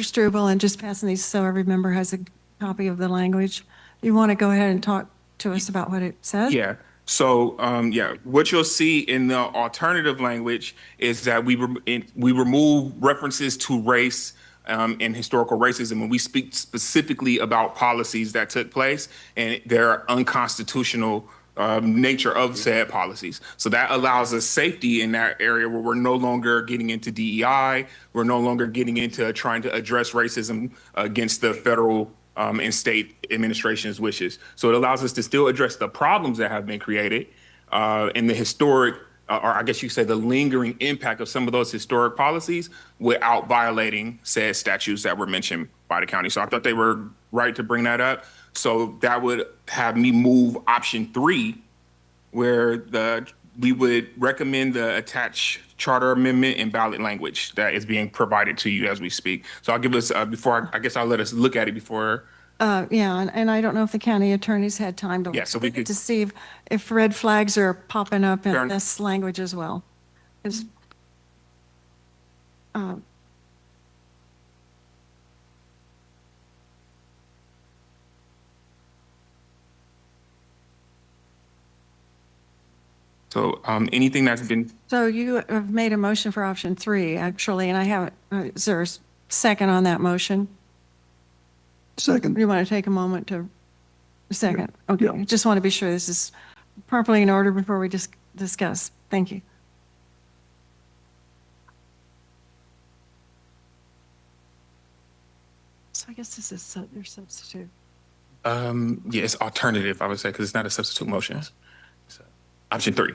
Struble in just passing these so every member has a copy of the language? You want to go ahead and talk to us about what it says? Yeah. So, what you'll see in the alternative language is that we remove references to race and historical racism when we speak specifically about policies that took place and their unconstitutional nature of said policies. So that allows us safety in that area where we're no longer getting into DEI, we're no longer getting into trying to address racism against the federal and state administration's wishes. So it allows us to still address the problems that have been created and the historic, or I guess you could say the lingering impact of some of those historic policies without violating said statutes that were mentioned by the county. So I thought they were right to bring that up. So that would have me move option 3, where we would recommend the attached charter amendment and ballot language that is being provided to you as we speak. So I'll give us, I guess I'll let us look at it before. Yeah, and I don't know if the county attorneys had time to Yeah, so we could- to see if red flags are popping up Fair in enough. this language as well. It's, So anything that's been, So you have made a motion for option 3, actually, and I haven't, is there a second on that motion? Second. You want to take a moment to, second? Okay, Yeah. just want to be sure this is properly in order before we discuss. Thank you. So I guess this is their substitute. yeah, it's alternative, I would say, because it's not a substitute motion. So, option 3.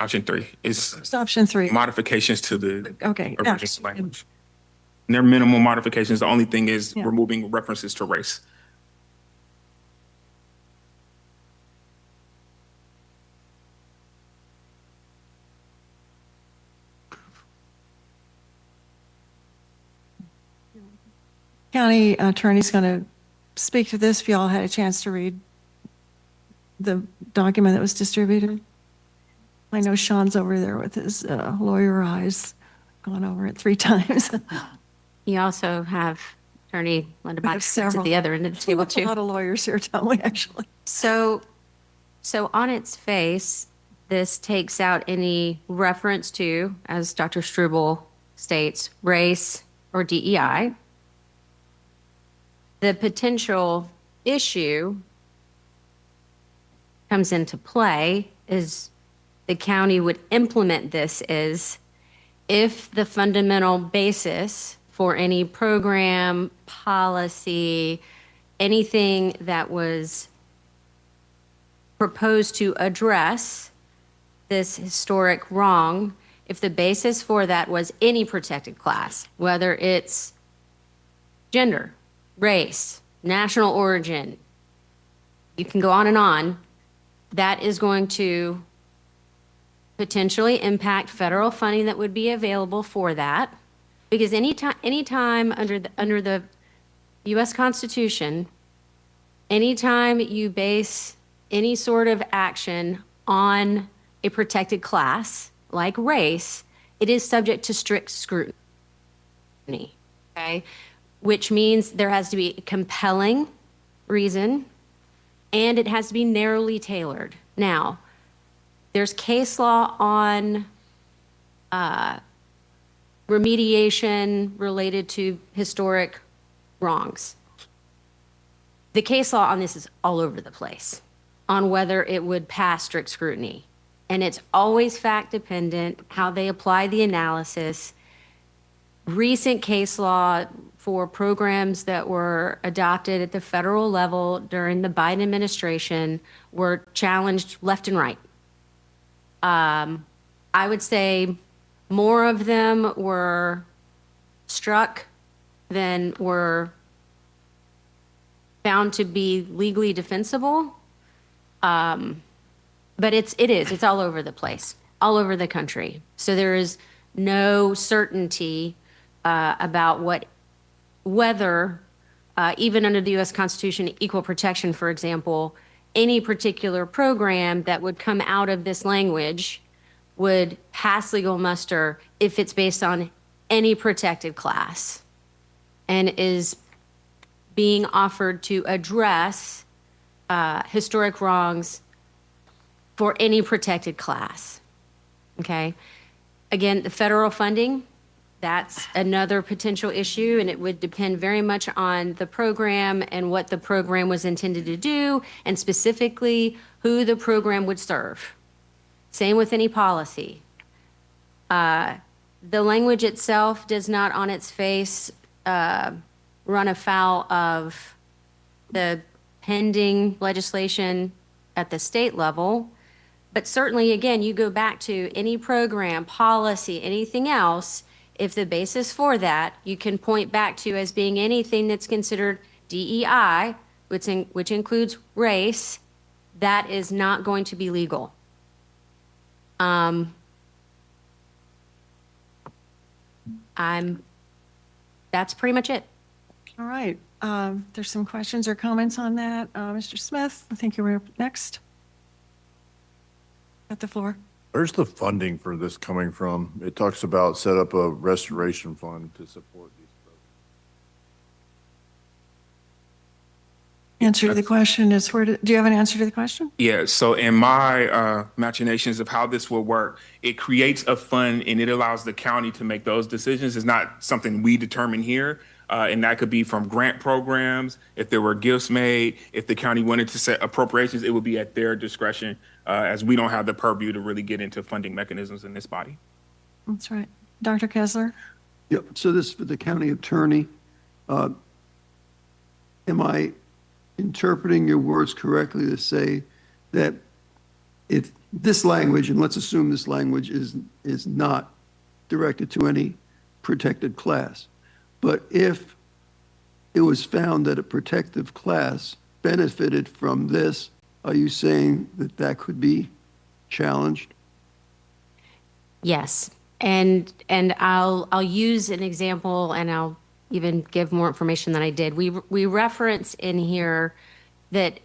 Option 3 is It's option 3. modifications to the Okay, yeah. original language. And they're minimal modifications. The only thing is Yeah. removing references to race. County attorney's going to speak to this if y'all had a chance to read the document that was distributed. I know Sean's over there with his lawyer eyes, gone over it 3 times. You also have Attorney Linda We have Bottas at several. the other end of the table A too. lot of lawyers here, don't we, actually? So on its face, this takes out any reference to, as Dr. Struble states, race or DEI. The potential issue comes into play is the county would implement this as if the fundamental basis for any program, policy, anything that was proposed to address this historic wrong, if the basis for that was any protected class, whether it's gender, race, national origin, you can go on, that is going to potentially impact federal funding that would be available for that. Because anytime under the U.S. Constitution, anytime you base any sort of action on a protected class, like race, it is subject to strict scrutiny, okay? Which means there has to be compelling reason, and it has to be narrowly tailored. Now, there's case law on remediation related to historic wrongs. The case law on this is all over the place on whether it would pass strict scrutiny. And it's always fact dependent, how they apply the analysis. Recent case law for programs that were adopted at the federal level during the Biden administration were challenged left and right. I would say more of them were struck than were found to be legally defensible. But it's all over the place, all over the country. So there is no certainty about whether, even under the U.S. Constitution, equal protection, for example, any particular program that would come out of this language would pass legal muster if it's based on any protected class and is being offered to address historic wrongs for any protected class. Okay? Again, the federal funding, that's another potential issue, and it would depend very much on the program and what the program was intended to do, and specifically who the program would serve. Same with any policy. The language itself does not on its face run afoul of the pending legislation at the state level. But certainly, again, you go back to any program, policy, anything else, if the basis for that you can point back to as being anything that's considered DEI, which includes race, that is not going to be legal. That's pretty much it. All right. There's some questions or comments on that. Mr. Smith, I think you were next. At the floor. Where's the funding for this coming from? It talks about set up a restoration fund to support these programs. Answer to the question is do you have an answer to the question? Yeah, so in my machinations of how this will work, it creates a fund and it allows the county to make those decisions. It's not something we determine here. And that could be from grant programs, if there were gifts made, if the county wanted to set appropriations, it would be at their discretion, as we don't have the purview to really get into funding mechanisms in this body. That's right. Dr. Kessler? Yep, so this is for the county attorney. Am I interpreting your words correctly to say that if this language, and let's assume this language is not directed to any protected class, but if it was found that a protective class benefited from this, are you saying that that could be challenged? Yes, and I'll use an example, and I'll even give more information than I did. We reference in here that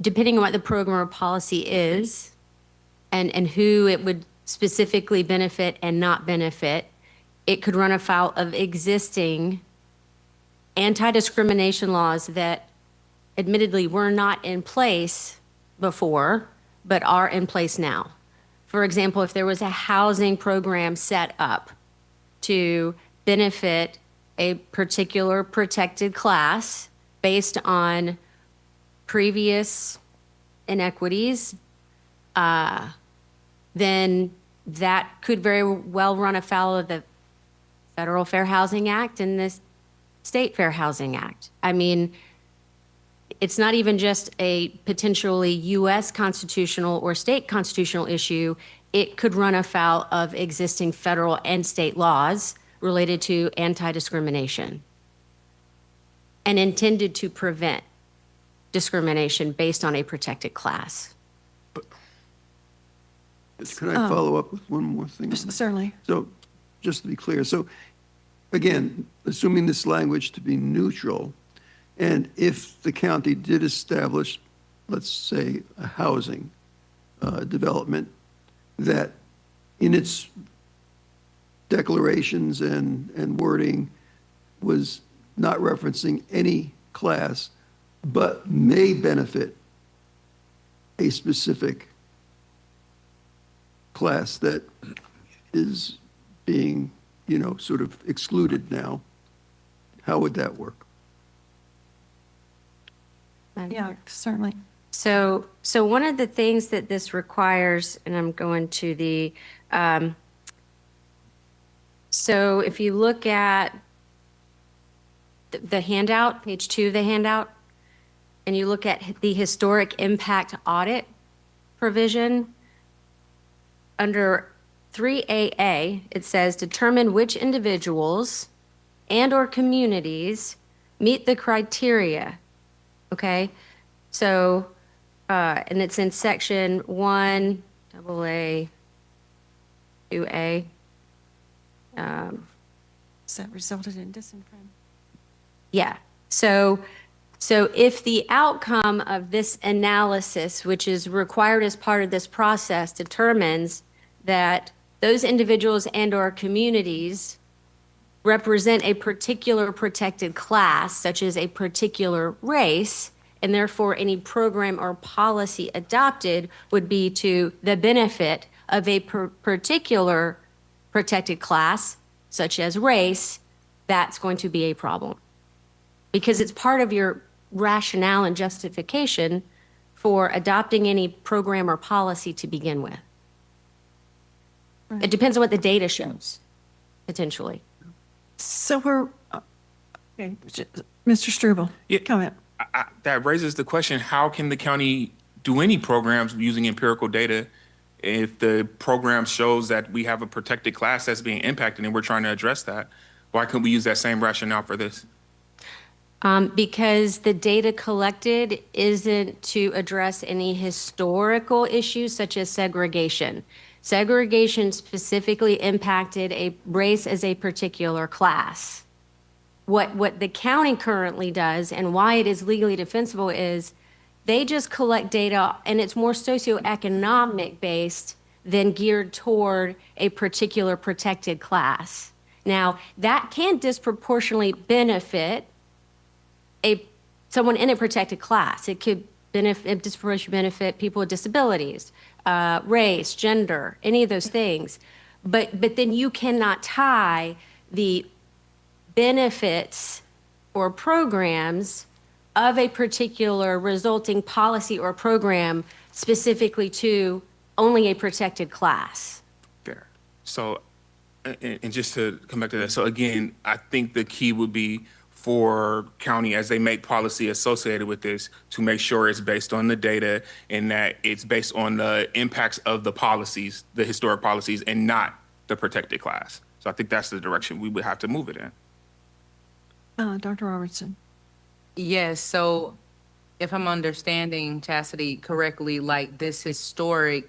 depending on what the program or policy is, and who it would specifically benefit and not benefit, it could run afoul of existing anti-discrimination laws that admittedly were not in place before, but are in place now. For example, if there was a housing program set up to benefit a particular protected class based on previous inequities, then that could very well run afoul of the Federal Fair Housing Act and the State Fair Housing Act. I mean, it's not even just a potentially U.S. constitutional or state constitutional issue. It could run afoul of existing federal and state laws related to anti-discrimination and intended to prevent discrimination based on a protected class. Can I follow up with one more thing? Certainly. So just to be clear, so again, assuming this language to be neutral, and if the county did establish, let's say, a housing development that in its declarations and wording was not referencing any class, but may benefit a specific class that is being, sort of excluded now. How would that work? Yeah, certainly. So one of the things that this requires, and I'm going to the, so if you look at the handout, page 2 of the handout, and you look at the historic impact audit provision, under 3AA, it says determine which individuals and/or communities meet the criteria. Okay, so, and it's in section 1, AA, 2A. That resulted in disenfranchisement. Yeah, so if the outcome of this analysis, which is required as part of this process, determines that those individuals and/or communities represent a particular protected class, such as a particular race, and therefore any program or policy adopted would be to the benefit of a particular protected class, such as race, that's going to be a problem. Because it's part of your rationale and justification for adopting any program or policy to begin with. It depends on what the data shows, potentially. So we're, okay, Mr. Struble, comment. That raises the question, how can the county do any programs using empirical data if the program shows that we have a protected class that's being impacted and we're trying to address that? Why couldn't we use that same rationale for this? Because the data collected isn't to address any historical issues such as segregation. Segregation specifically impacted a race as a particular class. What the county currently does and why it is legally defensible is they just collect data and it's more socioeconomic based than geared toward a particular protected class. Now, that can disproportionately benefit someone in a protected class. It could disproportionately benefit people with disabilities, race, gender, any of those things. But then you cannot tie the benefits or programs of a particular resulting policy or program specifically to only a protected class. Fair. So, and just to come back to that, so again, I think the key would be for county, as they make policy associated with this, to make sure it's based on the data and that it's based on the impacts of the policies, the historic policies, and not the protected class. So I think that's the direction we would have to move it in. Dr. Robertson. Yes, so if I'm understanding Chastity correctly, like this historic,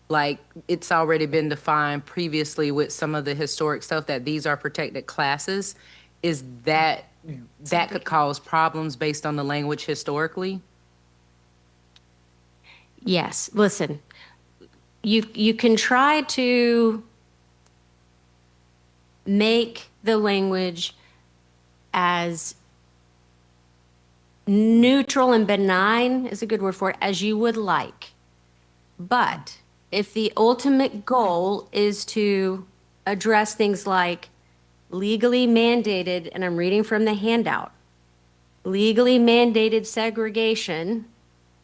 like it's already been defined previously with some of the historic stuff that these are protected classes, is that could cause problems based on the language historically? Yes, listen, you can try to make the language as neutral and benign is a good word for it, as you would like. But if the ultimate goal is to address things like legally mandated, and I'm reading from the handout, legally mandated segregation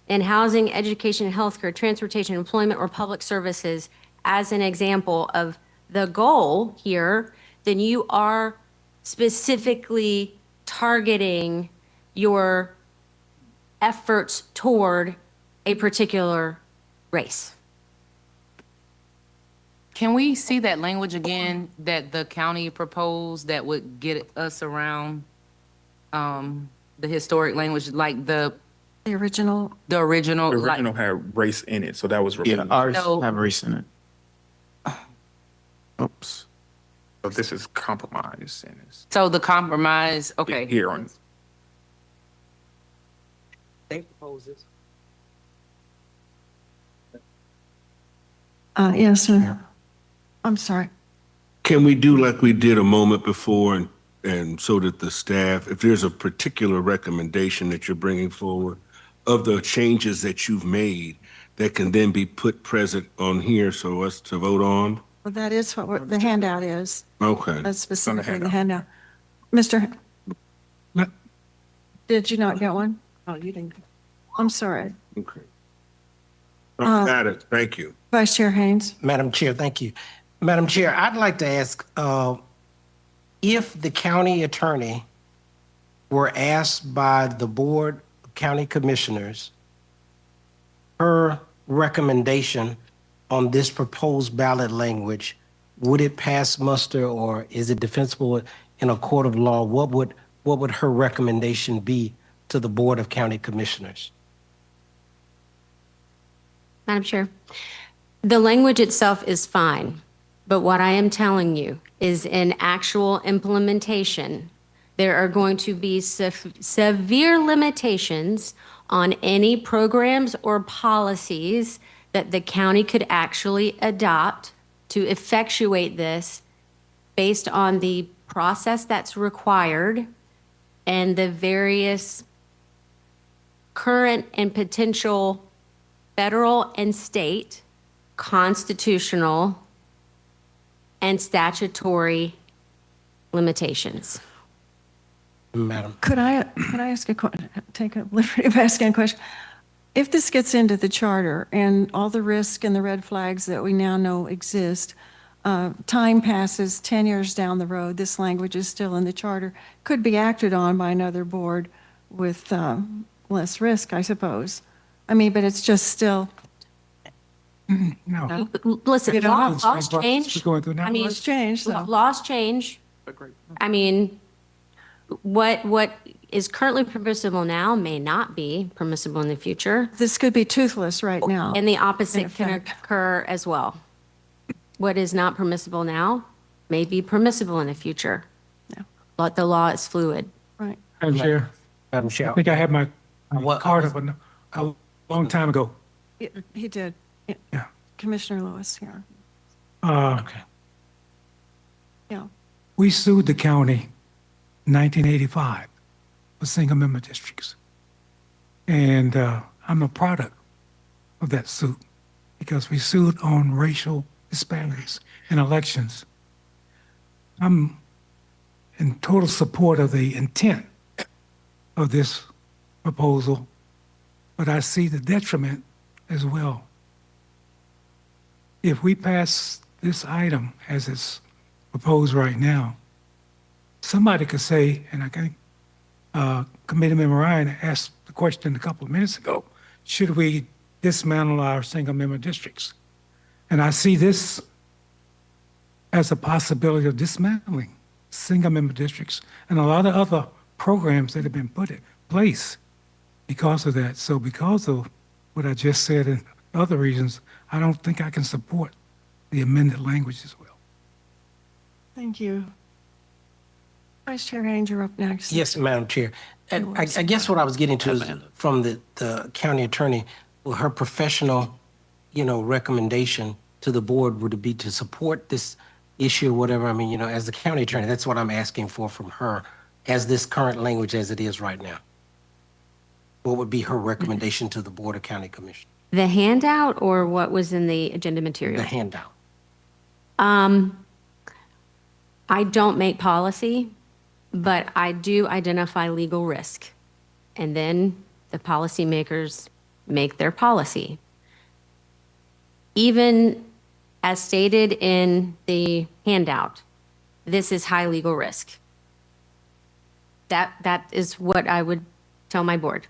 in housing, education, healthcare, transportation, employment, or public services as an example of the goal here, then you are specifically targeting your efforts toward a particular race. Can we see that language again that the county proposed that would get us around the historic language, like the original? The original had race in it, so that was removed. Yeah, ours No. have race in it. Oops. So this is compromise and it's So the compromise, okay. here on. They propose this. Yes, sir. I'm sorry. Can we do like we did a moment before and and so that the staff, if there's a particular recommendation that you're bringing forward of the changes that you've made, that can then be put present on here so us to vote on? Well, that is the handout is. Okay. That's specifically the handout. Mr. Let- Did you not get one? Oh, you didn't. I'm sorry. Okay. Got it. Thank you. Vice Chair Haynes. Madam Chair, thank you. Madam Chair, I'd like to ask, if the county attorney were asked by the Board of County Commissioners her recommendation on this proposed ballot language, would it pass muster or is it defensible in a court of law? What would her recommendation be to the Board of County Commissioners? Madam Chair, the language itself is fine, but what I am telling you is in actual implementation, there are going to be severe limitations on any programs or policies that the county could actually adopt to effectuate this based on the process that's required and the various current and potential federal and state constitutional and statutory limitations. Madam. Could I ask take a liberty of asking a question? If this gets into the charter and all the risk and the red flags that we now know exist, time passes 10 years down the road, this language is still in the charter, could be acted on by another board with less risk, I suppose. I mean, but it's just still. No. Listen, You don't know. laws change. We're going through now. I mean, Laws change, so. laws change. I mean, what is currently permissible now may not be permissible in the future, This could be toothless right now. and the in opposite can effect. occur as well. What is not permissible now may be permissible in the future. Yeah. But the law is fluid. Right. Madam Chair, Madam I Chair. think I had my What- card up a long time ago. He did. Yeah. Commissioner Lewis here. Okay. Yeah. We sued the county in 1985 for single-member districts. And I'm a product of that suit because we sued on racial disparities in elections. I'm in total support of the intent of this proposal, but I see the detriment as well. If we pass this item as it's proposed right now, somebody could say, and I think Committeeman Ryan asked the question a couple of minutes ago, should we dismantle our single-member districts? And I see this as a possibility of dismantling single-member districts and a lot of other programs that have been put in place because of that. So because of what I just said and other reasons, I don't think I can support the amended language as well. Thank you. Vice Chair Haynes, you're up next. Yes, Madam Chair. And I guess what I was getting to is from the county attorney, well, her professional, recommendation to the board would it be to support this issue or whatever? I mean, as the county attorney, that's what I'm asking for from her as this current language as it is right now. What would be her recommendation to the Board of County Commissioners? The handout or what was in the agenda material? The handout. I don't make policy, but I do identify legal risk. And then the policymakers make their policy. Even as stated in the handout, this is high legal risk. That is what I would tell my board.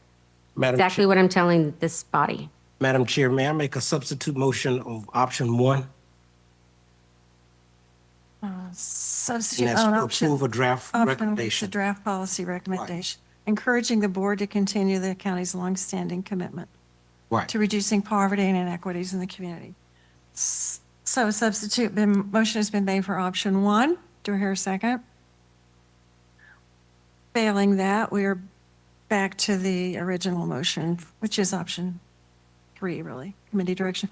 Madam Exactly what I'm telling this body. Madam Chair, may I make a substitute motion of option 1? Substitute And that's on to option. approve a draft Option, it's a recommendation. draft policy recommendation, encouraging the board to continue the county's longstanding commitment Right. to reducing poverty and inequities in the community. So a motion has been made for option 1. Do I hear a second? Failing that, we are back to the original motion, which is option 3, really, committee direction.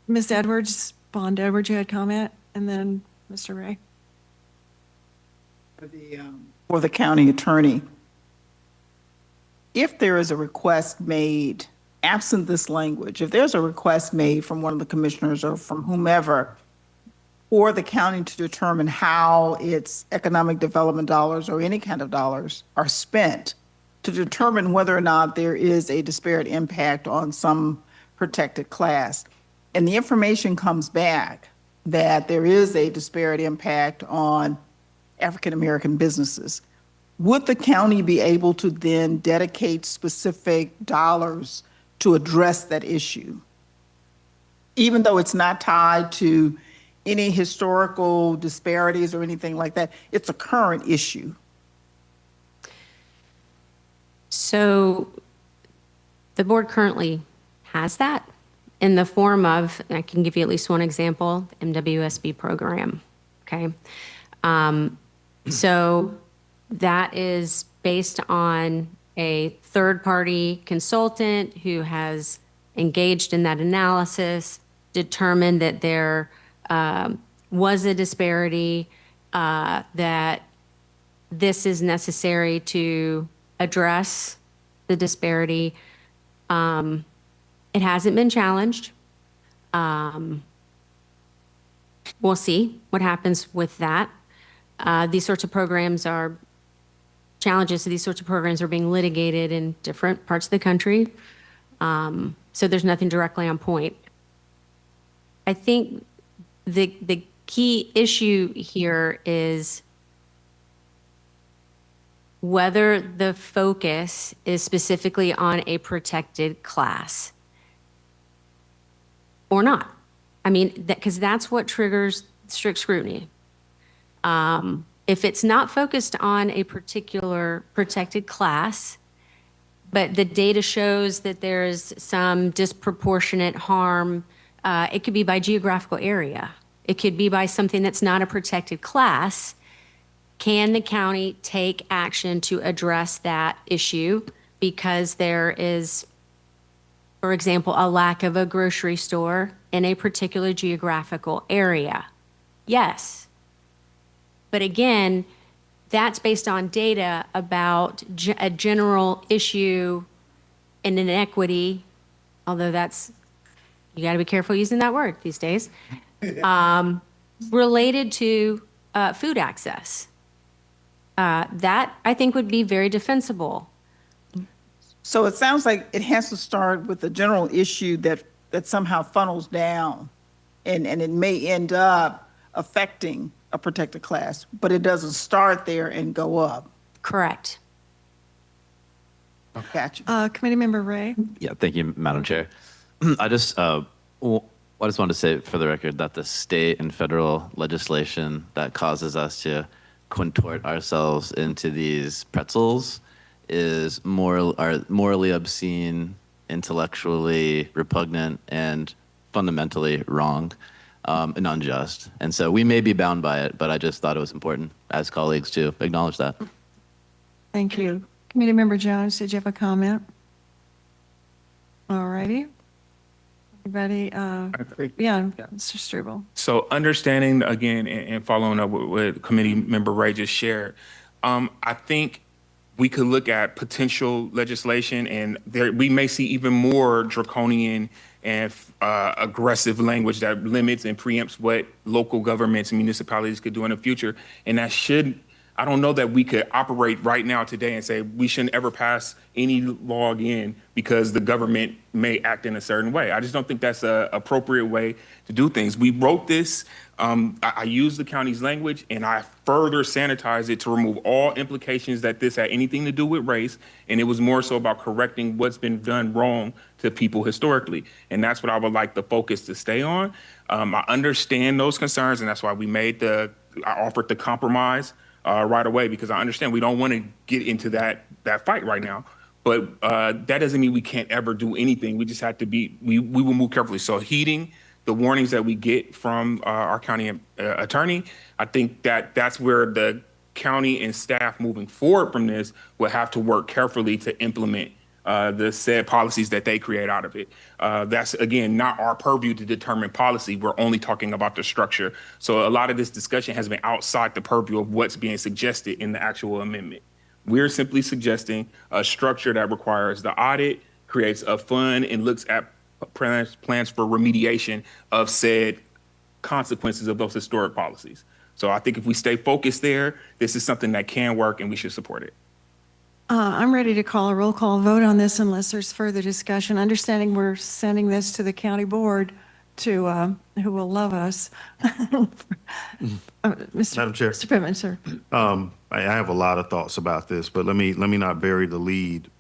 Ms. Edwards, Bond Edwards, you had comment, and then Mr. Ray. for the county attorney. If there is a request made, absent this language, if there's a request made from one of the commissioners or from whomever for the county to determine how its economic development dollars or any kind of dollars are spent, to determine whether or not there is a disparate impact on some protected class, and the information comes back that there is a disparate impact on African-American businesses, would the county be able to then dedicate specific dollars to address that issue? Even though it's not tied to any historical disparities or anything like that, it's a current issue. So the board currently has that in the form of, and I can give you at least one example, the MWSB program, okay? So that is based on a third-party consultant who has engaged in that analysis, determined that there was a disparity, that this is necessary to address the disparity. It hasn't been challenged. We'll see what happens with that. These sorts of programs are, challenges to these sorts of programs are being litigated in different parts of the country. So there's nothing directly on point. I think the key issue here is whether the focus is specifically on a protected class or not. I mean, because that's what triggers strict scrutiny. If it's not focused on a particular protected class, but the data shows that there is some disproportionate harm, it could be by geographical area. It could be by something that's not a protected class. Can the county take action to address that issue because there is, for example, a lack of a grocery store in a particular geographical area? Yes. But again, that's based on data about a general issue and inequity, although that's, you got to be careful using that word these days, related to food access. That, I think, would be very defensible. So it sounds like it has to start with a general issue that somehow funnels down, and it may end up affecting a protected class, but it doesn't start there and go up. Correct. Gotcha. Committee Member Ray? Yeah, thank you, Madam Chair. I just wanted to say for the record that the state and federal legislation that causes us to contort ourselves into these pretzels is morally obscene, intellectually repugnant, and fundamentally wrong and unjust. And so we may be bound by it, but I just thought it was important as colleagues to acknowledge that. Thank you. Committee Member Jones, did you have a comment? All righty. Everybody, yeah, Mr. Struble. So understanding, again, and following up with what Committee Member Ray just shared, I think we could look at potential legislation, and we may see even more draconian and aggressive language that limits and preempts what local governments and municipalities could do in the future. And that should, I don't know that we could operate right now today and say we shouldn't ever pass any law again because the government may act in a certain way. I just don't think that's an appropriate way to do things. We wrote this, I used the county's language, and I further sanitized it to remove all implications that this had anything to do with race. And it was more so about correcting what's been done wrong to people historically. And that's what I would like the focus to stay on. I understand those concerns, and that's why I offered the compromise right away, because I understand we don't want to get into that fight right now. But that doesn't mean we can't ever do anything. We just have to we will move carefully. So heeding the warnings that we get from our county attorney, I think that's where the county and staff moving forward from this will have to work carefully to implement the said policies that they create out of it. That's, again, not our purview to determine policy. We're only talking about the structure. So a lot of this discussion has been outside the purview of what's being suggested in the actual amendment. We're simply suggesting a structure that requires the audit, creates a fund, and looks at plans for remediation of said consequences of those historic policies. So I think if we stay focused there, this is something that can work and we should support it. I'm ready to call a roll call vote on this unless there's further discussion. Understanding we're sending this to the county board to, who will love us. Madam Chair. Mr. Pittman, sir. I have a lot of thoughts about this, but let me not bury the lead.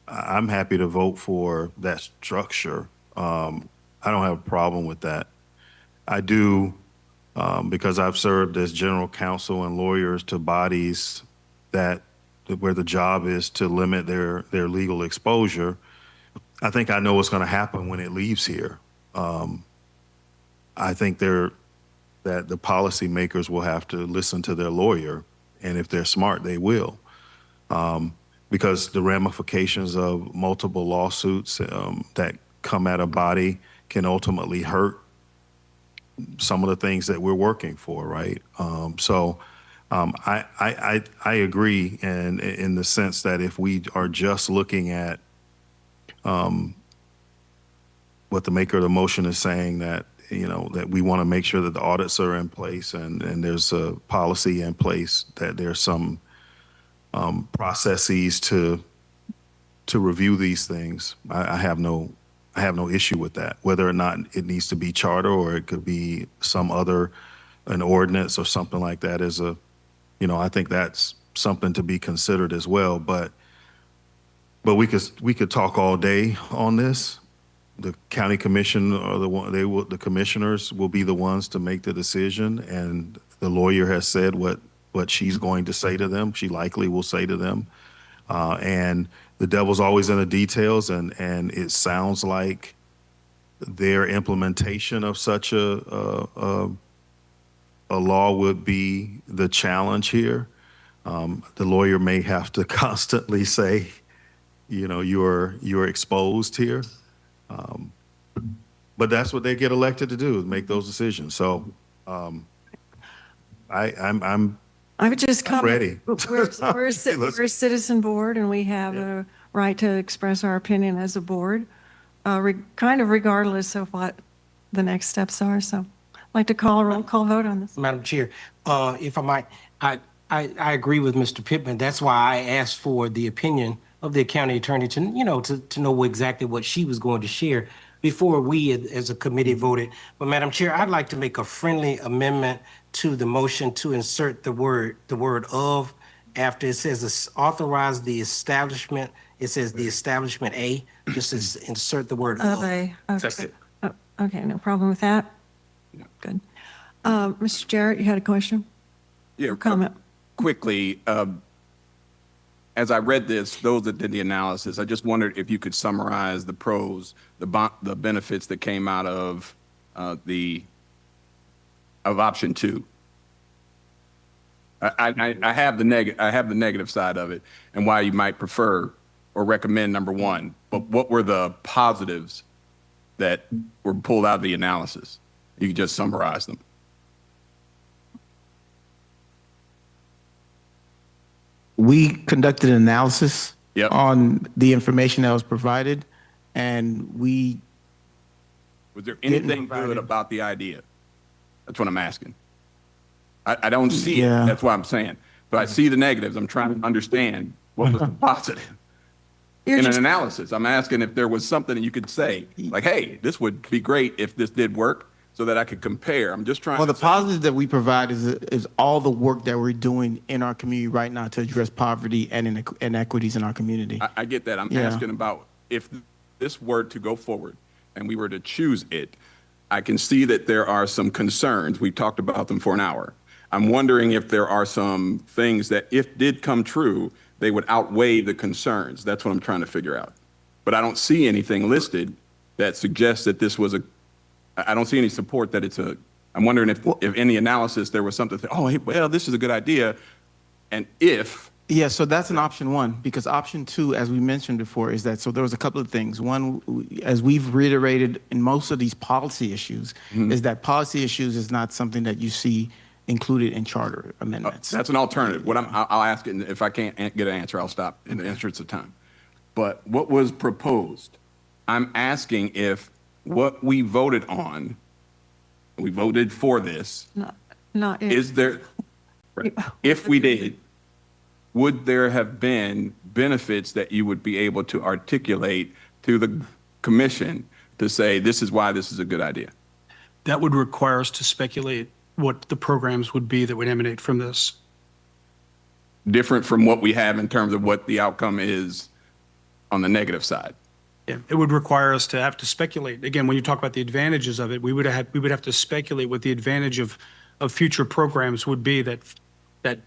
I'm happy to vote for that structure. I don't have a problem with that. I do, because I've served as general counsel and lawyers to bodies that where the job is to limit their legal exposure. I think I know what's going to happen when it leaves here. I think that the policymakers will have to listen to their lawyer, and if they're smart, they will, because the ramifications of multiple lawsuits that come at a body can ultimately hurt some of the things that we're working for, right? I agree, and in the sense that if we are just looking at what the maker of the motion is saying, that that we want to make sure that the audits are in place and there's a policy in place, that there's some processes to review these things. I have no issue with that. Whether or not it needs to be charter or it could be an ordinance or something like that is I think that's something to be considered as well. But we could talk all day on this. The county commission or the commissioners will be the ones to make the decision, and the lawyer has said what she's going to say to them. She likely will say to them, and the devil's always in the details, and it sounds like their implementation of such a law would be the challenge here. The lawyer may have to constantly say, you're exposed here. But that's what they get elected to do, is make those decisions. So I'm I would just comment. ready. We're a citizen board, and we have a right to express our opinion as a board, kind of regardless of what the next steps are. So I'd like to call a roll call vote on this. Madam Chair, if I might, I agree with Mr. Pittman. That's why I asked for the opinion of the county attorney to know exactly what she was going to share before we as a committee voted. But Madam Chair, I'd like to make a friendly amendment to the motion to insert the word of after it says authorize the establishment. It says the establishment A, just insert the word of. Okay, no problem with that. Good. Mr. Jarrett, you had a question? Yeah, Or comment? quickly, as I read this, those that did the analysis, I just wondered if you could summarize the pros, the benefits that came out of option 2. I have the negative side of it and why you might prefer or recommend number 1. But what were the positives that were pulled out of the analysis? You could just summarize them. We conducted an analysis Yep. on the information that was provided, and we Was there anything good about the idea? That's what I'm asking. I don't see it. That's what I'm saying. But I see the negatives. I'm trying to understand what was the positive. In an analysis, I'm asking if there was something that you could say, like, hey, this would be great if this did work, so that I could compare. I'm just trying Well, to the positive that we provide is all the work that we're doing in our community right now to address poverty and inequities in our community. I get that. I'm Yeah. asking about if this were to go forward and we were to choose it, I can see that there are some concerns. We talked about them for an hour. I'm wondering if there are some things that if did come true, they would outweigh the concerns. That's what I'm trying to figure out. But I don't see anything listed that suggests that this was I don't see any support that I'm wondering if in the analysis there was something, oh, hey, well, this is a good idea. And if Yeah, so that's an option one, because option two, as we mentioned before, is that, so there was a couple of things. One, as we've reiterated in most of these policy issues, is that policy issues is not something that you see included in charter amendments. That's an alternative. I'll ask it, and if I can't get an answer, I'll stop in the interest of time. But what was proposed, I'm asking if what we voted on, we voted for this, Not if. is there, if we did, would there have been benefits that you would be able to articulate to the commission to say, this is why this is a good idea? That would require us to speculate what the programs would be that would emanate from this. Different from what we have in terms of what the outcome is on the negative side. Yeah, it would require us to have to speculate. Again, when you talk about the advantages of it, we would have to speculate what the advantage of future programs would be that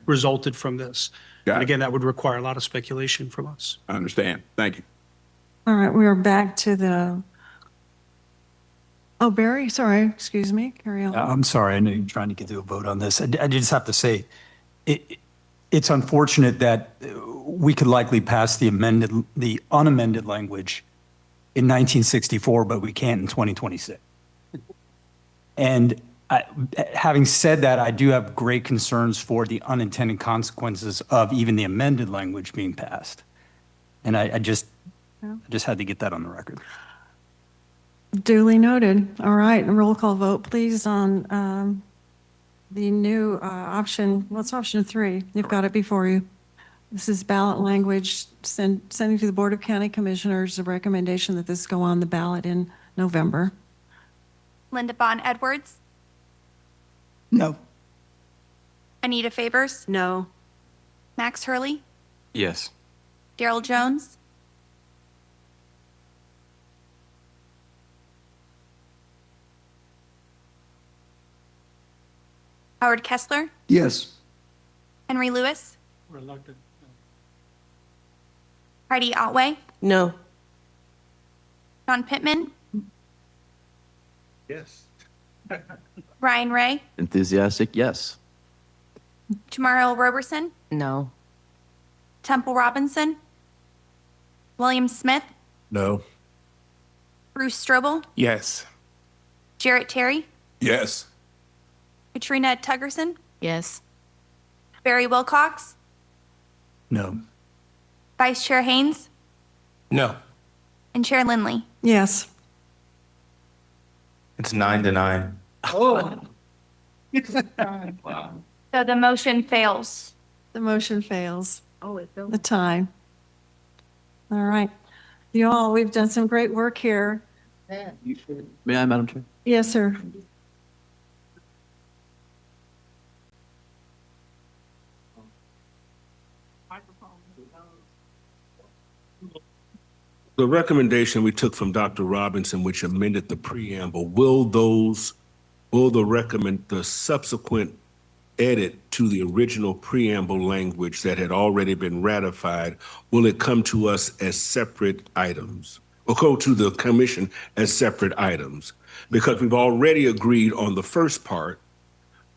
resulted from this. And again, that would require a lot of speculation from us. I understand. Thank you. All right, we are back to the, oh, Barry, sorry, excuse me, carry on. I'm sorry, I know you're trying to get to a vote on this. I just have to say, it's unfortunate that we could likely pass the unamended language in 1964, but we can't in 2026. And having said that, I do have great concerns for the unintended consequences of even the amended language being passed. And I just had to get that on the record. Duly noted. All right, a roll call vote, please, on the new option. What's option 3? You've got it before you. This is ballot language, sending to the Board of County Commissioners a recommendation that this go on the ballot in November. Linda Bond Edwards, No. Anita Favors, No. Max Hurley, Yes. Daryl Jones, Howard Kessler, Yes. Henry Lewis, Reluctant. Heidi Otway, No. John Pittman, Yes. Ryan Ray, Enthusiastic, yes. Jamaro Roberson, No. Temple Robinson, William Smith, No. Bruce Strobel, Yes. Jarrett Terry, Yes. Katrina Tuggerson, Yes. Barry Wilcox, No. Vice Chair Haynes, No. and Chair Lindley. Yes. It's 9-9. Oh. So the motion fails. The motion fails. Oh, it The tie. All right. You all, we've done some great work here. May I, Madam Chair? Yes, sir. The recommendation we took from Dr. Robinson, which amended the preamble, will the subsequent edit to the original preamble language that had already been ratified, will it come to us as separate items? Or go to the commission as separate items? Because we've already agreed on the first part,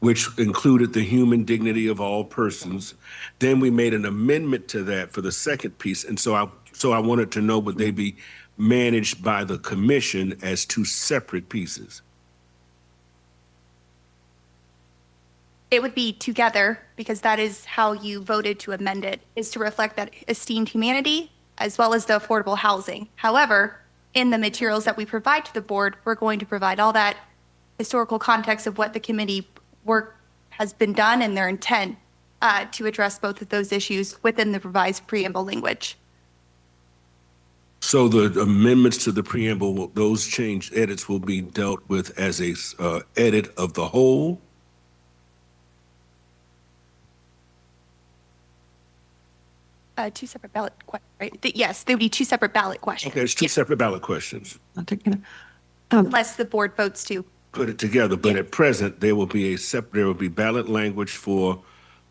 which included the human dignity of all persons. Then we made an amendment to that for the second piece. And so I wanted to know, would they be managed by the commission as two separate pieces? It would be together because that is how you voted to amend it, is to reflect that esteemed humanity as well as the affordable housing. However, in the materials that we provide to the board, we're going to provide all that historical context of what the committee work has been done and their intent to address both of those issues within the revised preamble language. So the amendments to the preamble, those change edits will be dealt with as a edit of the whole? Two separate ballot, right? Yes, there would be two separate ballot questions. Okay, it's two separate ballot questions. Unless the board votes to. Put it together, but at present, there will be ballot language for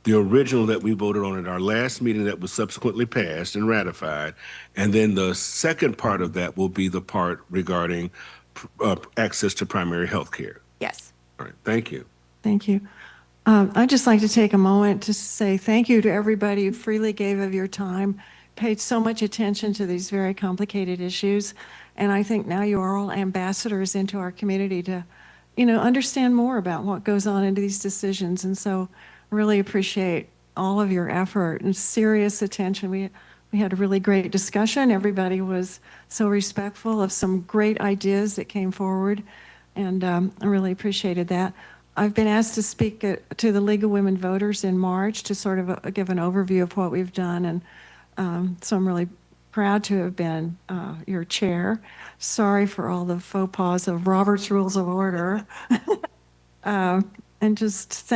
the original that we voted on at our last meeting that was subsequently passed and ratified. And then the second part of that will be the part regarding access to primary health care. Yes. All right, thank you. Thank you. I'd just like to take a moment to say thank you to everybody who freely gave of your time, paid so much attention to these very complicated issues. And I think now you are all ambassadors into our community to, understand more about what goes on into these decisions. And so really appreciate all of your effort and serious attention. We had a really great discussion. Everybody was so respectful of some great ideas that came forward. And I really appreciated that. I've been asked to speak to the League of Women Voters in March to sort of give an overview of what we've done. And so I'm really proud to have been your chair. Sorry for all the faux pas of Robert's Rules of Order. And just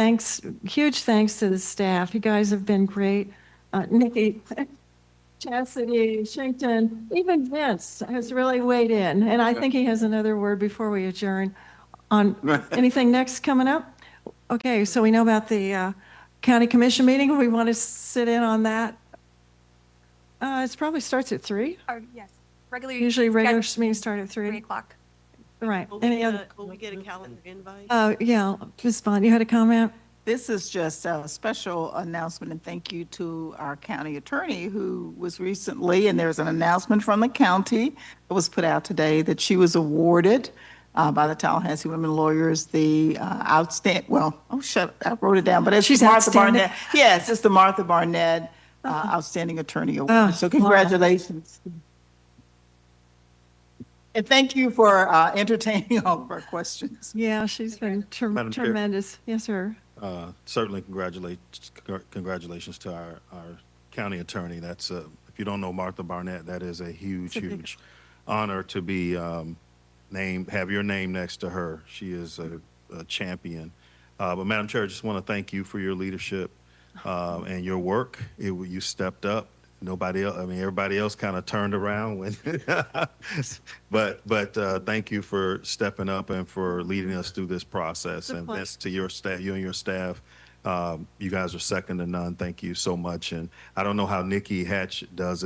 huge thanks to the staff. You guys have been great. Nikki, Chastity, Shinkton, even Vince has really weighed in. And I think he has another word before we adjourn on anything next coming up. Okay, so we know about the county commission meeting. We want to sit in on that. It probably starts at 3. Yes, regular. Usually regular meetings start at 3. 3 o'clock. Right. Any other? Will we get a calendar invite? Yeah, Ms. Bond, you had a comment? This is just a special announcement, and thank you to our county attorney who was recently, and there's an announcement from the county that was put out today that she was awarded by the Tallahassee Women Lawyers the outstanding, I wrote it down, but it's She's Martha outstanding? Barnett. Yes, it's the Martha Barnett Outstanding Attorney Award. Oh, So congratulations. And thank you for entertaining all of our questions. Yeah, she's been Madam Chair. tremendous. Yes, sir. Certainly congratulations to our county attorney. That's, if you don't know Martha Barnett, that is a huge honor to be have your name next to her. She is a champion. But Madam Chair, I just want to thank you for your leadership and your work. You stepped up. Nobody else, everybody else kind of turned around when, but thank you for stepping up and for leading us through this process. And thanks to your staff, you and your staff. You guys are second to none. Thank you so much. And I don't know how Nikki Hatch does it.